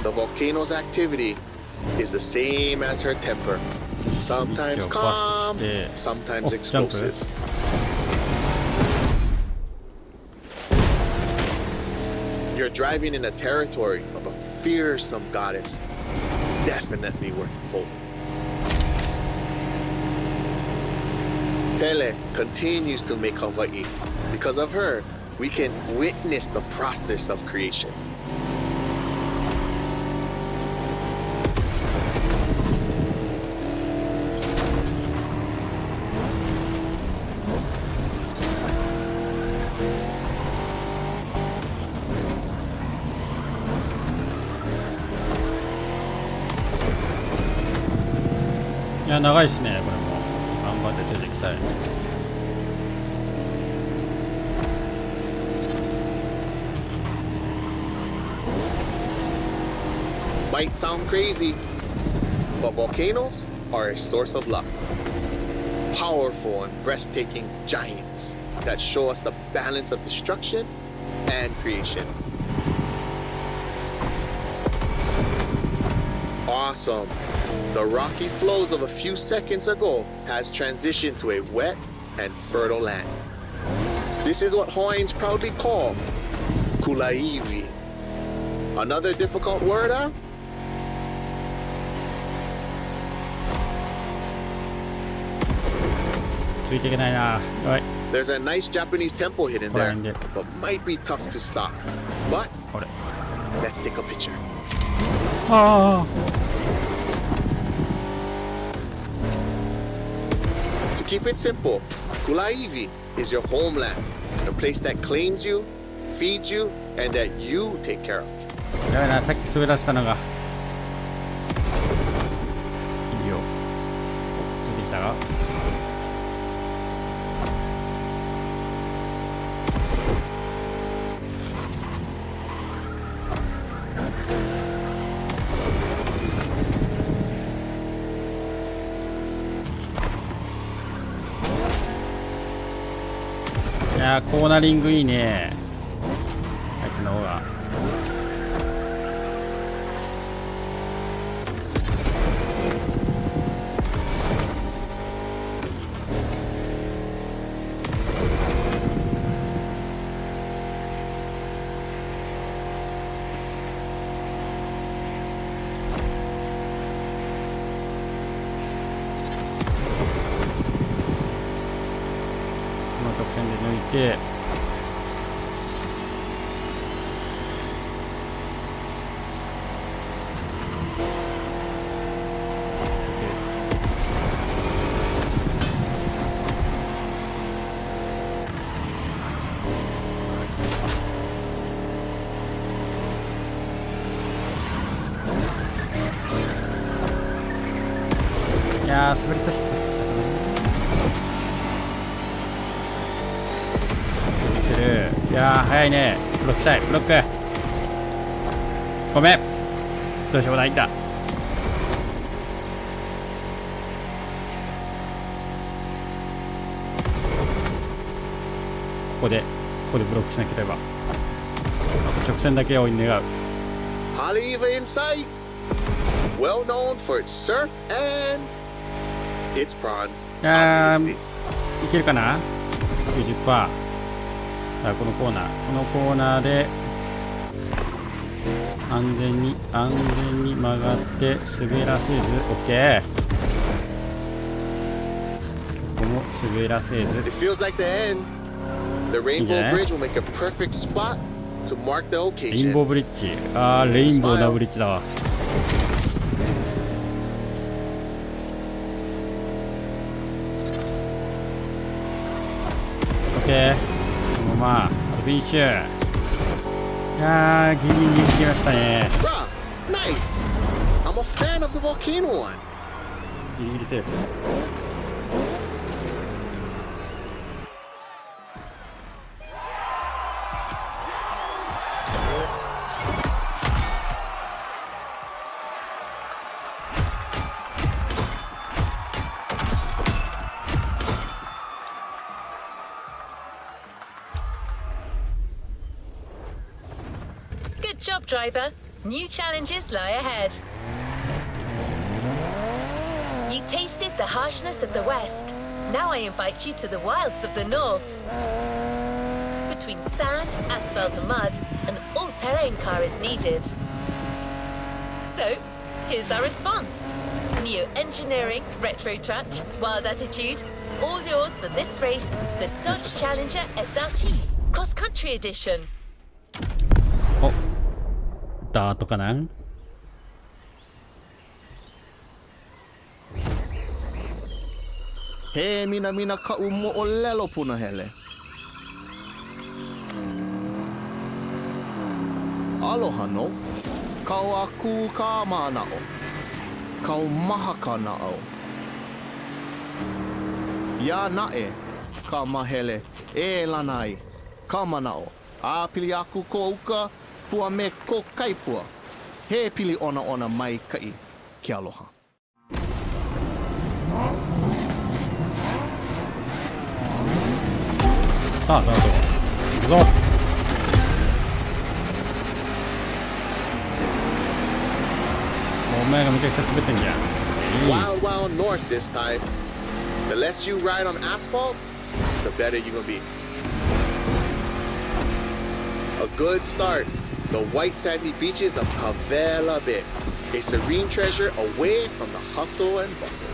the volcano's activity is the same as her temper. Sometimes calm, sometimes explosive. You're driving in a territory of a fearsome goddess. Definitely worth a fold. Pele continues to make Hawaii. Because of her, we can witness the process of creation.いや長いしねこれも頑張って出ていきたい。 Might sound crazy, but volcanoes are a source of luck. Powerful and breathtaking giants that show us the balance of destruction and creation. Awesome. The rocky flows of a few seconds ago has transitioned to a wet and fertile land. This is what Hawaiians proudly call Kulaivi. Another difficult word, huh? There's a nice Japanese temple hidden there, but might be tough to stop. But let's take a picture. To keep it simple, Kulaivi is your homeland, the place that claims you, feeds you, and that you take care of. やべな、さっき滑らせたのがいいよ。ついてきたがやーコーナリングいいね。相手の方が直線で抜いて、いやー滑り出した。いやー早いね。ブロックしたい。ブロックごめん、どうしようもないんだ。ここでブロックしなければ。あと直線だけを願う。 Haleiwa in sight. Well known for its surf and its prawns. いやー Obviously. いけるかな。 90%。さあこのコーナーで安全に曲がって滑らせず OK。 ここも滑らせず。 It feels like the end. The Rainbow Yeah. Bridge will make a perfect spot to mark the レイン occasion. ボーブリッジ。あーレインボーなブリッジだわ。OK。まあ、フィニッシュ。いやー、ギリギリ来ましたね。 Bruh, nice. I'm a fan of the volcano one. ギリギリセーフ。Good job, driver. New challenges lie ahead. You tasted the harshness of the West. Now I invite you to the wilds of the North. Between sand, asphalt, and mud, an all-terrain car is needed. So, here's our response. Neo engineering, retro touch, wild attitude, all yours for this race, the Dodge Challenger SRT Cross Country Edition. お、ダートかな。He mina ka umo o lelo puna hele. Aloha no. Kau a ku ka mana o. Kau maha ka na o. Ya na e. Ka mahele. E lanai. Ka mana o. A pili aku ko uka. Pua me ko kaipua. He pili ona ona mai kai. Ke aloha. さあ、ダート。行くぞ。お前がめちゃくちゃ滑ってんじゃん。Wild, wild north this time. The less you ride on asphalt, the better you're gonna be. A good start. The white sandy beaches of Cavela Bay. A serene treasure away from the hustle and bustle.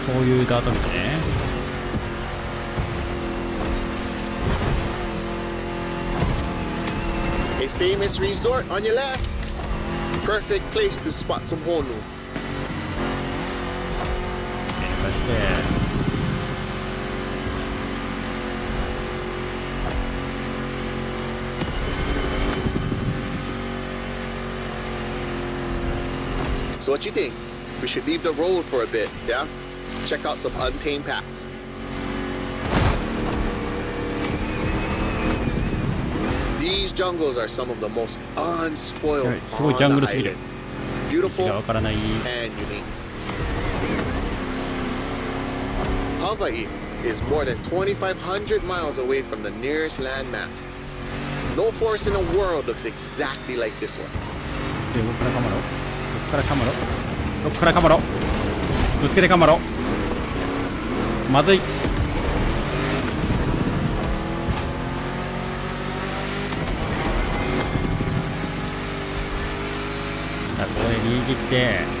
こういうダート道ね。A famous resort on your left. Perfect place to spot some honu. そして So what you think? We should leave the road for a bit, yeah? Check out some untamed paths. These jungles are some of the most unspoiled すごい on ジャング the ルすぎる。 island. Beautiful がわからない。 and unique. Hawaii is more than 2,500 miles away from the nearest landmass. No forest in the world looks exactly like this one. で、どっからカマロ？どっからカマロ？どっからカマロ？ぶつけてカマロ。まずい。さあ、ここで逃げ切って。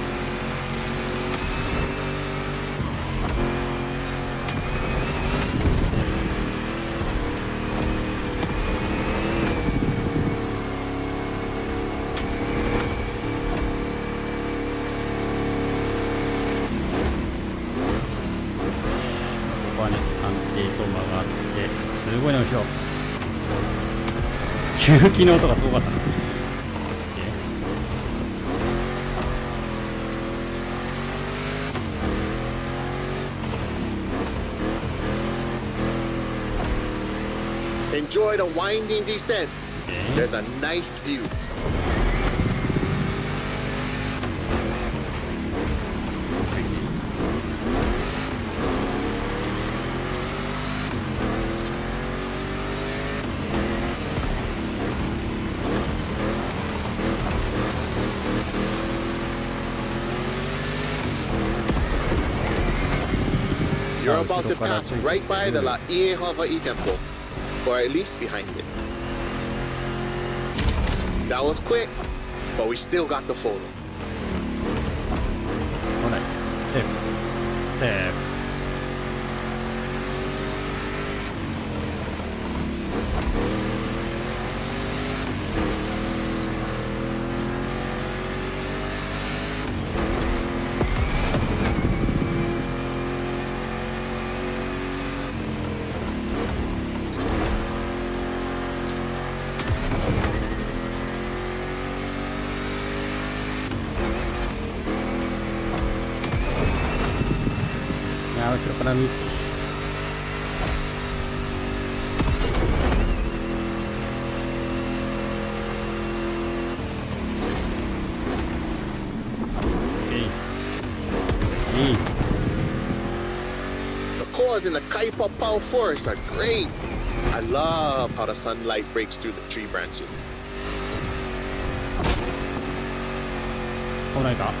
すごいね、後ろ。吸気の音がすごかったな。Enjoy the winding descent. There's a nice view. You're about to pass right by the Laie Hawaii Temple, or at least behind it. That was quick, but we still got the photo. Alright, save. Save. Ya, otro para mí. The koas in the Kaipa Pau forest are great. I love how the sunlight breaks through the tree branches. 来ないか。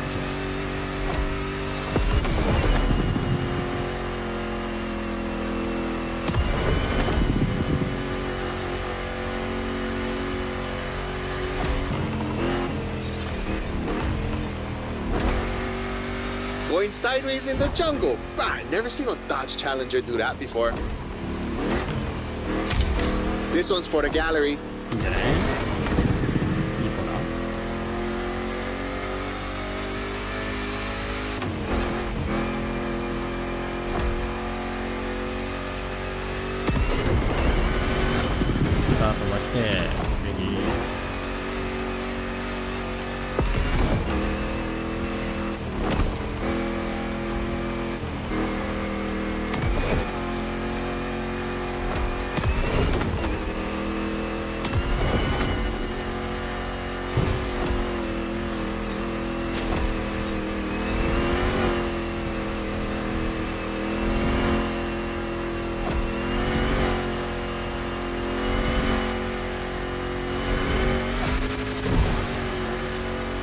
Going sideways in the jungle. Ah, never seen a Dodge Challenger do that before. This one's for the gallery. いいんじゃない？いいかな。スタート飛ばして、レディー。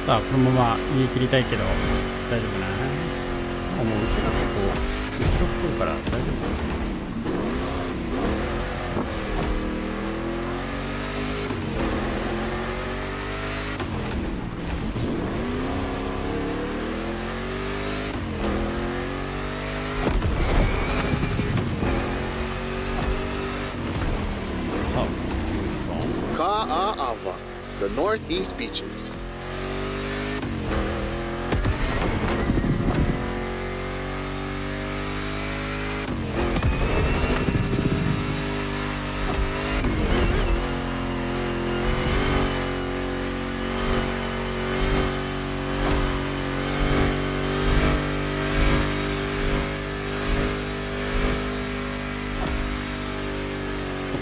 さあ、このまま逃げ切りたいけど大丈夫かな。あ、もう後ろ結構後ろ来るから大丈夫かな。Ka'a'awa, the northeast beaches.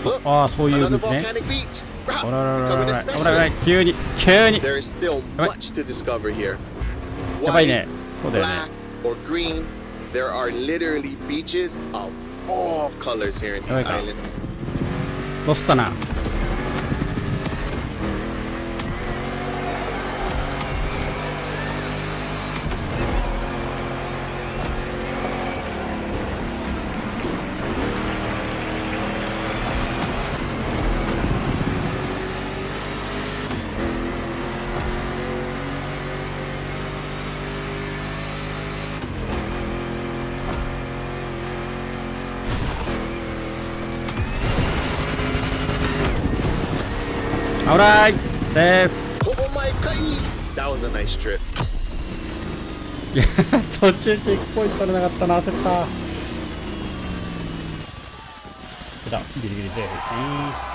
Look, ああ、そういう another 道ね。 volcanic beach. おららららららら急に There is still much to discover here. やばいね。そうだよね。 Black or green, there are literally beaches of all colors here in these islands. ロスタな。オーライセーフ。 Oh my god! That was a nice trip. いや途中チェックポイント取れなかったな、焦った。ギリギリセーフですね。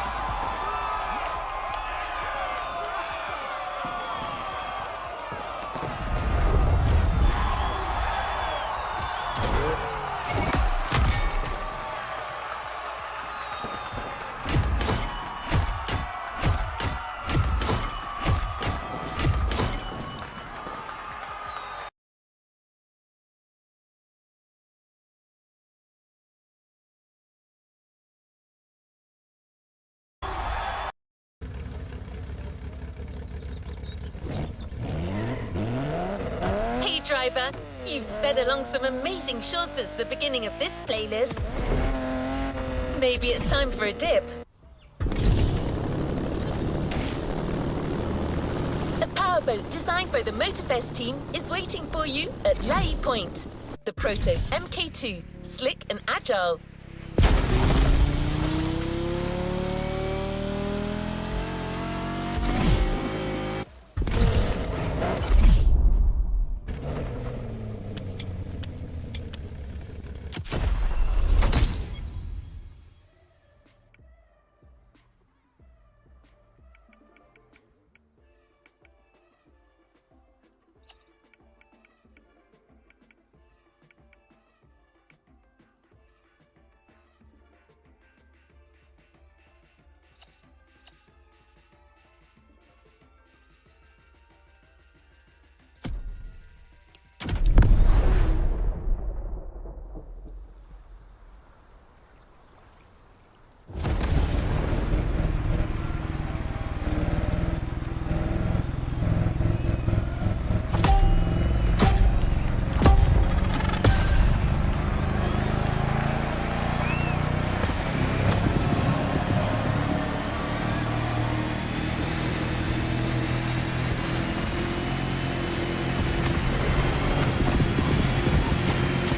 Driver, you've sped along some amazing shots since the beginning of this playlist. Maybe it's time for a dip. A powerboat designed by the Motorfest team is waiting for you at Lai Point. The Proto MK2, slick and agile.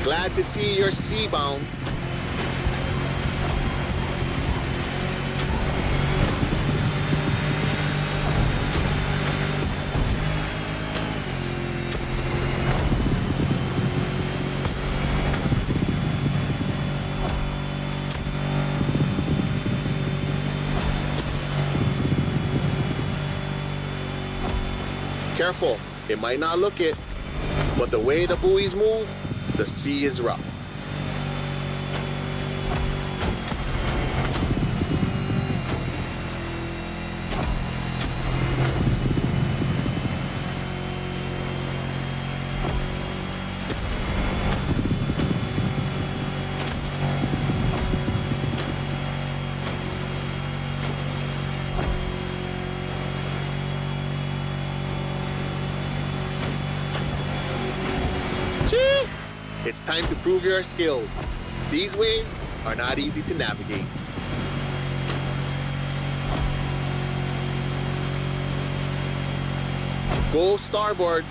Glad to see you're seabound. Careful, it might not look it, but the way the buoys move, the sea is rough. It's time to prove your skills. These waves are not easy to navigate. Go starboard.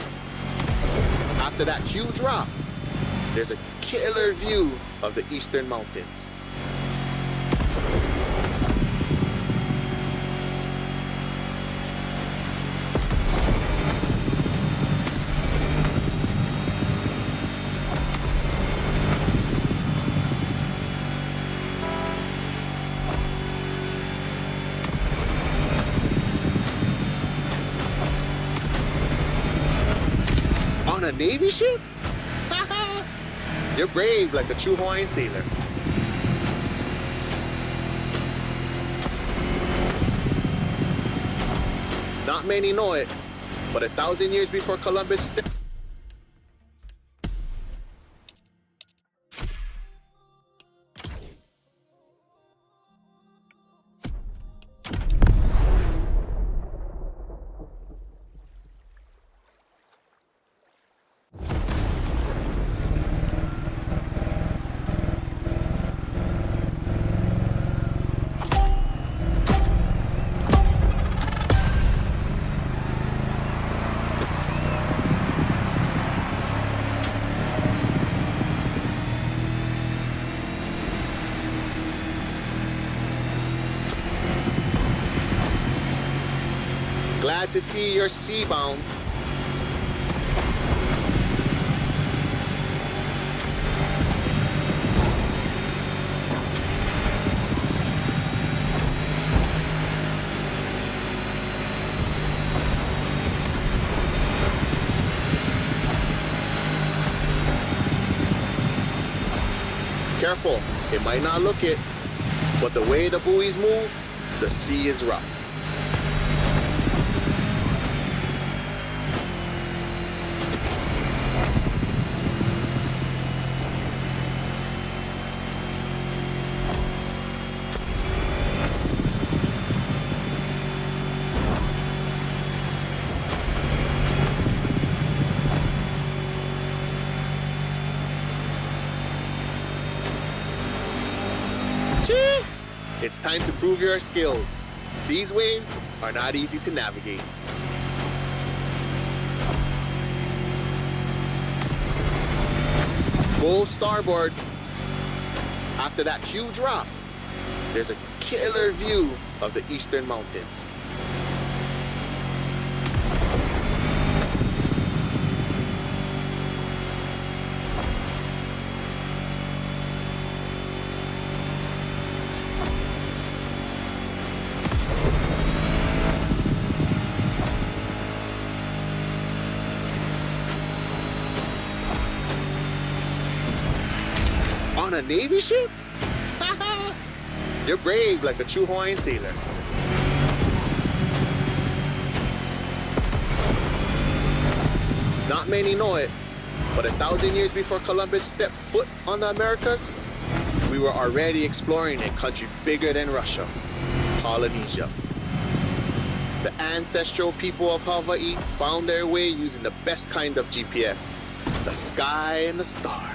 After that huge rock, there's a killer view of the eastern mountains. On a Navy ship? You're brave like a true Hawaiian sailor. Not many know it, but 1,000 years before Columbus stepped Glad to see you're seabound. Careful, it might not look it, but the way the buoys move, the sea is rough. It's time to prove your skills. These waves are not easy to navigate. Full starboard. After that huge rock, there's a killer view of the eastern mountains. On a Navy ship? You're brave like a true Hawaiian sailor. Not many know it, but 1,000 years before Columbus stepped foot on the Americas, we were already exploring a country bigger than Russia, Polynesia. The ancestral people of Hawaii found their way using the best kind of GPS, the sky and the stars.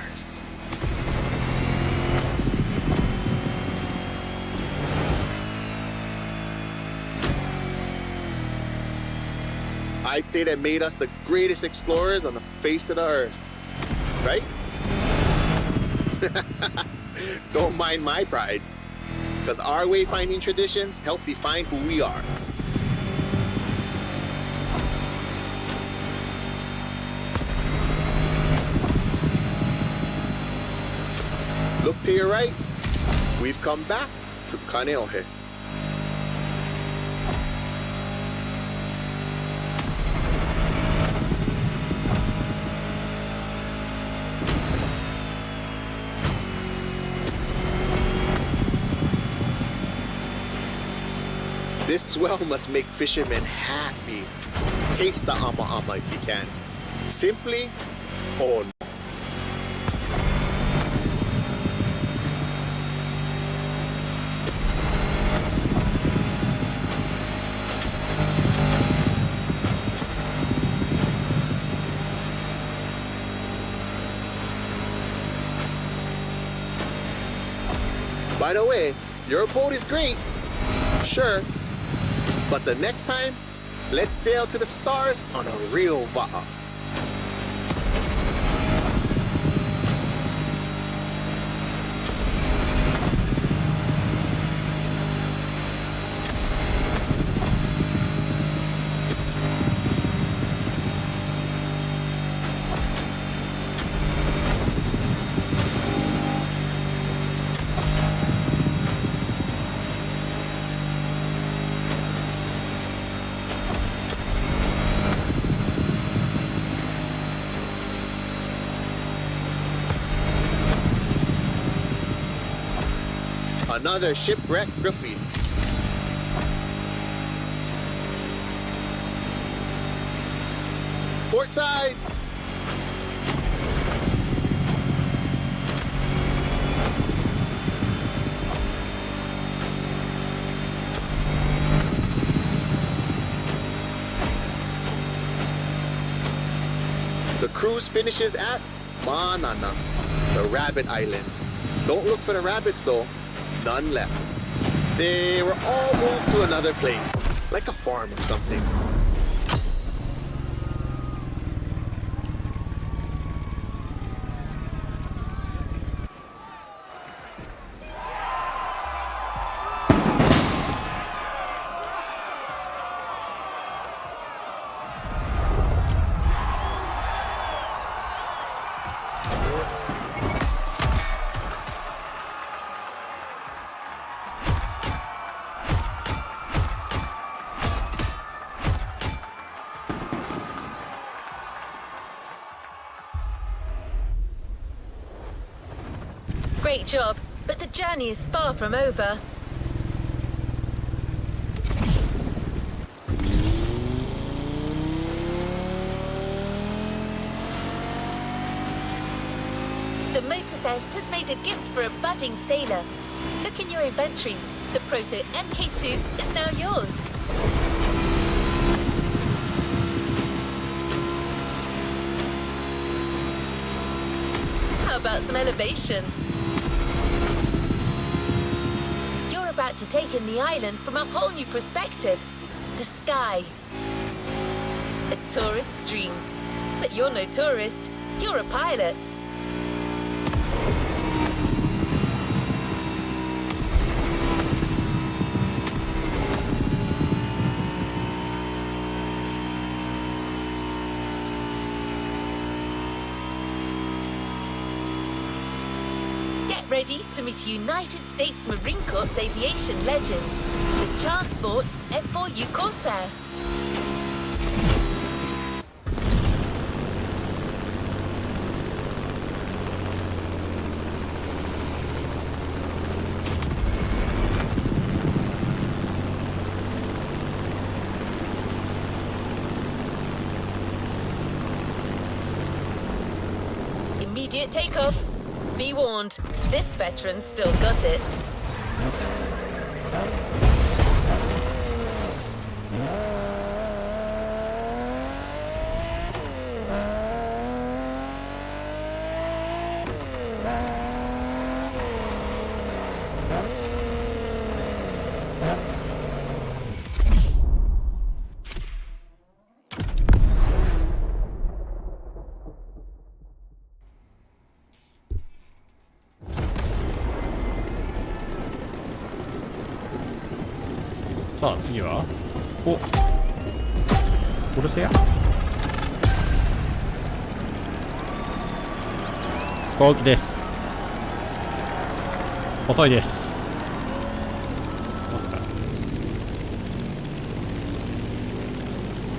I'd say that made us the greatest explorers on the face of the earth, right? Don't mind my pride, because our wayfinding traditions help define who we are. Look to your right, we've come back to Kaneohe. This swell must make fishermen happy. Taste the ama if you can. Simply, oh no. By the way, your boat is great, sure, but the next time, let's sail to the stars on a real va'a. Another shipwreck graffiti. Port side! The cruise finishes at Manana, the rabbit island. Don't look for the rabbits though, none left. They were all moved to another place, like a farm or something. Great job, but the journey is far from over. The Motorfest has made a gift for a budding sailor. Look in your inventory. The Proto MK2 is now yours. How about some elevation? You're about to take in the island from a whole new perspective. The sky. A tourist's dream. But you're no tourist. You're a pilot. Get ready to meet a United States Marine Corps aviation legend, the Transport F4U Corsair. Immediate takeoff. Be warned, this veteran's still got it.さあ次はおコルセア飛行機です。遅いです。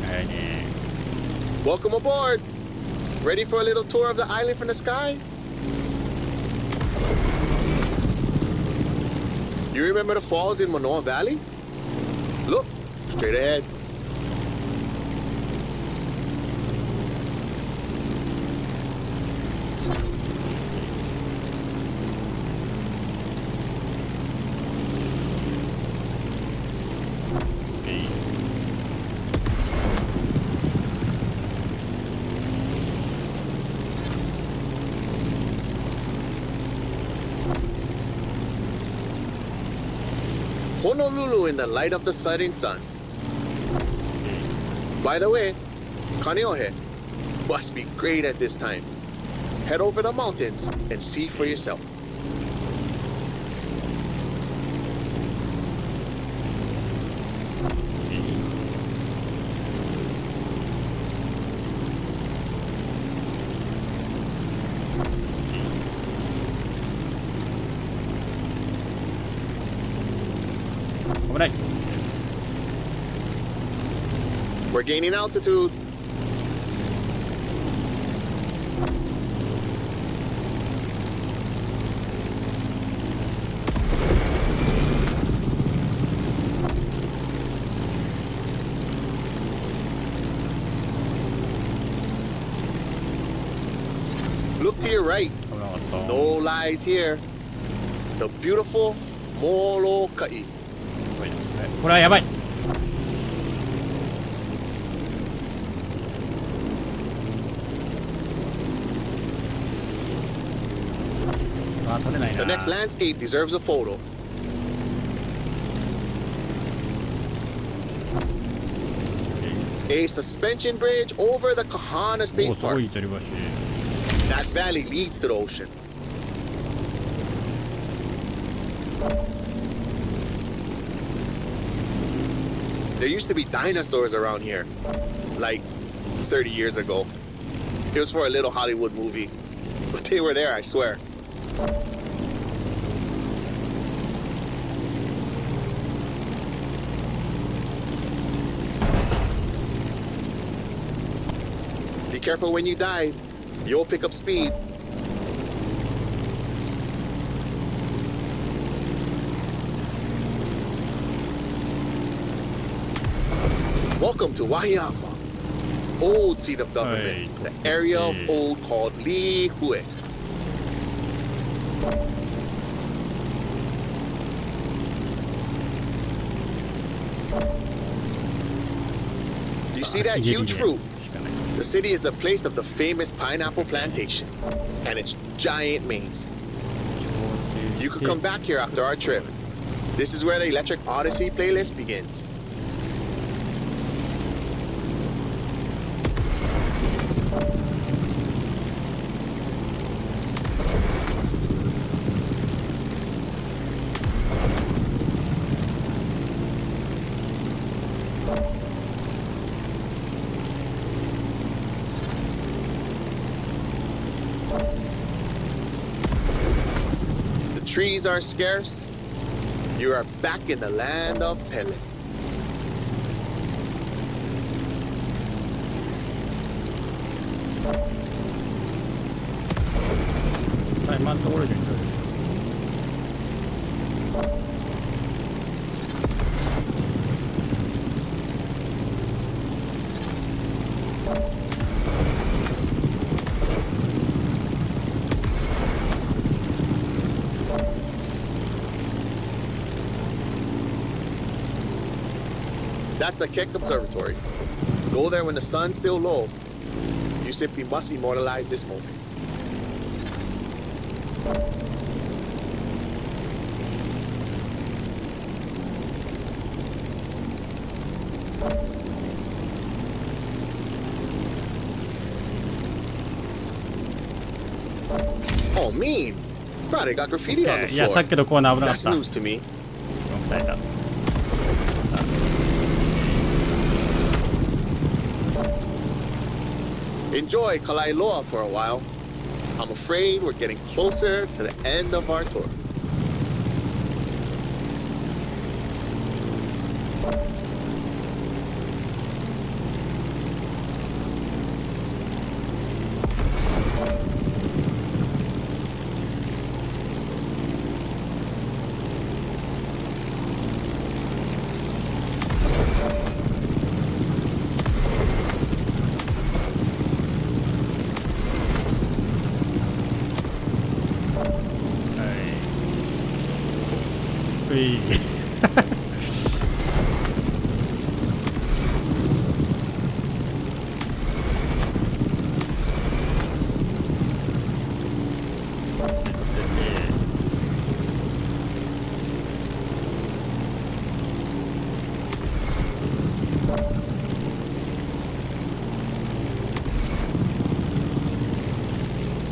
早いね。 Welcome aboard! Ready for a little tour of the island from the sky? You remember the falls in Manoa Valley? Look, straight ahead. Honolulu in the light of the setting sun. By the way, Kaneohe must be great at this time. Head over the mountains and see for yourself. Alright. We're gaining altitude. lies here. The beautiful Molokai. これはやばい。あ、取れない The な。 next landscape deserves a photo. A suspension bridge over the Kahana お State お、すご Park. い吊り橋。 That valley leads to the ocean. There used to be dinosaurs around here, like 30 years ago. It was for a little Hollywood movie, but they were there, I swear. Be careful when you dive. You'll pick up speed. Welcome to Wahiawa, old seat of government, the area of old called Li Hue. You see that huge fruit? The city is the place of the famous pineapple plantation and its giant maze. You could come back here after our trip. This is where the Electric Odyssey playlist begins. Trees are scarce. You are back in the land of Pele. That's the Keck Observatory. Go there when the sun's still low. You simply must immortalize this moment. Oh, mean. Bro, they got graffiti on the いや、さっ floor. きのコーナー危なかっ That's た。 news to me. 答えた。Enjoy Kalailoa for a while. I'm afraid we're getting closer to the end of our tour.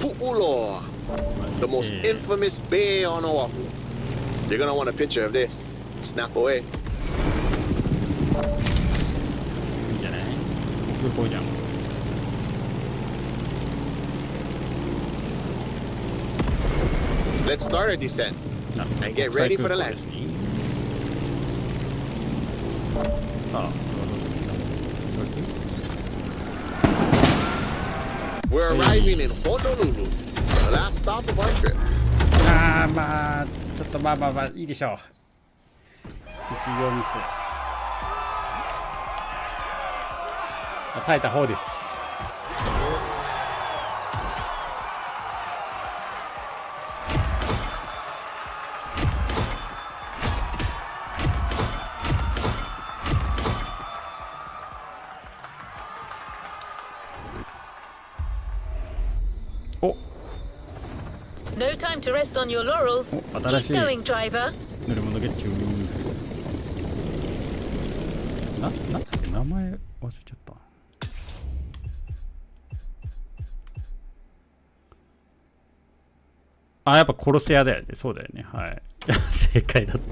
Pu'uloa, the most infamous bay on Oahu. You're gonna want a picture of this. Snap away. いいんじゃない？空港じゃん。Let's start our descent なるほど。 and get ready for the 国際空港 land. ですね。さあ、We're arriving in Honolulu, the last stop of our trip. あー、まあちょっとまあいいでしょう。一行ミス。耐えた方です。to rest on your laurels. お、新しい Keep going, driver. 乗り物ゲッチュー。なんだっけ、名前忘れちゃった。あ、やっぱ殺せ屋だよね。そうだよね。はい。正解だった。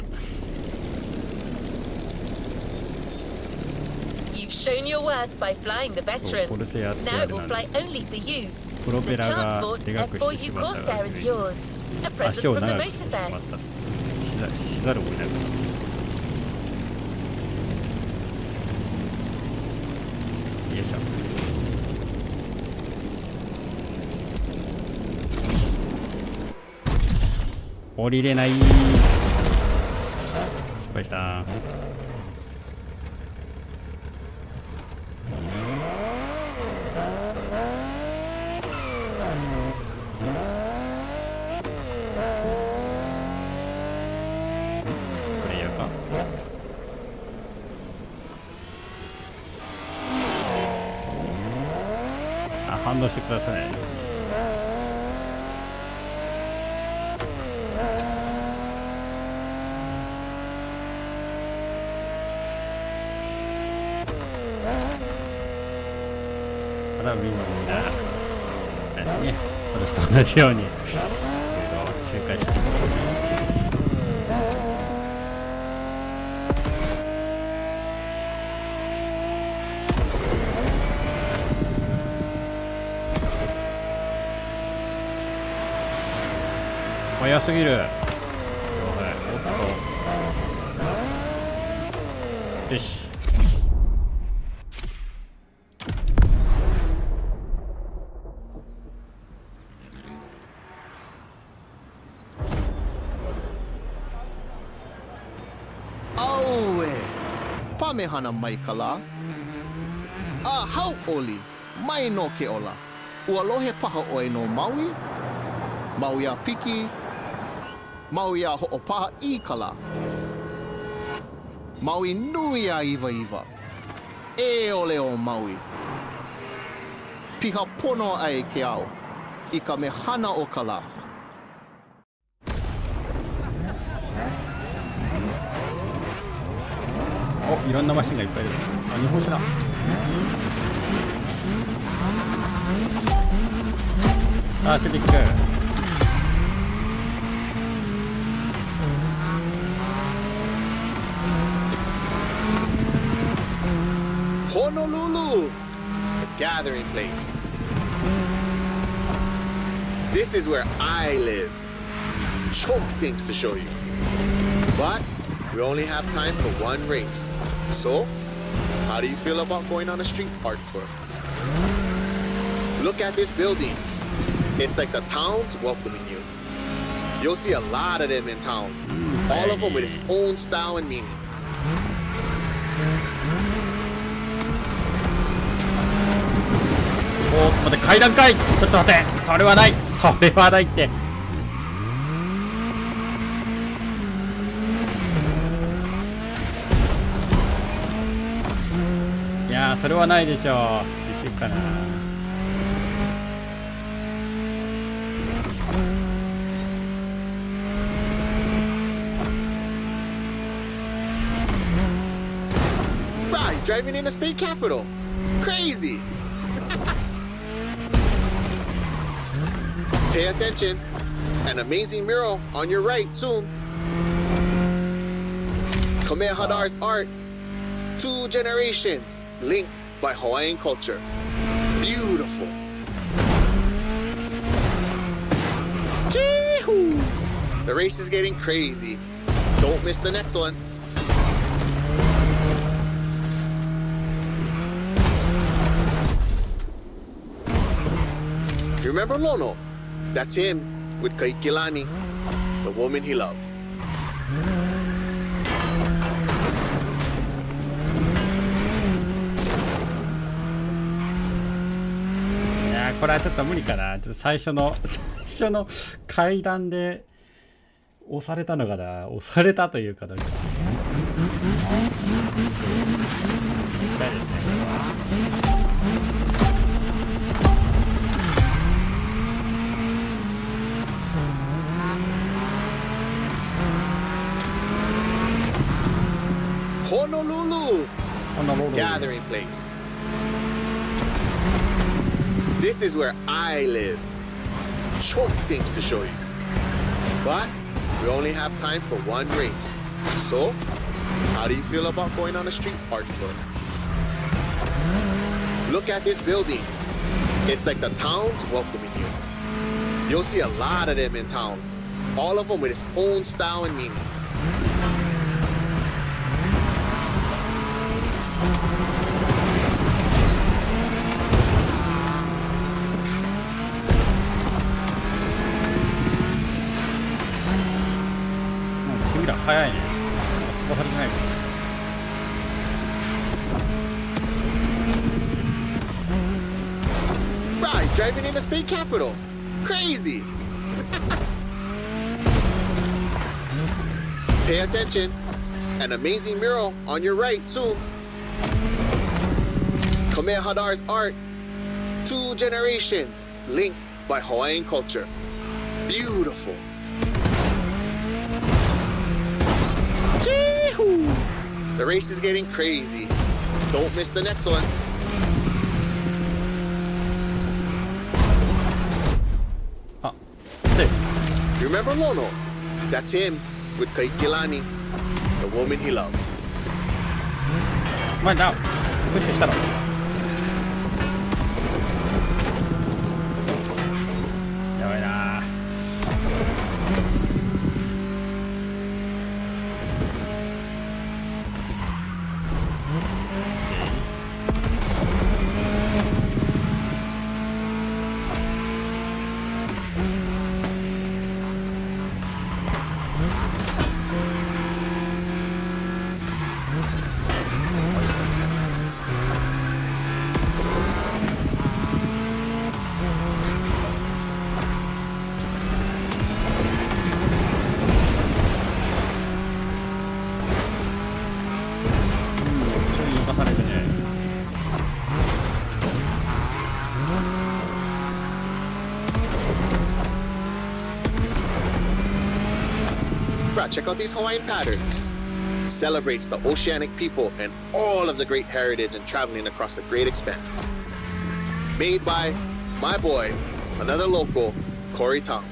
You've shown your worth by flying the そう veteran. 殺せ屋ってや Now る it な will んで fly only for you. プロ The ペラが transport でかくして F4U しまった Corsair が is yours. A 足 present を from the 長くしてしまった。 Motorfest. しざるを得なくなった。よいしょ。降りれない。失敗した。これやるか。あ、反応してください。これはみんなあれですね、私と同じように周回していきますね。早すぎる。よし。Pamehana Maikala. Ah, how oli? Mai no ke ola. Ualohe paha oi no Maui? Maui a piki. Maui a ho'opaha I kala. Maui nui a iwa iwa. E ole o Maui. Piha pono ai ke ao. I ka mehana o kala. お、いろんなマシンがいっぱいいる。あ、日本酒だ。あ、シビック。Honolulu, the gathering place. This is where I live. Choke things to show you. But we only have time for one race. So, how do you feel about going on a street art tour? Look at this building. It's like the town's welcoming you. You'll see a lot of them in town. All of them with its own style and meaning. お、待って、階段かい。ちょっと待って、それはない、それはないって。いやー、それはないでしょう。できるかな。Right, driving in the state capital. Crazy. Pay attention. An amazing mural on your right soon. Kamehadar's art. 2 generations linked by Hawaiian culture. Beautiful. Chee-hoo. The race is getting crazy. Don't miss the next one. Remember Lono? That's him with Kaikilani, the woman he loved. いやー、これはちょっと無理かな。ちょっと最初の階段で押されたのかな。押されたというかだけど。痛いですね。Honolulu gathering place. This is where I live. Choke things to show you. But we only have time for one race. So, how do you feel about going on a street art tour? Look at this building. It's like the town's welcoming you. You'll see a lot of them in town. All of them with its own style and meaning. Right, driving in the state capital. Crazy. Pay attention. An amazing mural on your right soon. Kamehameha's art. 2 generations linked by Hawaiian culture. Beautiful. Chee-hoo! The race is getting crazy. Don't miss the next one. You remember Lono? That's him with Kaikilani, the woman he loved. お前な、プッシュしたろ。やばいな。Check out these Hawaiian patterns. It celebrates the oceanic people and all of the great heritage and traveling across the great expanse. Made by my boy, another local, Corey Tong.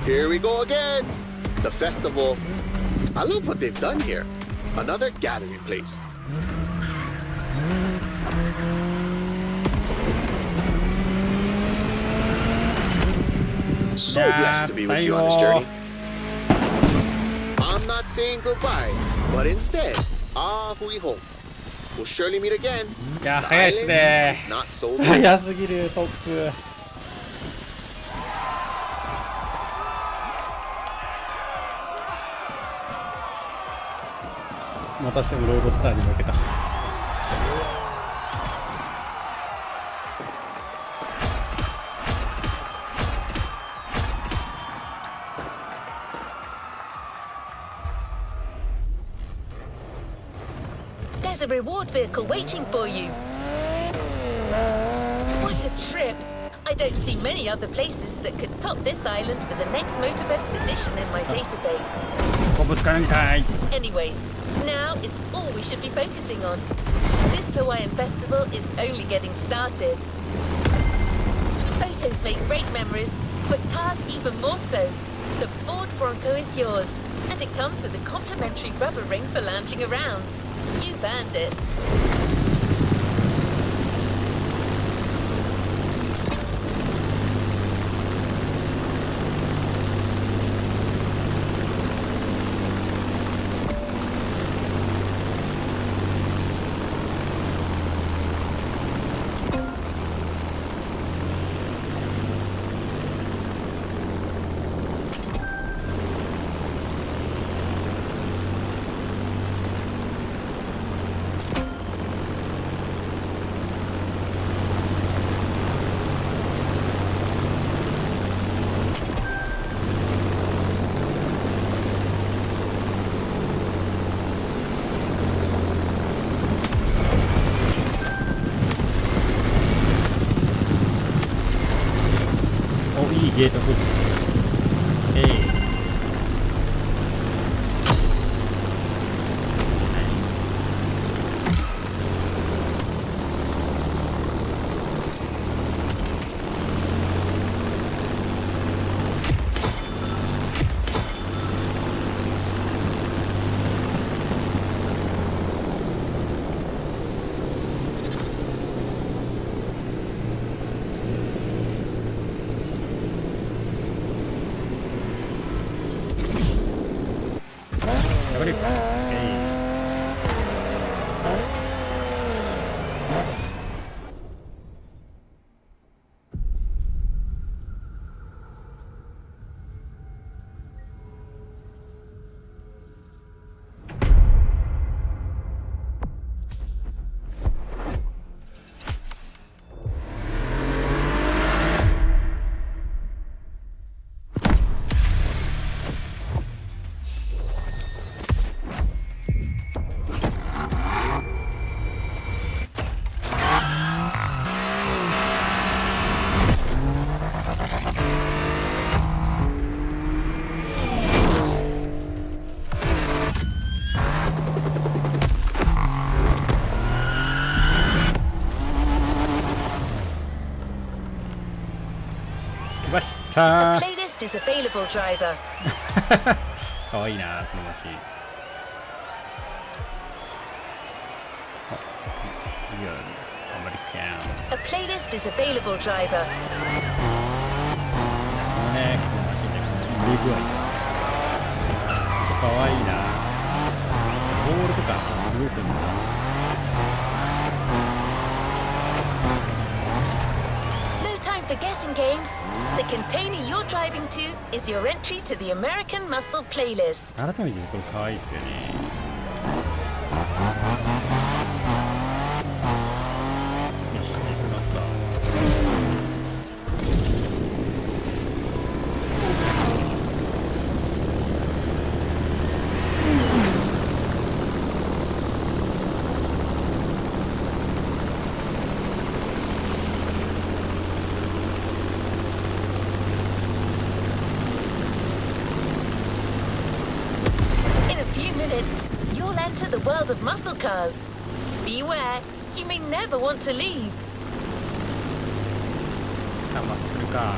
Here we go again. The festival. I love what they've done here. Another gathering place. So blessed to be with you on this journey. I'm not saying goodbye, but instead, hui home. We'll surely meet again. The island is not so big. 早すぎるトップ。またしてもロードスターに負けた。There's a reward vehicle waiting for you. What a trip! I don't see many other places that could top this island for the next Motorfest edition in my database. こぶつかるみたい。Anyways, now is all we should be focusing on. This Hawaiian festival is only getting started. Photos make great memories, but cars even more so. The Ford Bronco is yours. And it comes with a complimentary rubber ring for lounging around. You've earned it.ゲートフック。来ました。 A playlist is available, driver. かわいいなこのマシン。次はアメリカン。 A playlist is available, driver. このねこのマシンで乗り具合かわいいな。ボールとか動くんだ。For guessing games, the container you're driving to is your entry to the American Muscle playlist. 改めてこれ可愛いですよね。よし、行きますか。You'll enter the world of muscle cars. Beware, you may never want to leave. マッスルか。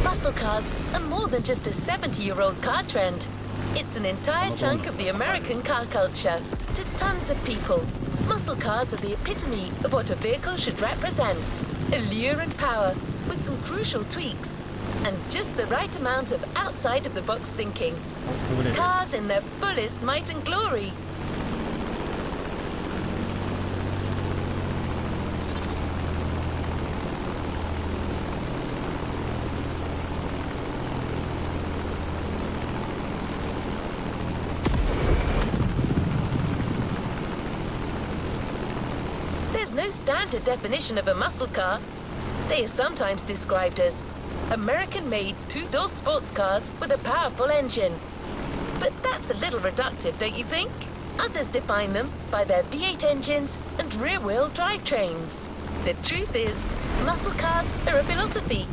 Muscle cars are more than just a 70-year-old car trend. It's an entire chunk of the American car culture. To tons of people, muscle cars are the epitome of what a vehicle should represent. Allure and power, with some crucial tweaks. And just the right amount of outside-of-the-box thinking. Cars in their fullest might and glory. There's no standard definition of a muscle car. They are sometimes described as American-made two-door sports cars with a powerful engine. But that's a little reductive, don't you think? Others define them by their V8 engines and rear-wheel drivetrains. The truth is, muscle cars are a philosophy.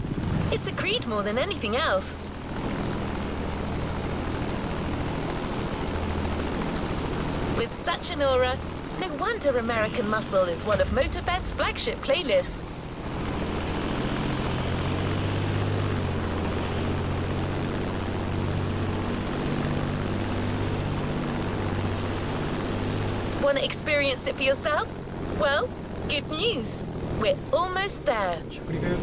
It's a creed more than anything else. With such an aura, no wonder American Muscle is one of Motorfest's flagship playlists. Want to experience it for yourself? Well, good news. We're almost there. 着陸よ。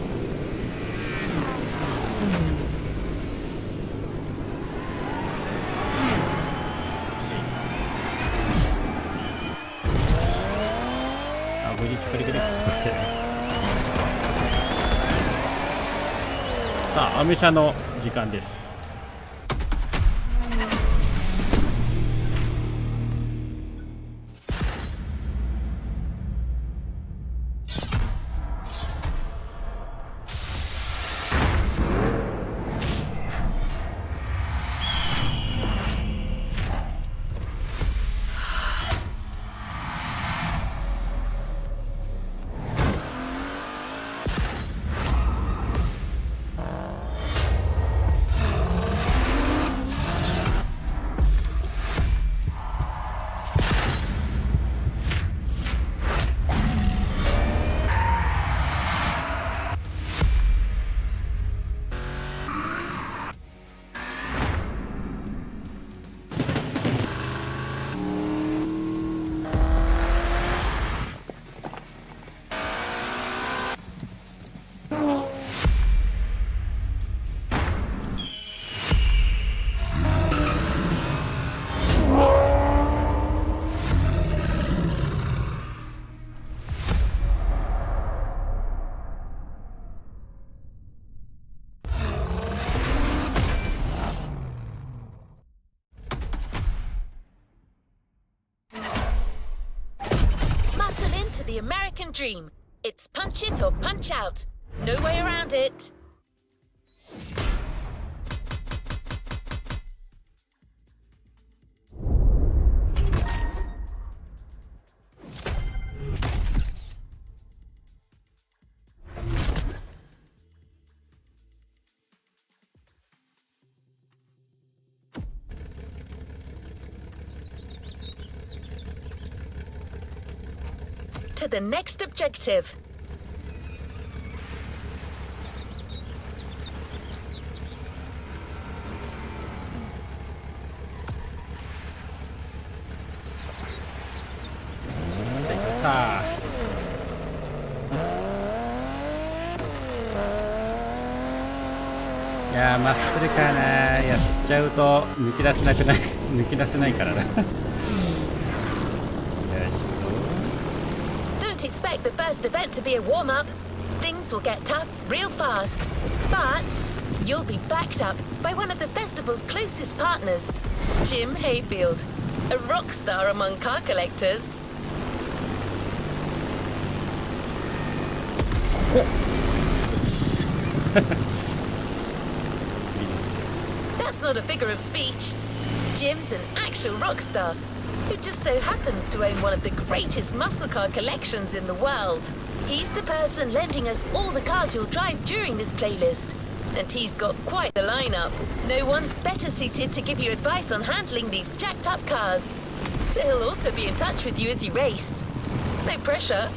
あ、無事着陸できた。さあ、アメ車の時間です。The American dream. It's punch it or punch out. No way around it. To the next objective. Ah. いやー、マッスルかな。やっちゃうと抜き出せなくない抜き出せないからな。Don't expect the first event to be a warm-up. Things will get tough real fast. But you'll be backed up by one of the festival's closest partners, Jim Hayfield, a rock star among car collectors. That's not a figure of speech. Jim's an actual rock star who just so happens to own one of the greatest muscle car collections in the world. He's the person lending us all the cars you'll drive during this playlist. And he's got quite the lineup. No one's better suited to give you advice on handling these jacked up cars. So he'll also be in touch with you as you race. No pressure.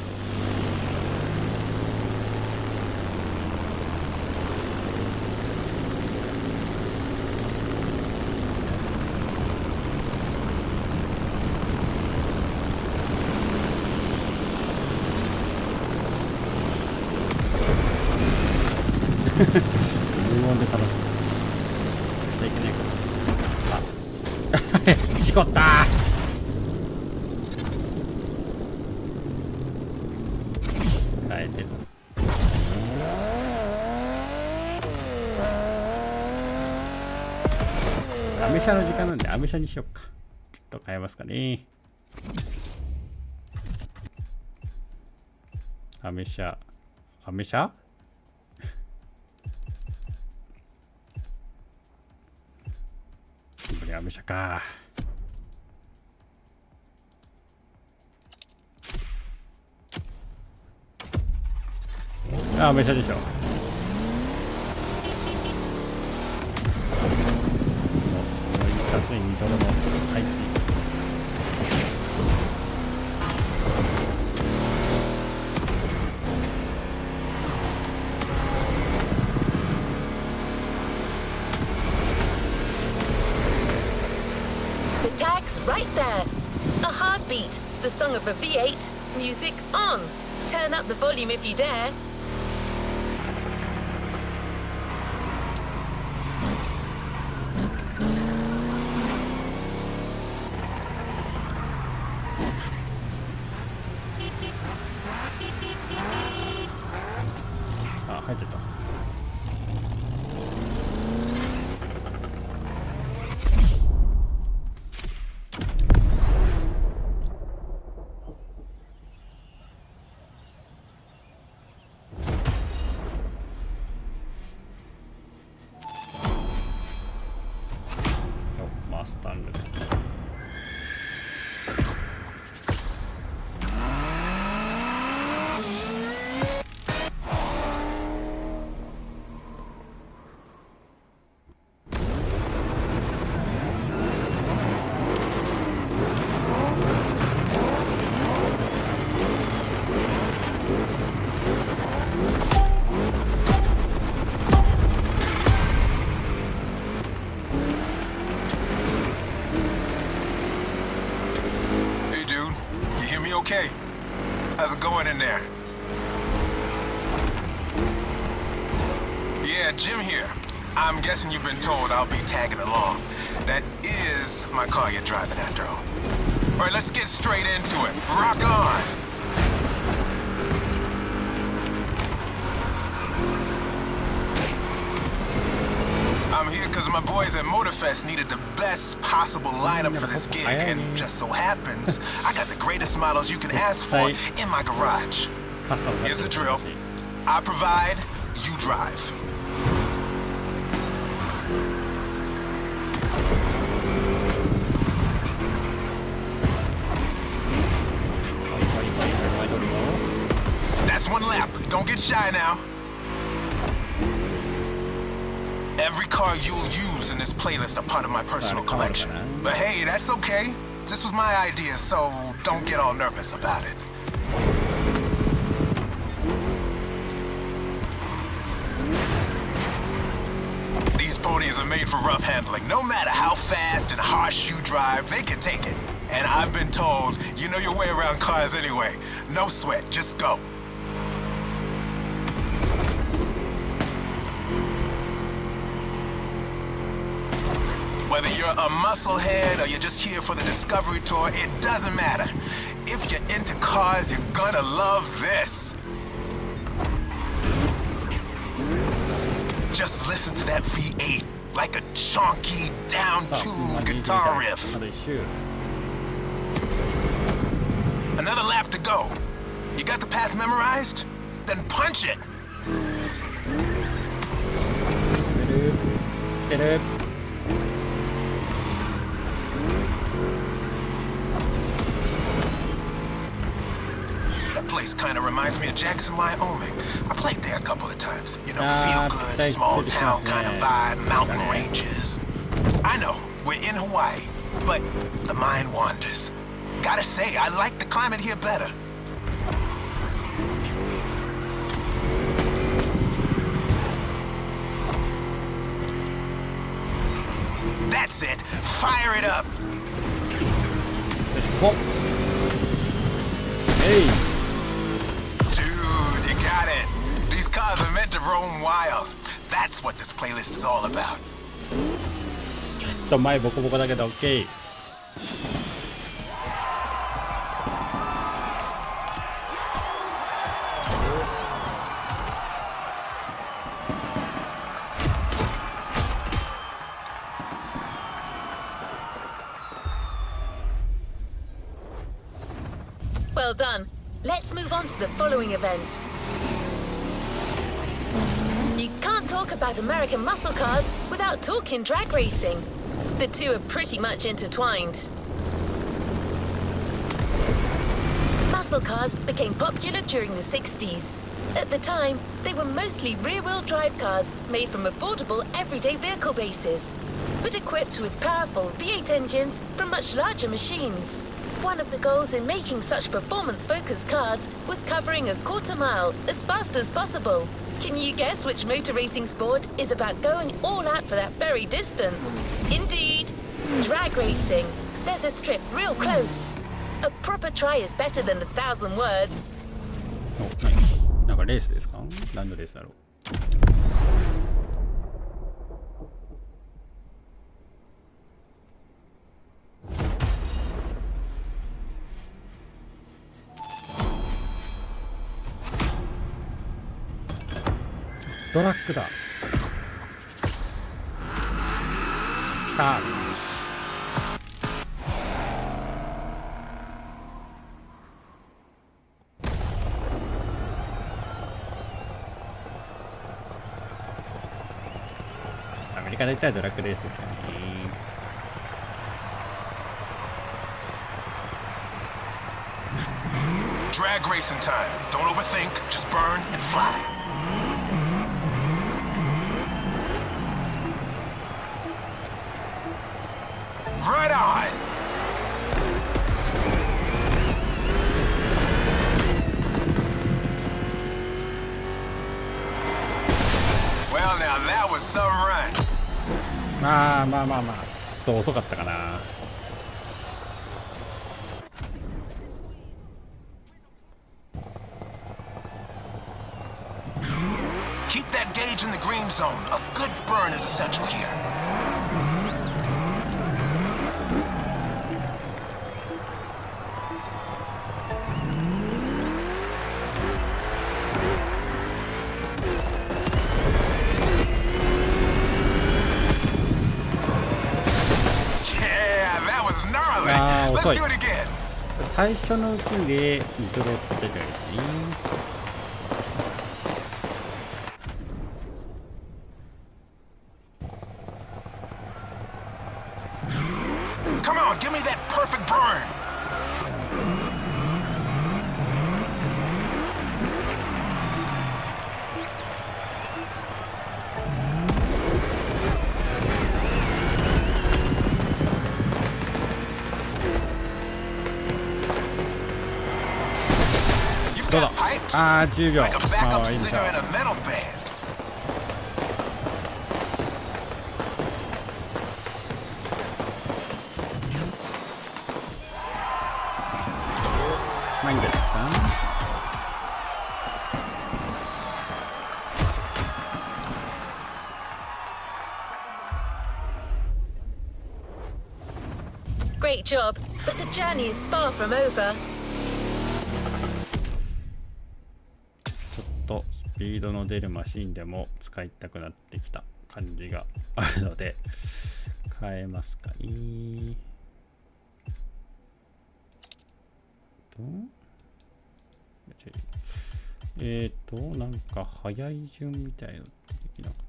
無音で楽しむしちゃいけないから。あ事故ったー。耐えてる。アメ車の時間なんでアメ車にしよっか。ちょっと変えますかね。アメ車アメ車これアメ車か。あ、アメ車でしょ。もう一発に2ドルの入っていく。Right there. A heartbeat, the song of a V8, music on. Turn up the volume if you dare. Ah, 入ってた。マスタングですね。Okay. How's it going in there? Yeah, Jim here. I'm guessing you've been told I'll be tagging along. That is my car you're driving after all. All right, let's get straight into it. Rock on! I'm here because my boys at Motorfest needed the best possible lineup for this gig, and just so happens, I got the greatest models you can ask for in my garage. Here's the drill. I provide, you drive. That's one lap. Don't get shy now. Every car you'll use in this playlist are part of my personal collection. But hey, that's okay. This was my idea, so don't get all nervous about it. These ponies are made for rough handling. No matter how fast and harsh you drive, they can take it. And I've been told, you know your way around cars anyway. No sweat, just go. Whether you're a musclehead or you're just here for the discovery tour, it doesn't matter. If you're into cars, you're gonna love this. Just listen to that V8, like a chunky, down-tuned guitar riff. Another lap to go. You got the path memorized? Then punch it. Get it. Place kind of reminds me of Jackson, Wyoming. I played there a couple of times. You know, feel good, small town kind of vibe, mountain ranges. I know, we're in Hawaii, but the mind wanders. Gotta say, I like the climate here better. That's it. Fire it up. Hey. Got it. These cars are meant to roam wild. That's what this playlist is all about. ちょっと前ボコボコだけど OK。Well done. Let's move on to the following event. You can't talk about American muscle cars without talking drag racing. The two are pretty much intertwined. Muscle cars became popular during the 60s. At the time, they were mostly rear-wheel drive cars made from affordable everyday vehicle bases, but equipped with powerful V8 engines from much larger machines. One of the goals in making such performance-focused cars was covering a quarter mile as fast as possible. Can you guess which motor racing sport is about going all out for that very distance? Indeed, drag racing. There's a strip real close. A proper try is better than 1,000 words. お、なんかレースですか？何のレースだろう。ドラッグだ。来た。アメリカで言ったらドラッグレースですよね。Drag racing time. Don't overthink, just burn and fly. Right on! Well, now that was some run. まあちょっと遅かったかな。Keep that gauge in the green zone. A good burn is essential here. Yeah, that was gnarly. Let's do it again. 最初のうちでニトロをつけてたいですね。Come on, give me that perfect burn. You've どうだ。 got pipes 10秒。 like a ま backup あいいでしょ singer う。 in a metal band. まあいいんじゃないですか。Great job, but the journey is far from over. ちょっとスピードの出るマシンでも使いたくなってきた感じがあるので変えますかね。なんか早い順みたいのってできなかった。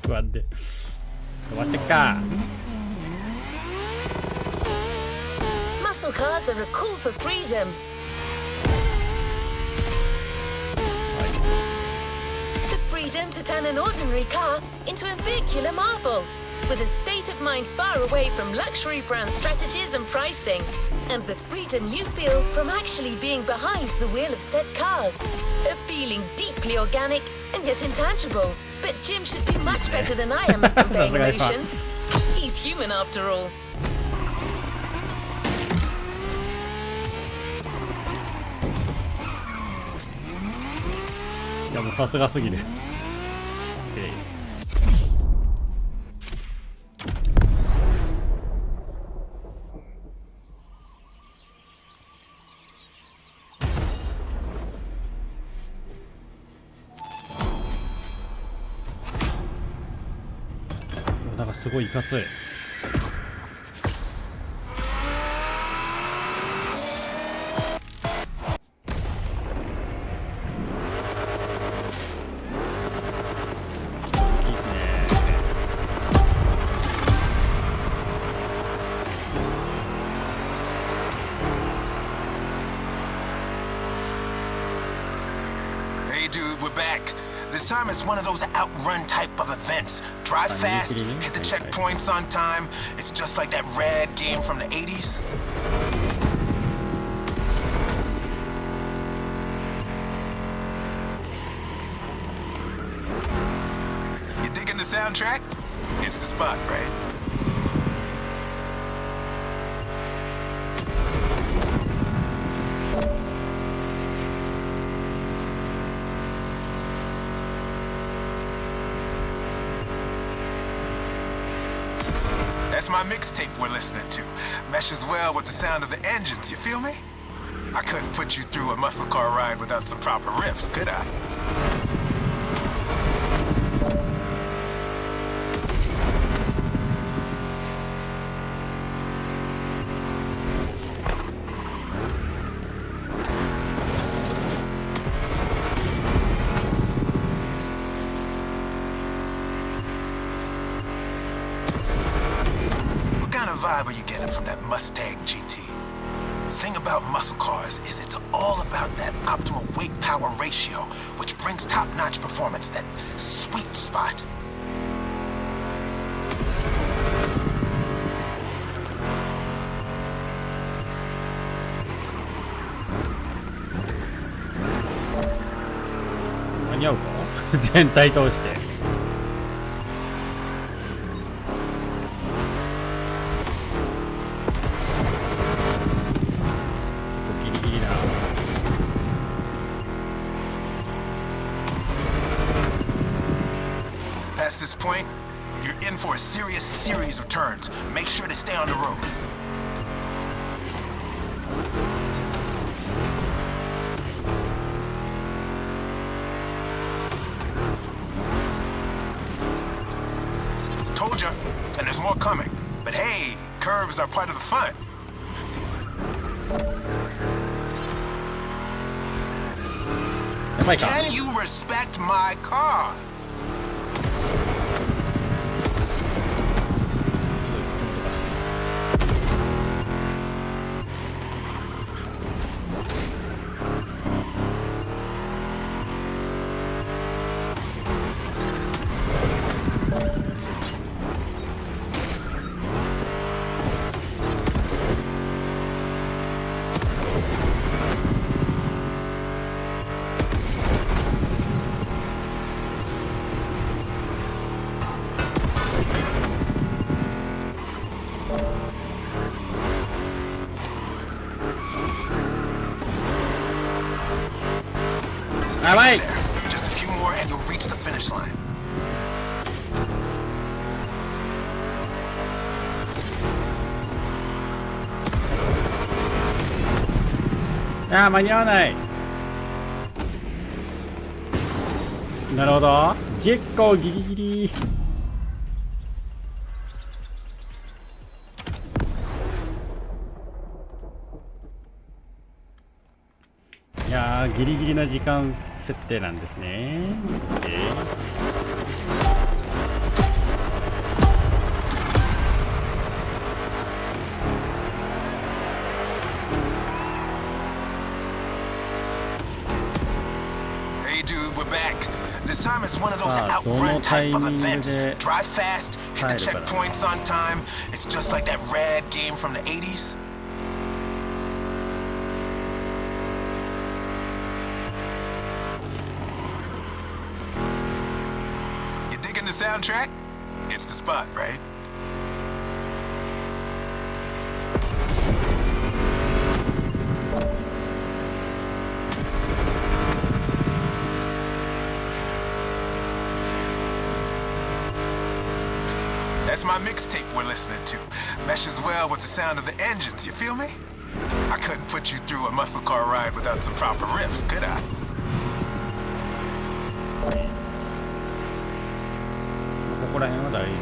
不安で飛ばしてっか。Muscle cars are a call for freedom. The freedom to turn an ordinary car into a vehicular marvel, with a state of mind far away from luxury brand strategies and pricing, and the freedom you feel from actually being behind the wheel of said cars. A feeling deeply organic and yet intangible. But Jim should be much better than I am at conveying emotions. He's human after all. いやもうさすがすぎる。なんかすごいいかつい。Hey dude, we're back. This time it's one of those outrun type of events. Drive fast, hit the checkpoints on time. It's just like that rad game from the 80s. You digging the soundtrack? It's the spot, right? That's my mixtape we're listening to. Meshes well with the sound of the engines, you feel me? I couldn't put you through a muscle car ride without some proper riffs, could I? Vibe are you getting from that Mustang GT? The thing about muscle cars is it's all about that optimal weight-power ratio, which brings top-notch performance, that sweet spot. What?全体通して。Past this point, you're in for a serious series of turns. Make sure to stay on the road. Told ya, and there's more coming. But hey, curves are part of the fun. Can you respect my car? Alright. Just a few more and you'll reach the finish line. Ah, 間に合わない。なるほど。結構ギリギリ。いやー、ギリギリな時間設定なんですね。Hey dude, we're back. This time it's one of those outrun type of events. Drive fast, hit the checkpoints on time. It's just like that rad game from the 80s. You digging the soundtrack? It's the spot, right? That's my mixtape we're listening to. Meshes well with the sound of the engines, you feel me? I couldn't put you through a muscle car ride without some proper riffs, could I? ここら辺は大丈夫。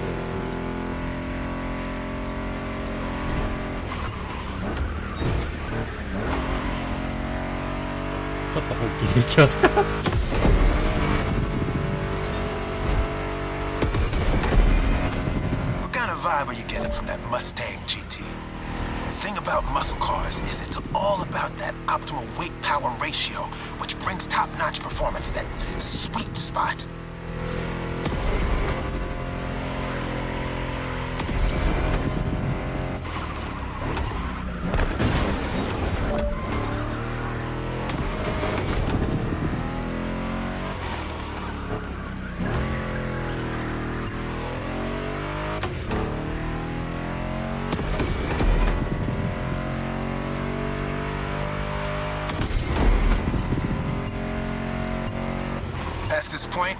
ちょっと本気でいきますか。What kind of vibe are you getting from that Mustang GT? thing about muscle cars is it's all about that optimal weight-power ratio, which brings top-notch performance, that sweet spot. Past this point,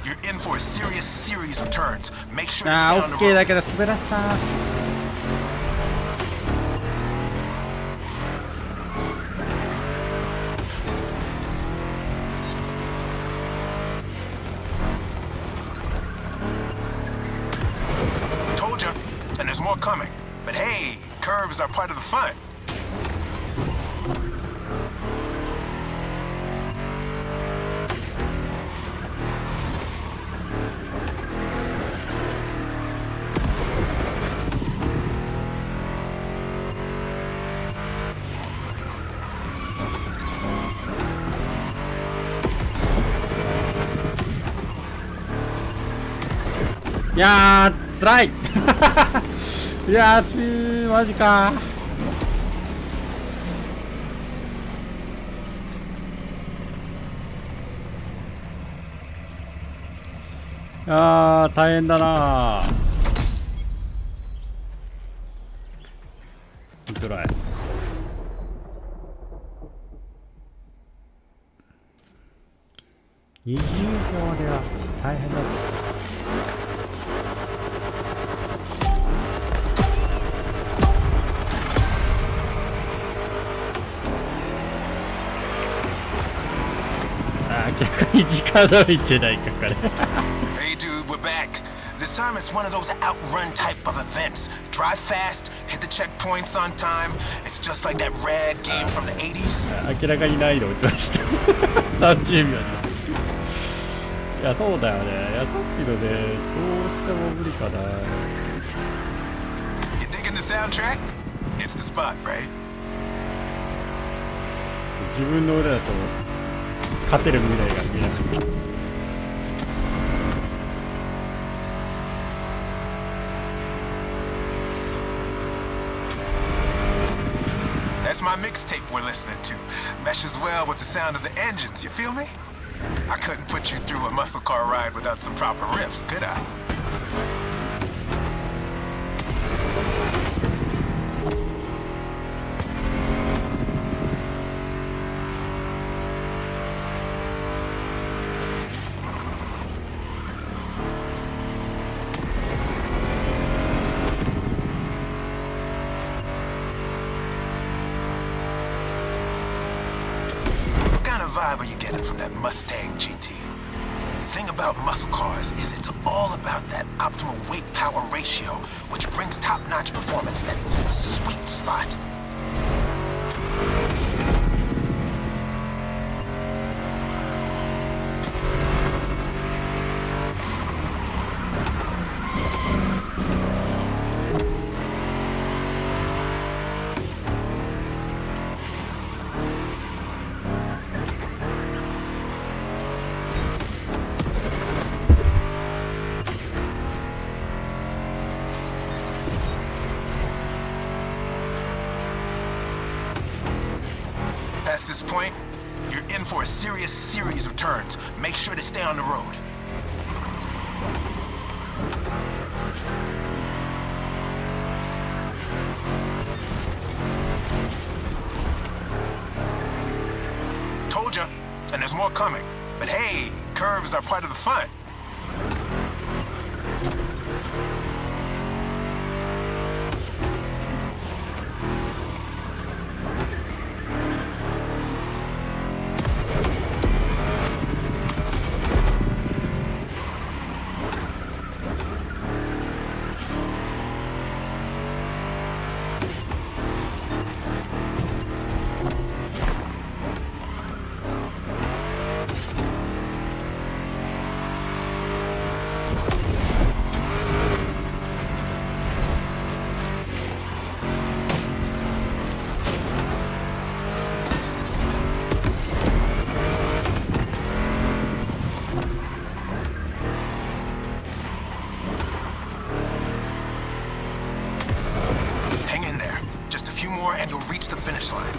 you're in for a serious series of turns. Make sure to stay on the OK road. だけど滑らした。Told you, and there's more coming. But hey, curves are part of the fun.いやーつらいいやーマジか大変だなつらい。20号では大変だぞ。逆に時間伸びてないかこれ。Hey dude, we're back. This time it's one of those outrun type of events. Drive fast, hit the checkpoints on time. It's just like that rad game from the 80s. 明らかに難易度落ちました30秒に。いやそうだよね。いやさっきのねどうしても無理かな。 You digging the soundtrack? It's the spot, right? 自分の腕だと勝てる未来が見えなくて。That's my mixtape we're listening to. Meshes well with the sound of the engines, you feel me? I couldn't put you through a muscle car ride without some proper riffs, could I? Vibe are you getting from that Mustang GT? The thing about muscle cars is it's all about that optimal weight-power ratio, which brings top-notch performance, that sweet spot. Past this point, you're in for a serious series of turns. Make sure to stay on the road. Told ya, and there's more coming. But hey, curves are part of the fun. finish line.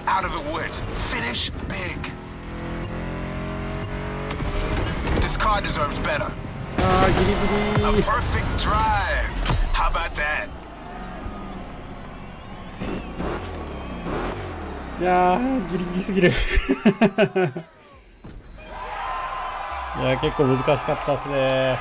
Out of the woods. Finish big. This car deserves better. A perfect drive. How about that? いやーギリギリすぎる。いや結構難しかったですね。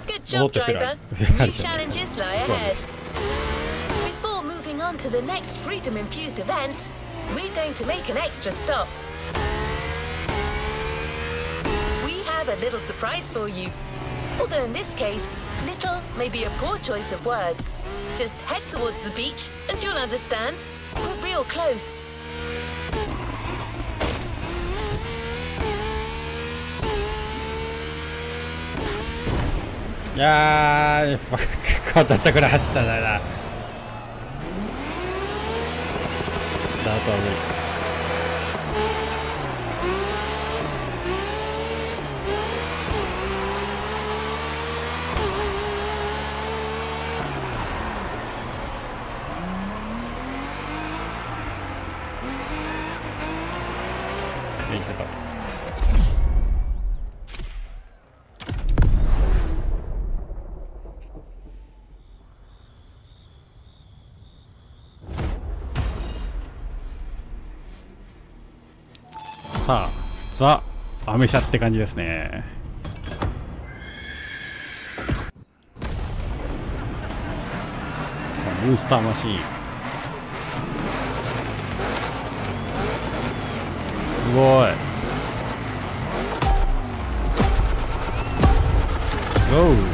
Good job, driver. New challenges lie ahead. Before moving on to the next freedom-infused event, we're going to make an extra stop. We have a little surprise for you. Although in this case, little may be a poor choice of words. Just head towards the beach and you'll understand. We're real close. Yeah, fuck, that's gonna hatch that. That's all right. Perfect. さあ、ザ・アメ車って感じですね。モンスターマシーン。すごい。ゴー。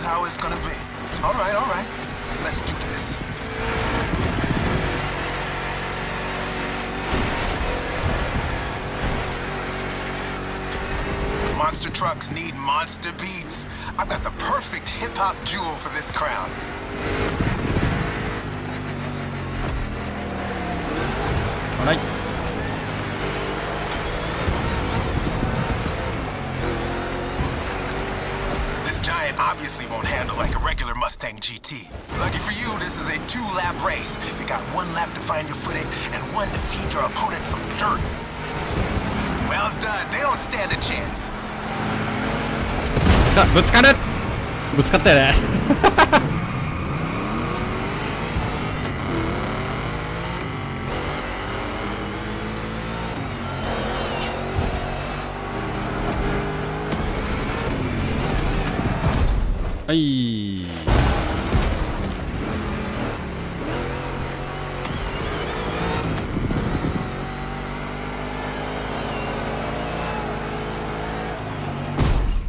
How it's gonna be. All right. Let's do this. Monster trucks need monster beats. I've got the perfect hip-hop jewel for this crown. All right. Giant obviously won't handle like a regular Mustang GT. Lucky for you, this is a 2-lap race. You got 1 lap to find your footing and 1 to feed your opponent some dirt. Well done. They don't stand a chance. ぶつかる。ぶつかったよね。はい。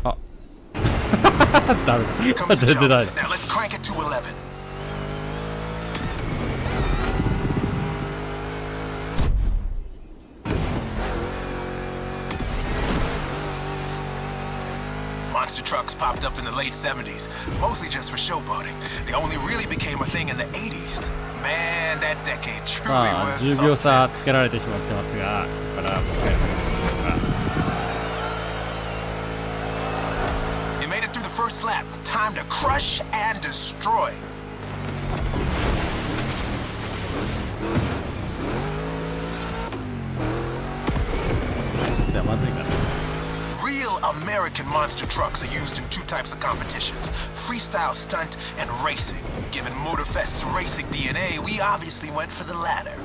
あ。ダメだ。全然ダメだ。Now let's crank it to 11. Monster trucks popped up in the late 70s, mostly just for showboating. They only really became a thing in the 80s. Man, that decade truly was something. 10秒差つけられてしまってますが、ここからもう一回始めます。You made it through the first lap. Time to crush and destroy. Real American monster trucks are used in two types of competitions: freestyle stunt and racing. Given Motorfest's racing DNA, we obviously went for the latter.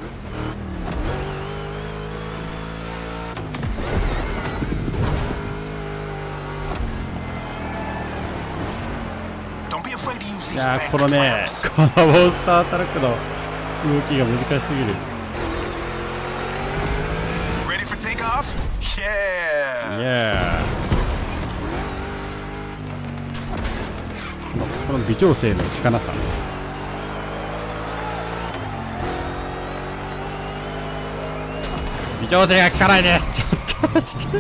Don't be afraid to use い these やー bank このね traps. このモンスタートラックの動きが難しすぎる。 Ready for takeoff? Yeah. いやこの微調整の効かなさ。微調整が効かないです。ちょっと待って。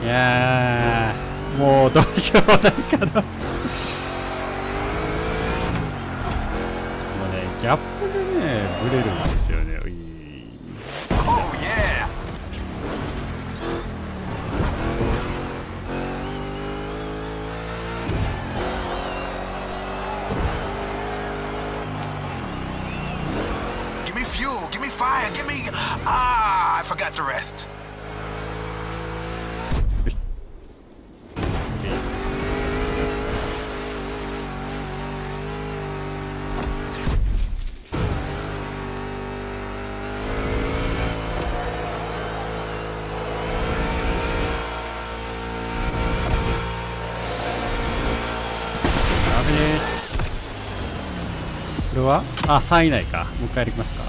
いやーもうどうしようもないかな。もうねギャップでねブレるんですよね。Oh yeah. Give me fuel, give me fire, give me... I forgot to rest.これは3以内か。もう一回やりますか。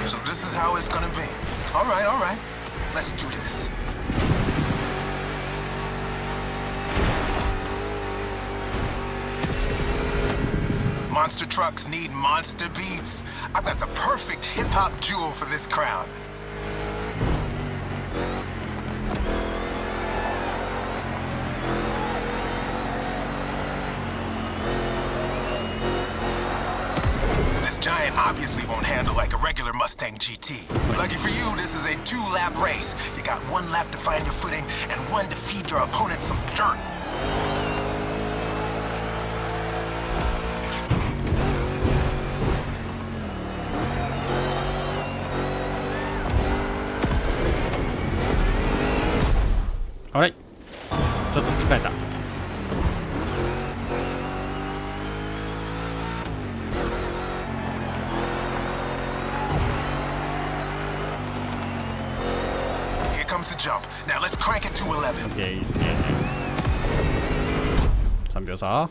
So this is how it's gonna be. All right. Let's do this. Monster trucks need monster beats. I've got the perfect hip-hop jewel for this crown. This giant obviously won't handle like a regular Mustang GT. Lucky for you, this is a 2-lap race. You got 1 lap to find your footing and 1 to feed your opponent some dirt.あれちょっと疲れた。Here comes the jump. Now let's crank it to 11. OK いいですね。3秒差。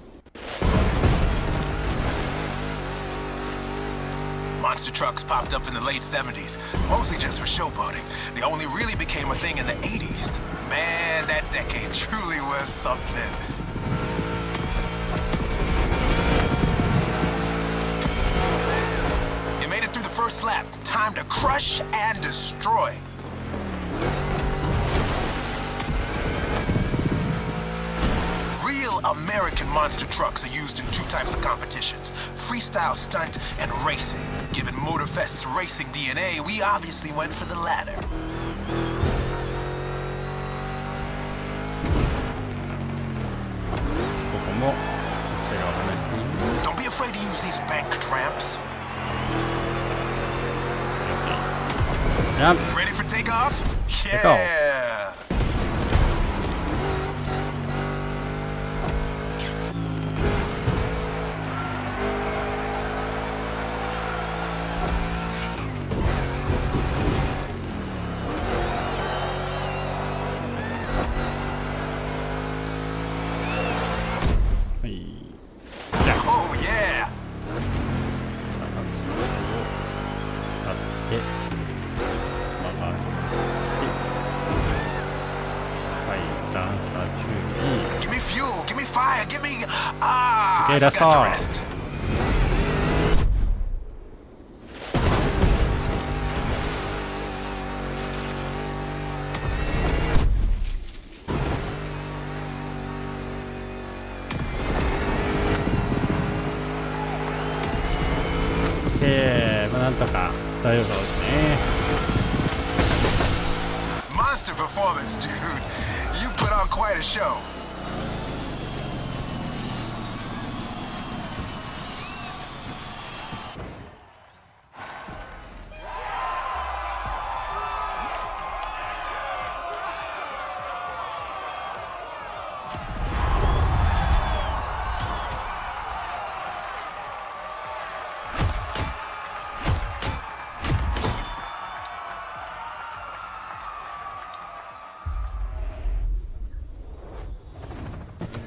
Monster trucks popped up in the late 70s, mostly just for showboating. They only really became a thing in the 80s. Man, that decade truly was something. You made it through the first lap. Time to crush and destroy. Real American monster trucks are used in 2 types of competitions: freestyle stunt and racing. Given Motorfest's racing DNA, we obviously went for the latter. Don't be afraid to use these bank tramps. Yep. Ready for takeoff? Take off. Yeah. Oh yeah. 段差注意。 Give me fuel, give me fire, give me... Okay, I that's forgot to all. rest. なんとか大丈夫そうですね。 Monster performance, dude. You put on quite a show.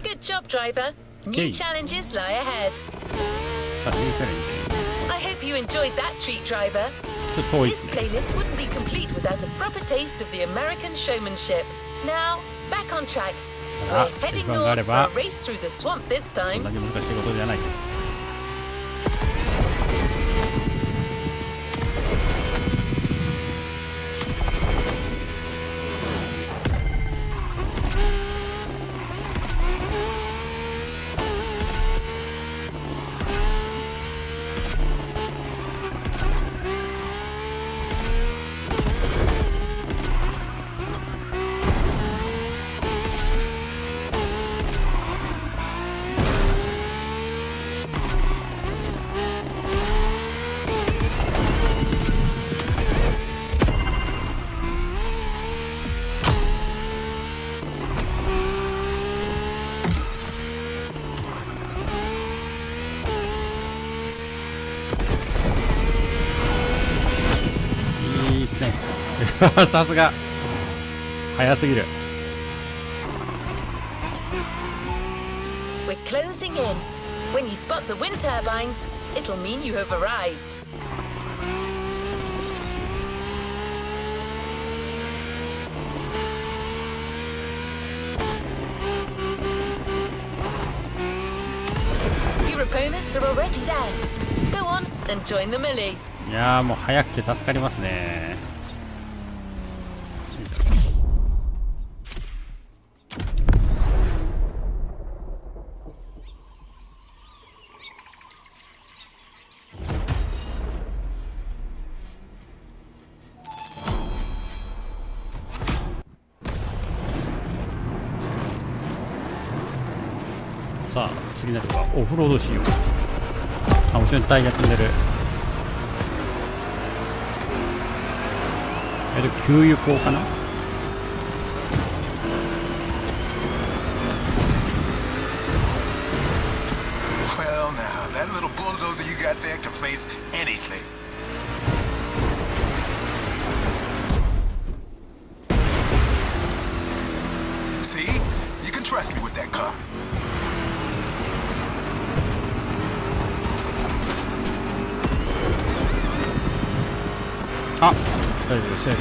Good job, driver. New Okay. challenges lie ahead. さあ、ニューチャレンジ。 I hope you enjoyed that treat, driver. ちょっと遠いで This すね。 playlist wouldn't be complete without a proper taste of the American showmanship. Now, back on track. あ We're ら、 heading 時間があれ north ば for a race through the swamp this そん time. なに難しいことじゃない。いいですね。さすが早すぎる。 We're closing in. When you spot the wind turbines, it'll mean you have arrived. Your opponents are already there. Go on and join the melee. いやーもう早くて助かりますね。さあ次のとこはオフロードしよう。あ、後ろにタイヤ飛んでる。給油口かな。 Well, now, that little bulldozer you got there can face anything. See? You can trust me with that car. あ、大丈夫、セーフ。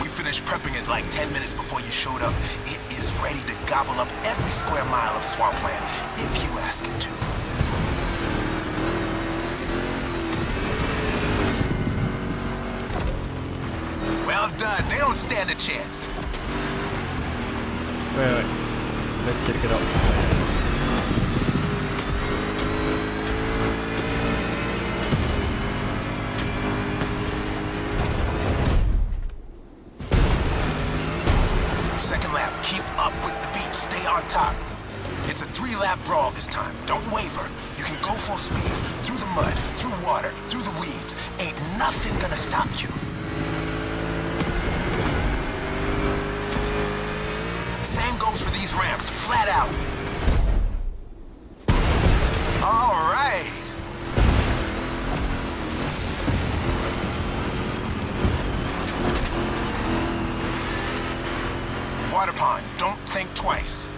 We finished prepping it like 10 minutes before you showed up. It is ready to gobble up every square mile of swampland, if you ask it to. Well done. They don't stand a chance. おいおい、滑ってるけど。 Second lap, keep up with the beat, stay on top. It's a 3-lap brawl this time, don't waver. You can go full speed, through the mud, through water, through the weeds. Ain't nothing gonna stop you. Same goes for these ramps, flat out. All right. Water pond, don't think twice.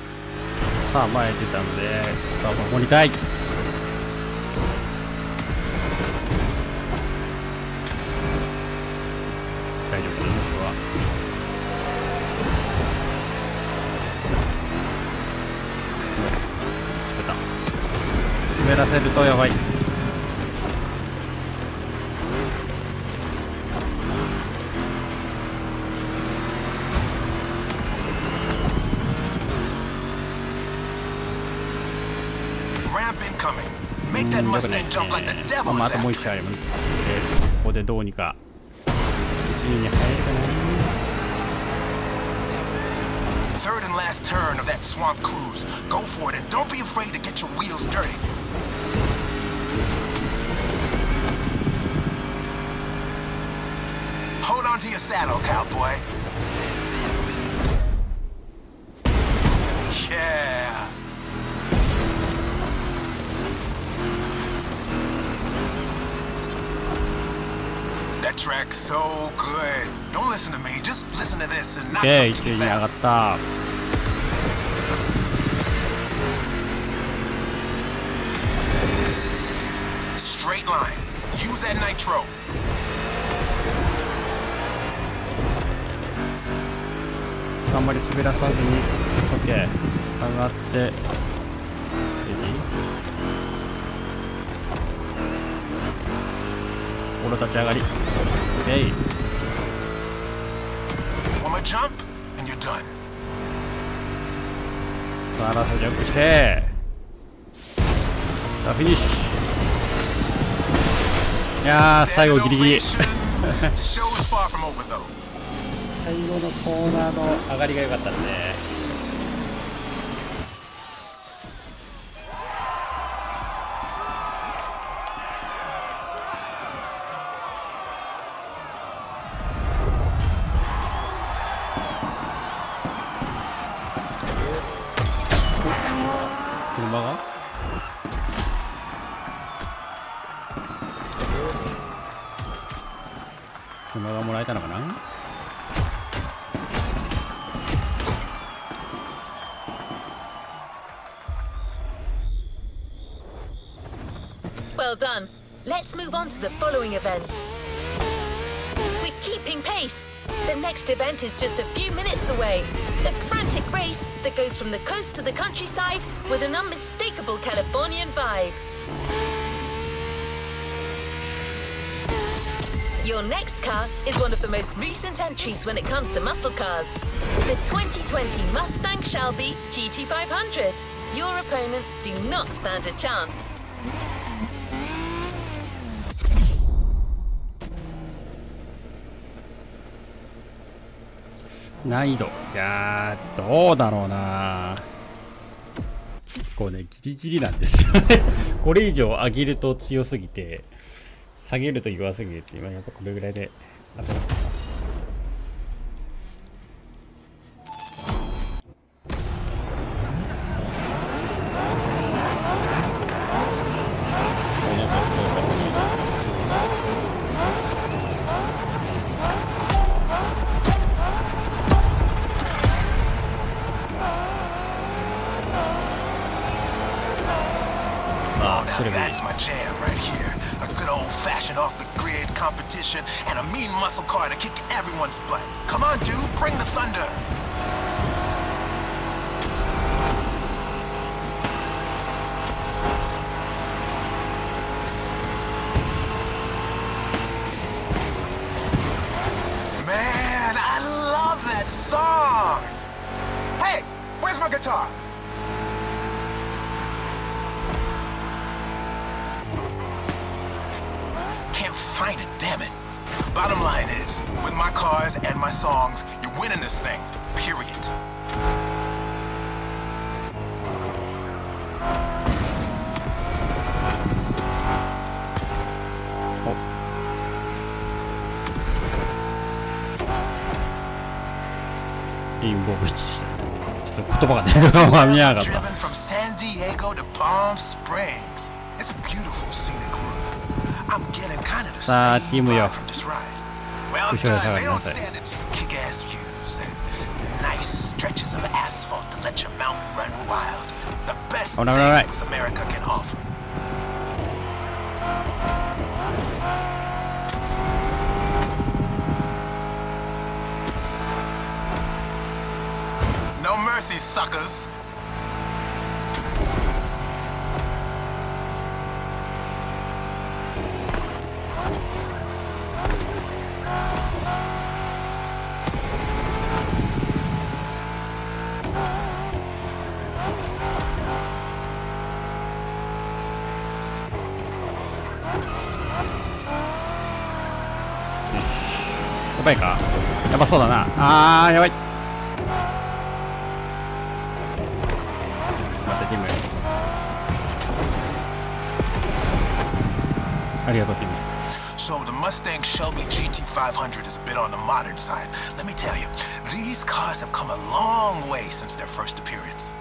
さあ前出たので、さあ守りたい。大丈夫かな、僕は。滑った。滑らせるとやばい。been coming. Make that Mustang jump like the devil ま is たもう after 一回あ it. ります。ここでどうにか1位に入るかな。Third and last turn of that swamp cruise. Go for it and don't be afraid to get your wheels dirty. Hold on to your saddle, cowboy. Yeah. That track's so good. Don't listen to me. Just listen to this and not OK、 so 1位 too に上が loud. った。Straight line. Use that nitro. あんまり滑らさずに OK 上がってレディ俺立ち上がり OK One more jump and you're done. さあラストジャンプしてさあフィニッシュ。いやー最後ギリギリ Show's far from over though. 最後のコーナーの上がりが良かったですね。車が車がもらえたのかな。Well done. Let's move on to the following event. We're keeping pace. The next event is just a few minutes away. The frantic race that goes from the coast to the countryside with an unmistakable Californian vibe. Your next car is one of the most recent entries when it comes to muscle cars. The 2020 Mustang Shelby GT500. Your opponents do not stand a chance. 難易度いやーどうだろうな。結構ねギリギリなんですよねこれ以上上げると強すぎて下げると弱すぎて今やっぱこれぐらいで当てますか。That's my jam right here. A good old-fashioned off-the-grid competition and a mean muscle car to kick everyone's butt. Come on, dude, bring the thunder. Man, I love that song. Hey, where's my guitar? Can't find it, damn it. Bottom line is, with my cars and my songs, you're winning this thing. Period. Oh. インボブしたちょっと言葉がね見えなかった。 Driven from San Diego to Palm Springs. It's a beautiful scenic route. I'm getting kind of the same vibe from this ride. Well done, they don't stand it. Kick-ass views and nice stretches of asphalt to let your mount run wild. The best thing this America can offer. No mercy, suckers. ばいか、やばそうだな。あーやばい。待ってティム、ありがとうティム。 So the Mustang Shelby GT500 is a bit on the modern side. Let me tell you, these cars have come a long way since their first appearance.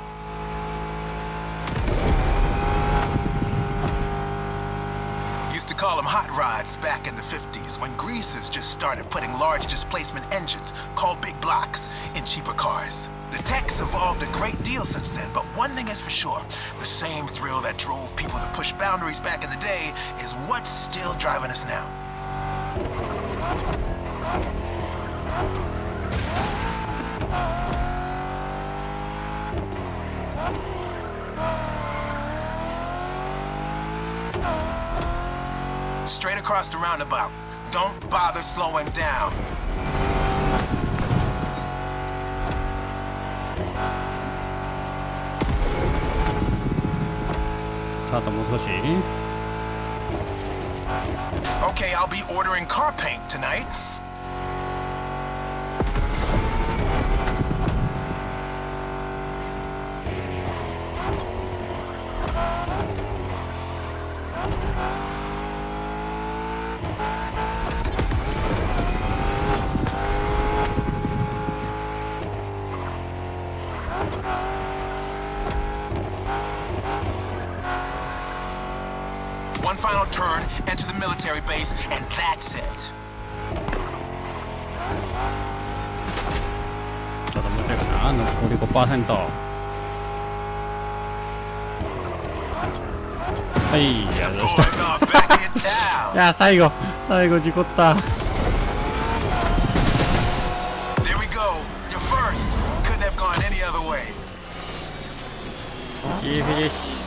Used to call them hot rods back in the 50s when greasers just started putting large displacement engines, called big blocks, in cheaper cars. The tech's evolved a great deal since then, but one thing is for sure, the same thrill that drove people to push boundaries back in the day is what's still driving us now. Straight across the roundabout. Don't bother slowing down. あともう少し。 Okay, I'll be ordering car paint tonight. 1 final turn, enter the military base, and that's it. ちょっと待ってかな、残り 5%。 はい、やりました。 Boys are back in town. いや最後事故った。 There we go. You're first. Couldn't have gone any other way. いいフィニッシュ。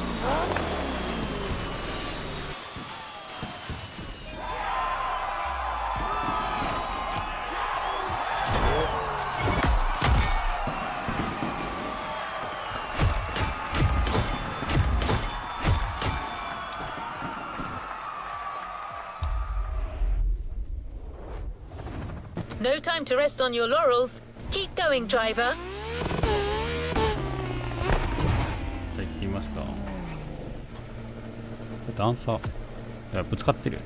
No time to rest on your laurels. Keep going, driver. じゃあ行ってみますか。段差、いやぶつかってる。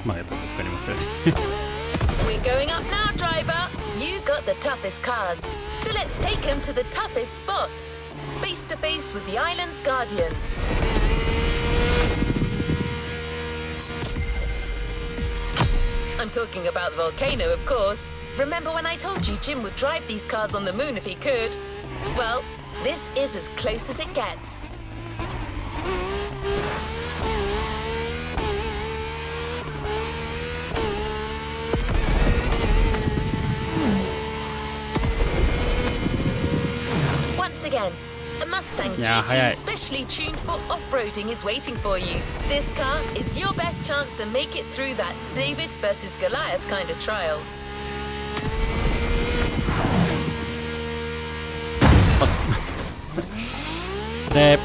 まあやっぱぶつかりますよね。We're going up now, driver. You got the toughest cars. So let's take them to the toughest spots. Face to face with the island's guardian. I'm talking about the volcano, of course. Remember when I told you Jim would drive these cars on the moon if he could? Well, this is as close as it gets. Once again, a Mustang GT specially tuned for off-roading is waiting for you. This car is your best chance to make it through that David versus Goliath kind of trial. で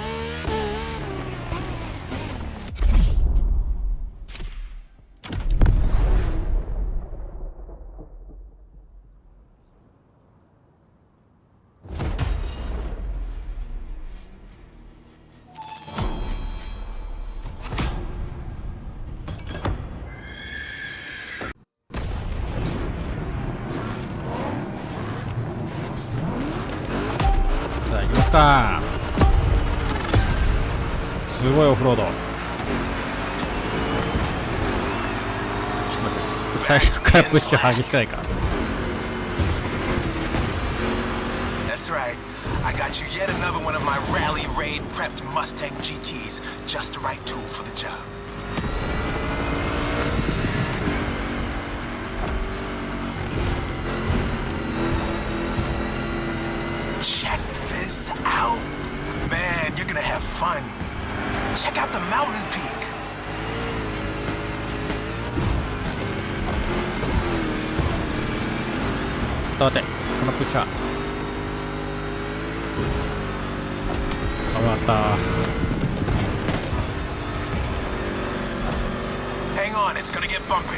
行きますか。すごいオフロード。ちょっと待って、最初からプッシュ激しくないか。 That's right. I got you yet another one of my rally raid prepped Mustang GTs. Just the right tool for the job. Check this out. Man, you're gonna have fun. Check out the mountain peak. Hold on, このプッシャー。危なかった。Hang on, it's gonna get bumpy.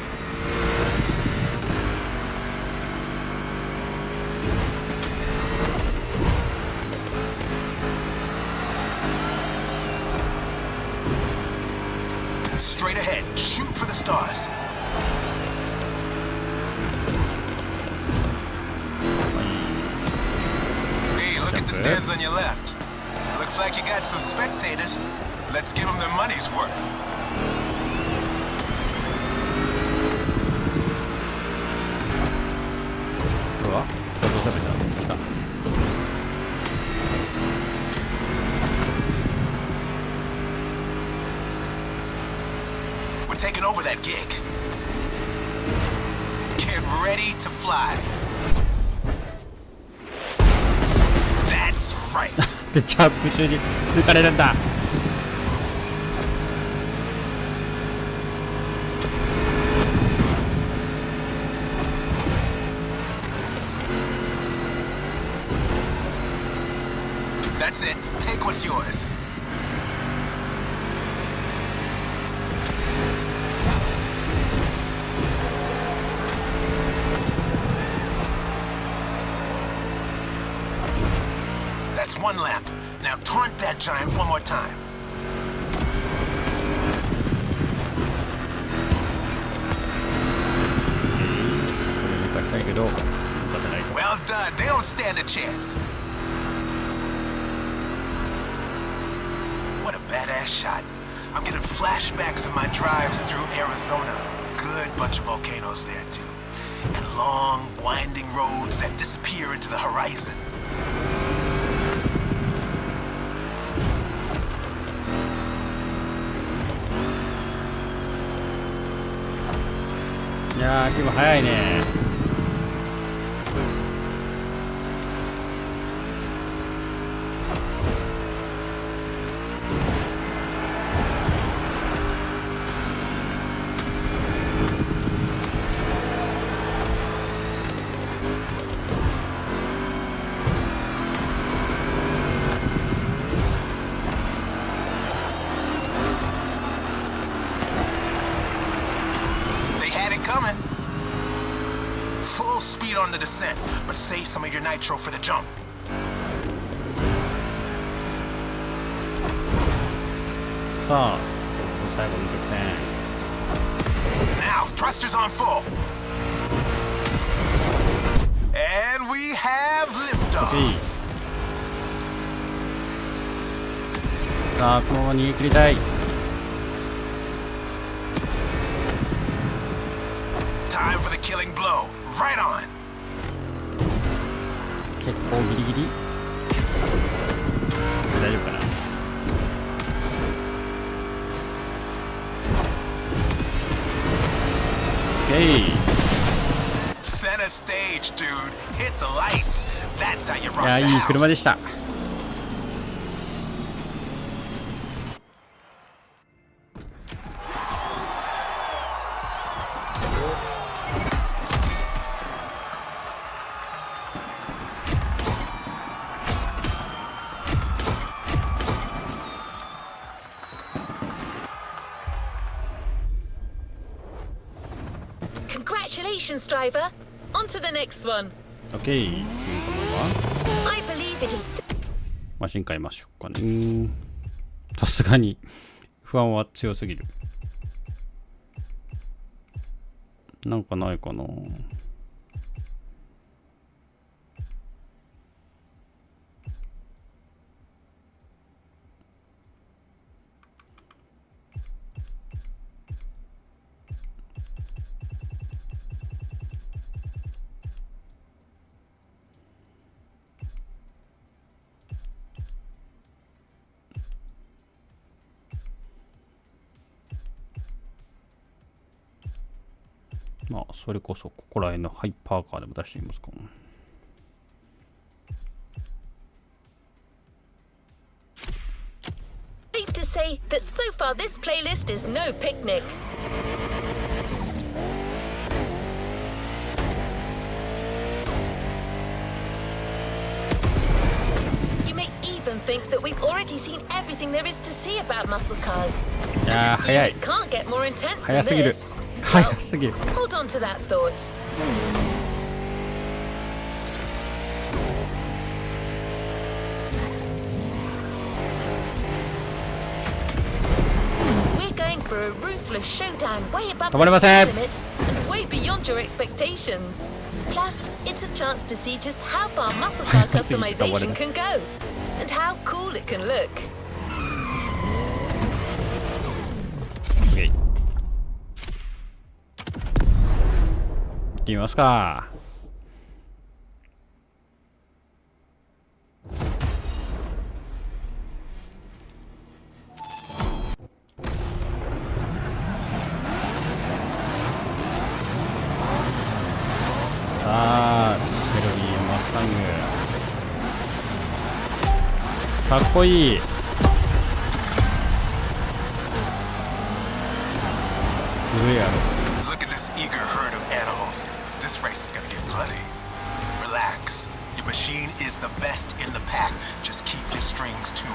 Straight ahead, shoot for the stars. Hey, look at the stands on your left. Looks like you got some spectators. Let's give them their money's worth. We're taking over that gig. Get ready to fly. That's right. でジャンプ中に抜かれるんだ。That's it. Take what's yours. That's one lap. Now taunt that giant one more time. Well done. They don't stand a chance. What a badass shot. I'm getting flashbacks of my drives through Arizona. Good bunch of volcanoes there, too. And long, winding roads that disappear into the horizon. Yeah, 結構早いね。Coming. Full speed on the descent, but save some of your nitro for the jump. Now, thrusters on full. And we have liftoff. さあ、このまま逃げ切りたい。Time for the killing blow. Right on. 結構ギリギリ。大丈夫かな。Okay. Center stage, dude. Hit the lights. That's how you rock いや、 the いい車で house. した。Congratulations, driver. On to the next one. OK。I believe it is. マシン買いましょうかね。さすがに不安は強すぎる。なんかないかな。まあそれこそここら辺のハイパーカーでも出してみますか。Safe to say that so far this playlist is no picnic. You may even think that we've already seen everything there is to see about muscle cars. いやー And 早い it can't get more intense 早 than すぎる this. 早すぎる Hold on to that thought. We're going for a ruthless showdown way above 止まりま the せん speed limit and way beyond your expectations. Plus, it's a chance to see just how far muscle car customization can go and how cool it can look. イエイ行ってみますか。さあメロディーマスタングかっこいい。古いやろ。 Look at this eager herd of animals. This race is gonna get bloody. Relax. Your machine is the best in the pack. Just keep your strings tuned.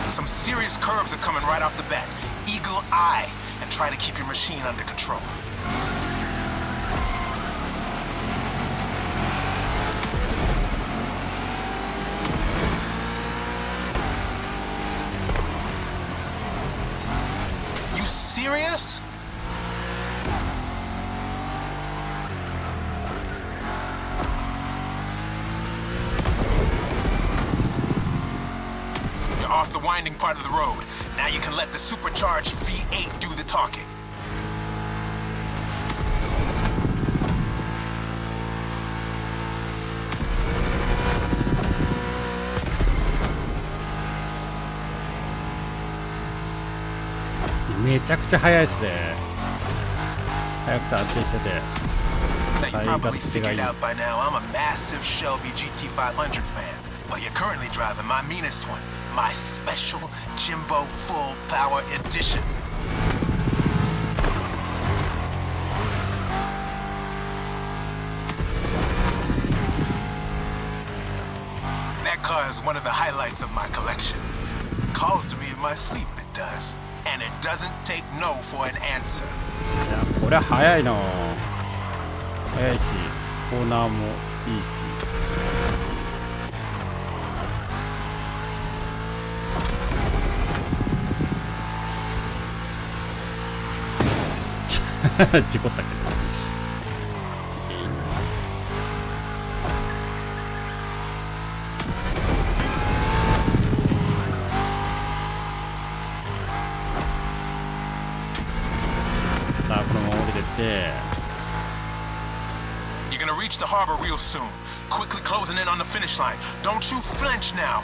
Some serious curves are coming right off the bat. Eagle eye and try to keep your machine under control. You serious? You're off the winding part of the road. Now you can let the supercharged V8 do the talking. .めちゃくちゃ速いですね。速くて安定してて。 Now you probably figured out by now I'm a massive Shelby GT500 fan. But you're currently driving my meanest one, my special Jimbo Full Power Edition. That car is one of the highlights of my collection. Calls to me in my sleep, it does. And it doesn't take no for an answer. いやこれは速いな。速いしコーナーもいいし。事故ったけど。さあこのまま降りてって。 You're gonna reach the harbor real soon. Quickly closing in on the finish line. Don't you flinch now.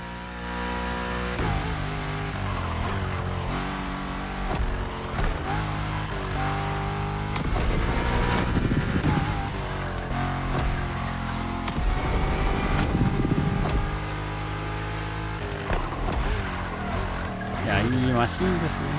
いやいいマシンですね。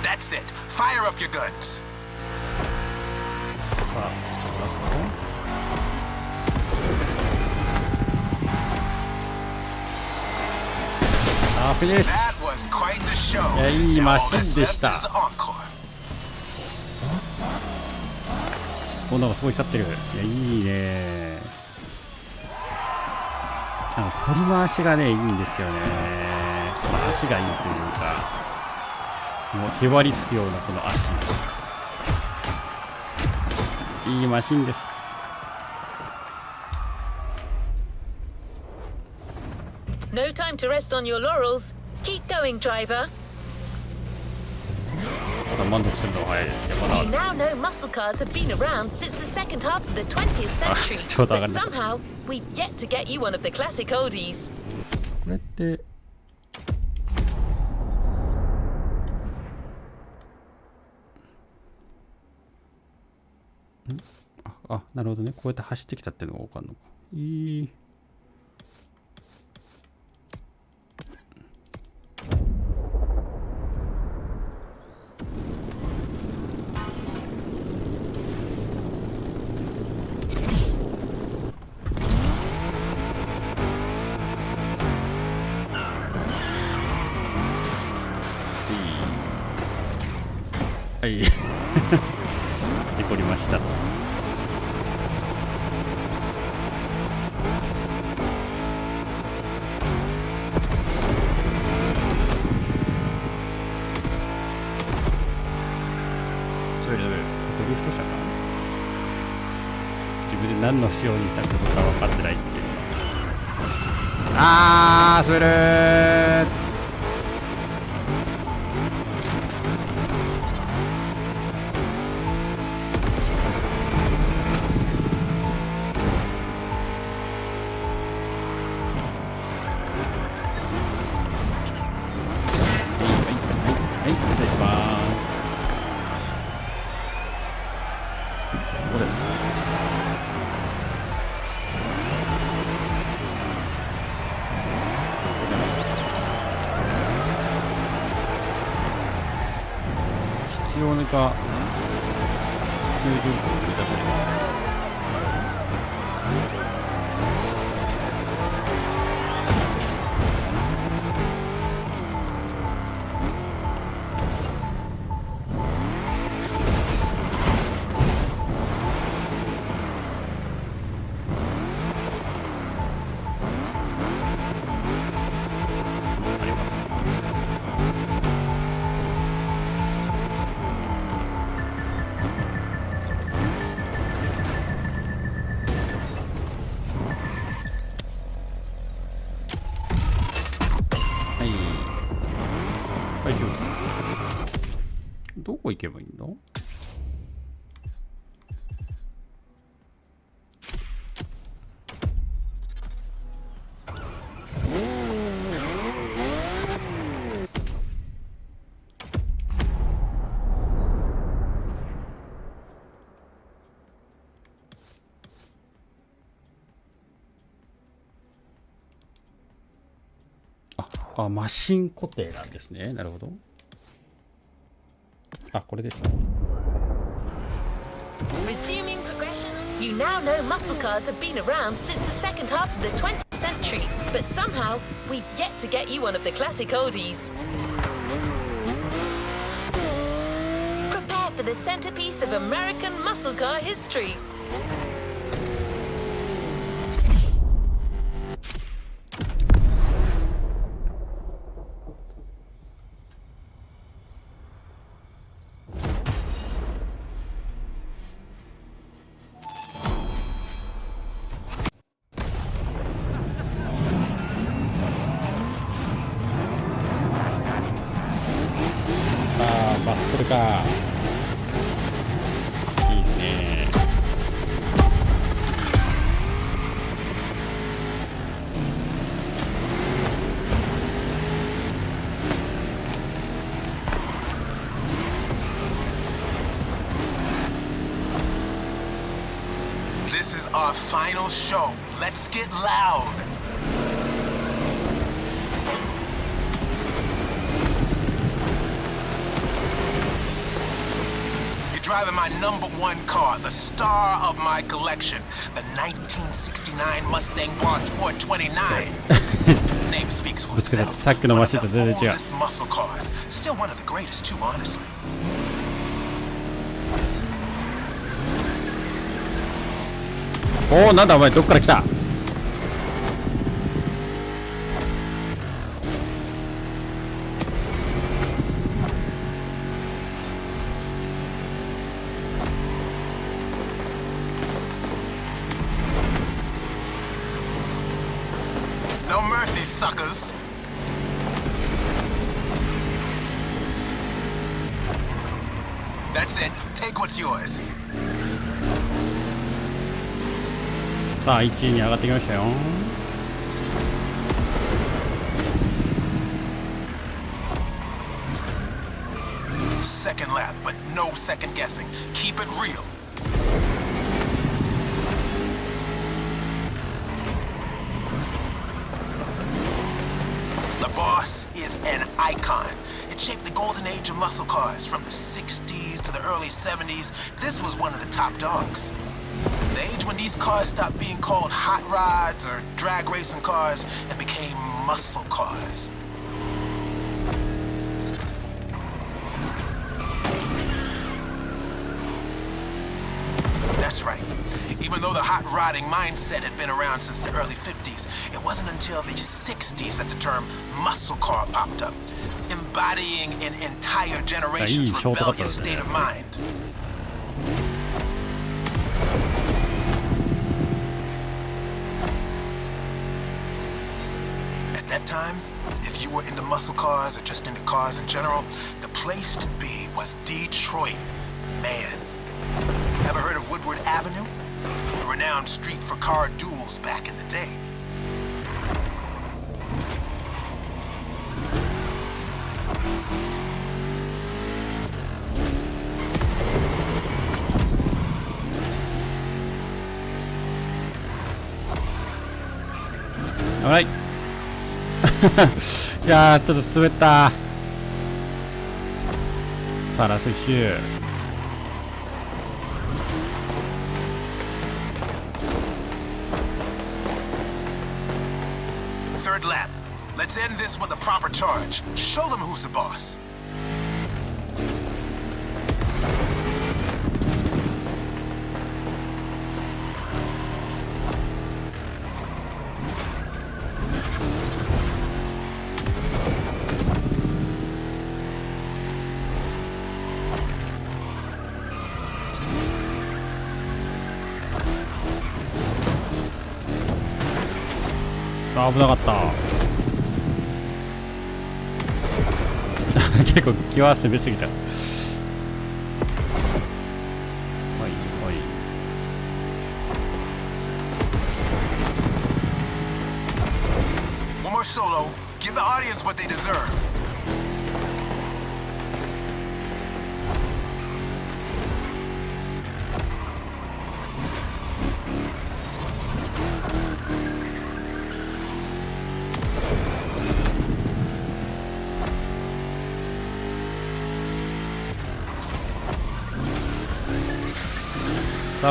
That's it. Fire up your guns. さああフィニッシュ。 That was quite the show. いやいいマ All シ that's ンで left した。 is the encore. こんなのすごい光ってる。いやいいね。取り回しがねいいんですよね。まあ、足がいいというか。 もうへばりつくようなこの足いいマシンです。 No time to rest on your laurels. Keep going, driver. 満足するのは早いです。やっぱ You now know muscle cars have been around since the second half of the 20th century, ちょうど上が but んない。 somehow we've yet to get you one of the classic oldies. これってなるほどね。こうやって走ってきたっていうのが分かんのか。はい。事故りました。何の仕様にしたかどうか分かってないっていう。滑るー。はい、失礼します。これ必要なか90分満たせればどこ行けばいいんだ？マシン固定なんですね。なるほど。これですね。Resuming progression, you now know muscle cars have been around since the second half of the 20th century, but somehow we've yet to get you one of the classic oldies. Prepare for the centerpiece of American muscle car history. This is our final show. Let's get loud. You're driving my #1 car, the star of my collection, the 1969 Mustang Boss 429. Name speaks for itself. One of the oldest muscle cars. Still one of the greatest too, honestly. Oh, なんだお前どっから来た？No mercy, suckers. That's it. Take what's yours. さあ1位に上がってきましたよ。Second lap, but no second guessing. Keep it real. The boss is an icon. It shaped the golden age of muscle cars from the 60s to the early 70s. This was one of the top dogs. The age when these cars stopped being called hot rods or drag racing cars and became muscle cars. That's right. Even though the hot rodding mindset had been around since the early 50s, it wasn't until the 60s that the term muscle car popped up, embodying an entire generation's rebellious state of mind. At that time, if you were into muscle cars or just into cars in general, the place to be was Detroit. Man. Ever heard of Woodward Avenue? A renowned street for car duels back in the day. Alright. いやー、ちょっと滑った。さあ、ラスト1周。Third lap. Let's end this with a proper charge. Show them who's the boss.あ、危なかった。結構際攻めすぎた。はいはい。One more solo. Give the audience what they deserve.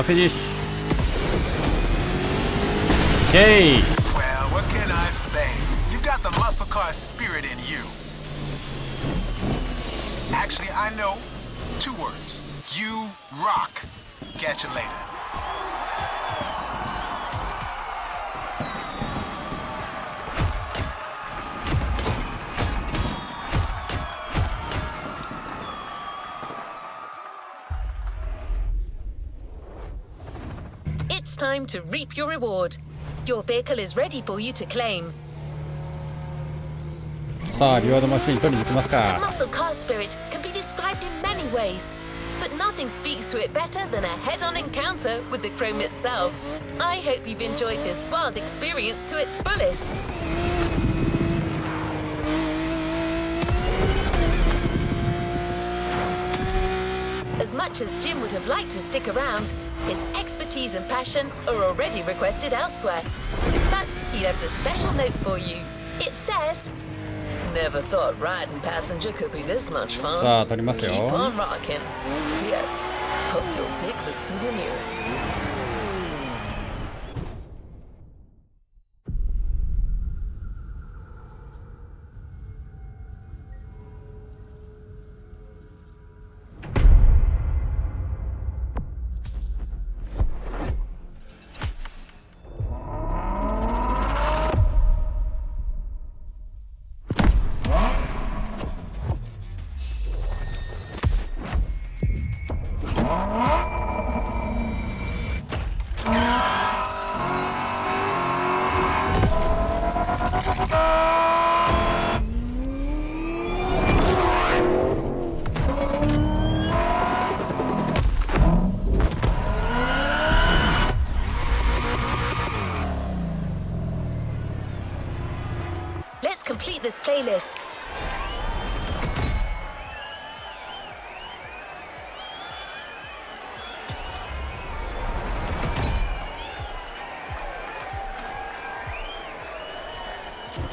Finish. Yay! Well, what can I say? You got the muscle car spirit in you. Actually, I know 2 words. You rock. Catch you later. It's time to reap your reward. Your vehicle is ready for you to claim. さあ、リワードマシン取りに行きますか。 The muscle car spirit can be described in many ways, but nothing speaks to it better than a head-on encounter with the chrome itself. I hope you've enjoyed this wild experience to its fullest. As much as Jim would have liked to stick around, his expertise and passion are already requested elsewhere. But he left a special note for you. It says, "Never thought riding passenger could be this much fun. さあ、取りますよ。 Keep on rocking. Yes, hope you'll dig the souvenir." Motorfest.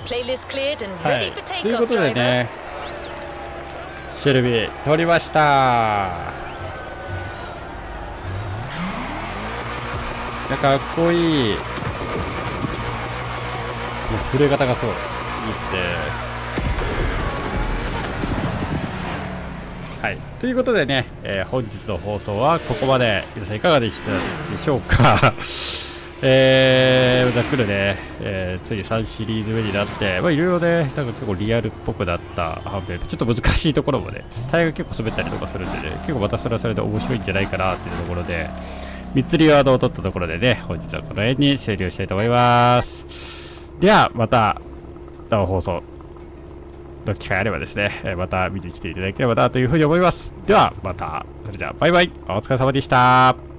Playlist cleared and は ready い for というこ takeoff, とで driver. ねシェルビー取りました。いやかっこいい。いや震え方がそういいっすね。はいということでね、本日の放送はここまで。皆さんいかがでしたでしょうか。ざっくりね、次3シリーズ目になって、まあいろいろね、なんか結構リアルっぽくなった反面、ちょっと難しいところもね、タイヤが結構滑ったりとかするんでね、結構またそれはそれで面白いんじゃないかなっていうところで、3つリワードを取ったところでね、本日はこの辺に終了したいと思います。では、また、生放送の機会あればですね、また見てきていただければなというふうに思います。では、また、それじゃあ、バイバイ、お疲れ様でした。